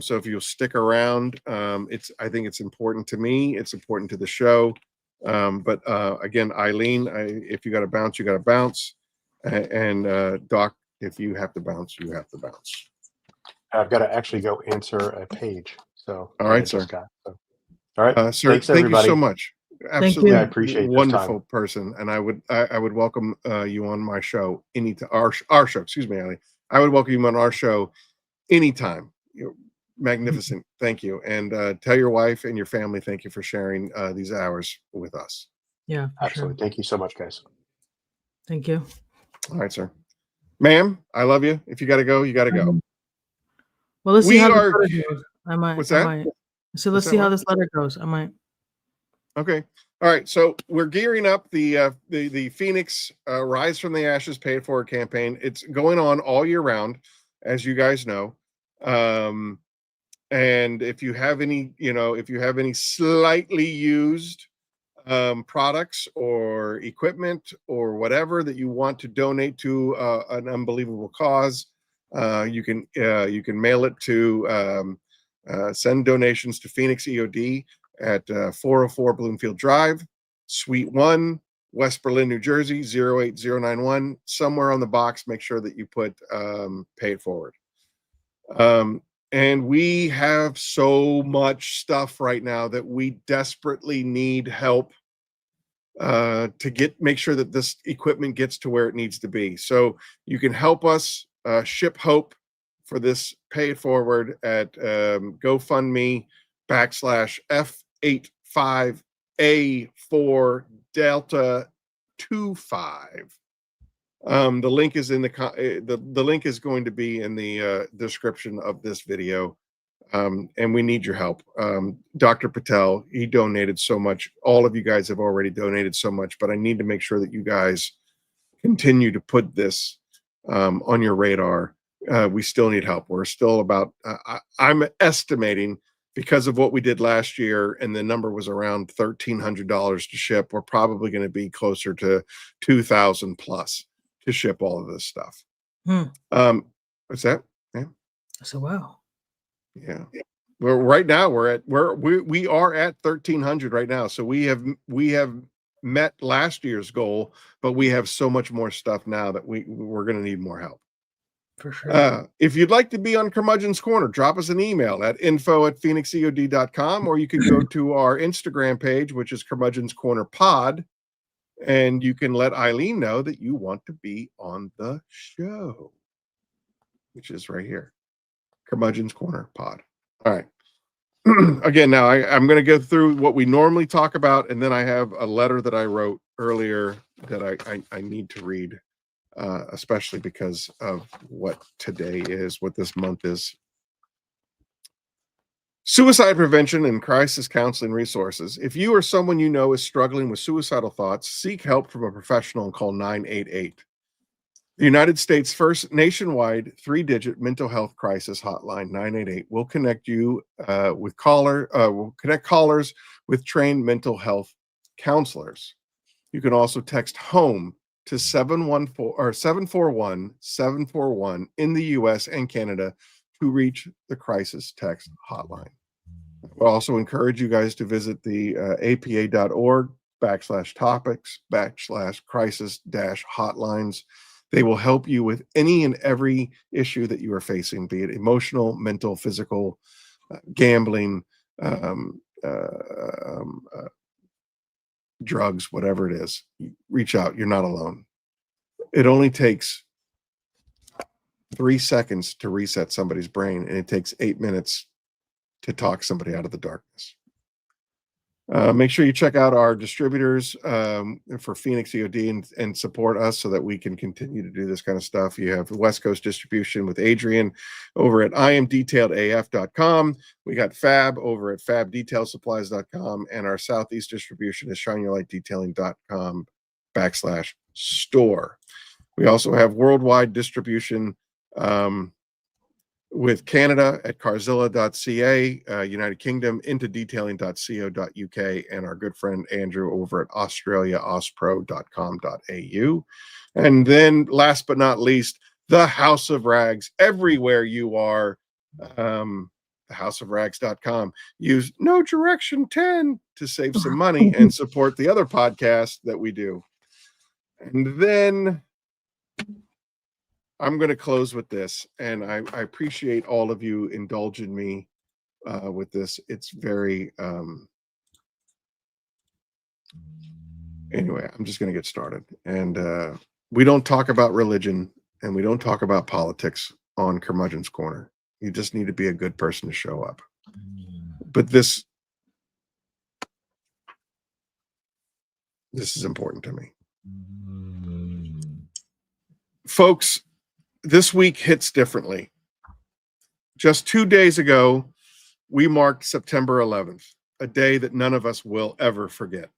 So if you'll stick around, I think it's important to me. It's important to the show. But again, Eileen, if you got to bounce, you got to bounce. And Doc, if you have to bounce, you have to bounce. I've got to actually go answer a page. So all right, sir. All right, sir. thanks, thank everybody. you so much. Thank you. Absolutely, I appreciate wonderful person, and I would welcome you on my show our show. Excuse me, Eileen. I would welcome you on our show anytime. You're magnificent. Thank you, and tell your wife and your family thank you for sharing these hours with us. Yeah, absolutely. Sure. Thank you so much, guys. Thank you. All right, sir. Ma'am, I love you. If you got to go, you got to go. Well, let's see how this letter goes. I might. What's that? I might. So let's see how this letter goes. I might. Okay. All right. So we're gearing up the Phoenix Rise from the Ashes Pay It Forward campaign. It's going on all year round, as you guys know. And if you have any, slightly used products or equipment or whatever that you want to donate to an unbelievable cause, you can mail it to send donations to Phoenix E.O.D. at 404 Bloomfield Drive, Suite 1, West Berlin, New Jersey, 08091. Somewhere on the box, make sure that you put Pay It Forward. And we have so much stuff right now that we desperately need help to make sure that this equipment gets to where it needs to be. So you can help us ship hope for this Pay It Forward at GoFundMe /F85A4 Delta 25. The link is in the link is going to be in the description of this video. And we need your help. Dr. Patel, he donated so much. All of you guys have already donated so much, but I need to make sure that you guys continue to put this on your radar. We still need help. We're still about, I'm estimating, because of what we did last year, and the number was around $1,300 to ship, we're probably going to be closer to $2,000 plus to ship all of this stuff. What's that? Yeah. So wow. Yeah. Well, right now we are at 1,300 right now. So we have met last year's goal, but we have so much more stuff now that we're going to need more help. For sure. If you'd like to be on Curmudgeon's Corner, drop us an email at info@phoenixeod.com, or you can go to our Instagram page, which is Curmudgeon's Corner Pod, and you can let Eileen know that you want to be on the show, which is right here, Curmudgeon's Corner Pod. All right. Again, now I'm going to go through what we normally talk about, and then I have a letter that I wrote earlier that I need to read. Especially because of what today is, what this month is. Suicide prevention and crisis counseling resources. If you or someone you know is struggling with suicidal thoughts, seek help from a professional and call 988. The United States' first nationwide 3-digit mental health crisis hotline, 988, will connect will connect callers with trained mental health counselors. You can also text HOME to 741-741 in the US and Canada to reach the crisis text hotline. We'll also encourage you guys to visit the apa.org/topics/crisis-hotlines. They will help you with any and every issue that you are facing, be it emotional, mental, physical, gambling, drugs, whatever it is. Reach out. You're not alone. It only takes 3 seconds to reset somebody's brain, and it takes 8 minutes to talk somebody out of the darkness. Make sure you check out our distributors for Phoenix E.O.D. and support us so that we can continue to do this kind of stuff. You have the West Coast distribution with Adrian over at imdetailedaf.com. We got Fab over at fabdetailsupplies.com, and our Southeast distribution is shineyourlightdetailing.com/store. We also have worldwide distribution with Canada at carzilla.ca, United Kingdom into detailing.co.uk, and our good friend Andrew over at Australia, auspro.com.au. And then last but not least, the House of Rags, everywhere you are, thehouseofrags.com. Use No Direction 10 to save some money and support the other podcast that we do. And then I'm going to close with this, and I appreciate all of you indulging me with this. It's very anyway, I'm just going to get started. And we don't talk about religion, and we don't talk about politics on Curmudgeon's Corner. You just need to be a good person to show up. But this is important to me. Folks, this week hits differently. Just 2 days ago, we marked September 11th, a day that none of us will ever forget.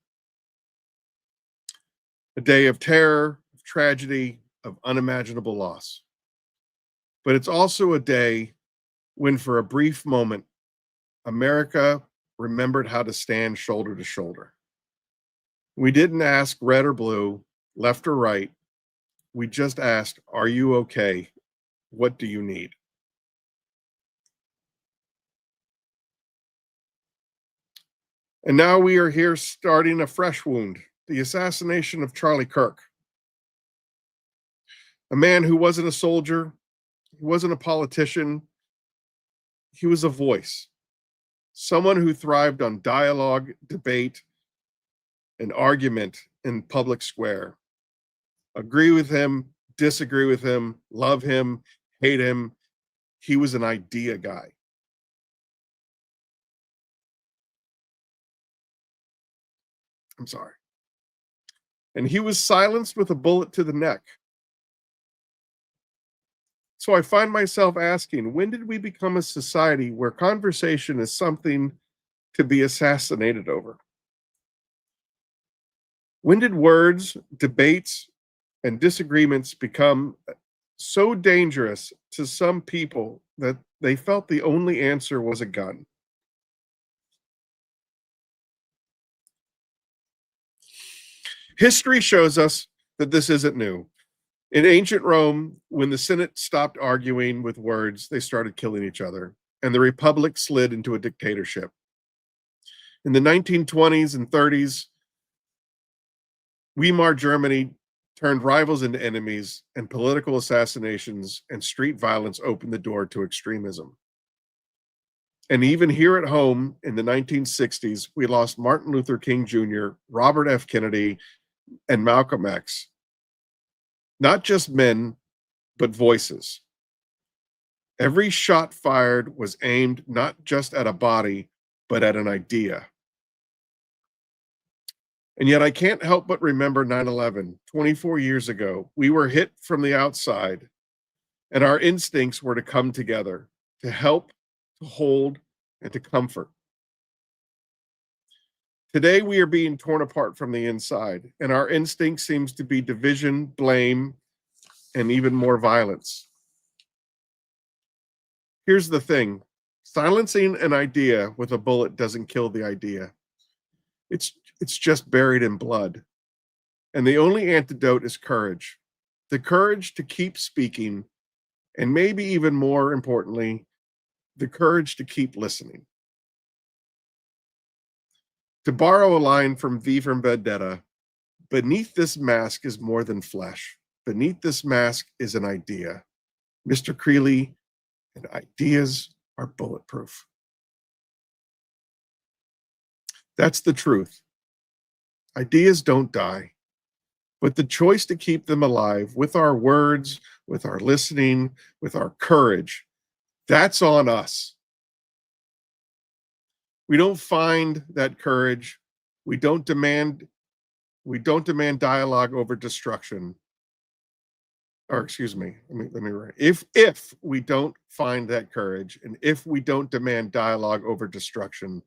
A day of terror, of tragedy, of unimaginable loss. But it's also a day when, for a brief moment, America remembered how to stand shoulder to shoulder. We didn't ask red or blue, left or right. We just asked, are you okay? What do you need? And now we are here starting a fresh wound, the assassination of Charlie Kirk. A man who wasn't a soldier, he wasn't a politician, he was a voice. Someone who thrived on dialogue, debate, and argument in public square. Agree with him, disagree with him, love him, hate him. He was an idea guy. I'm sorry. And he was silenced with a bullet to the neck. So I find myself asking, when did we become a society where conversation is something to be assassinated over? When did words, debates, and disagreements become so dangerous to some people that they felt the only answer was a gun? History shows us that this isn't new. In ancient Rome, when the Senate stopped arguing with words, they started killing each other, and the Republic slid into a dictatorship. In the 1920s and 30s, Weimar Germany turned rivals into enemies, and political assassinations and street violence opened the door to extremism. And even here at home in the 1960s, we lost Martin Luther King Jr., Robert F. Kennedy, and Malcolm X. Not just men, but voices. Every shot fired was aimed not just at a body, but at an idea. And yet I can't help but remember 9/11, 24 years ago. We were hit from the outside, and our instincts were to come together, to help, to hold, and to comfort. Today, we are being torn apart from the inside, and our instinct seems to be division, blame, and even more violence. Here's the thing. Silencing an idea with a bullet doesn't kill the idea. It's just buried in blood. And the only antidote is courage. The courage to keep speaking, and maybe even more importantly, the courage to keep listening. To borrow a line from V from Vendetta, beneath this mask is more than flesh. Beneath this mask is an idea. Mr. Creeley, and ideas are bulletproof. That's the truth. Ideas don't die, but the choice to keep them alive with our words, with our listening, with our courage. That's on us. We don't find that courage. We don't demand dialogue over destruction. Or excuse me, let me write. If we don't find that courage, and if we don't demand dialogue over destruction,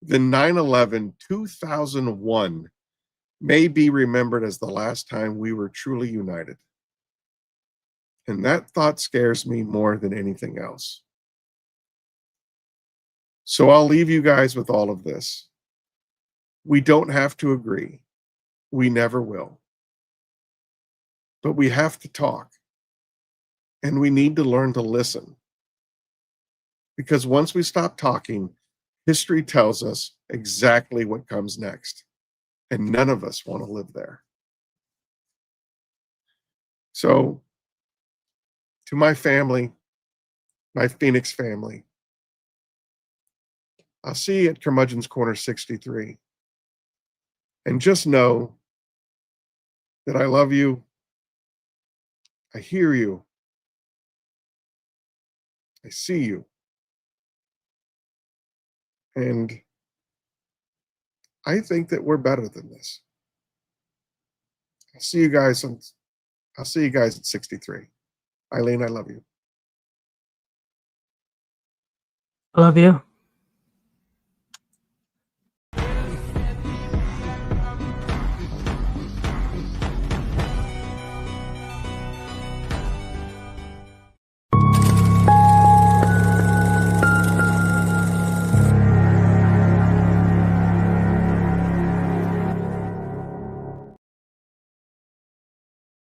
then 9/11 2001 may be remembered as the last time we were truly united. And that thought scares me more than anything else. So I'll leave you guys with all of this. We don't have to agree. We never will. But we have to talk. And we need to learn to listen. Because once we stop talking, history tells us exactly what comes next. And none of us want to live there. So, to my family, my Phoenix family, I'll see you at Curmudgeon's Corner 63. And just know that I love you. I hear you. I see you. And I think that we're better than this. I'll see you guys at 63. Eileen, I love you. I love you.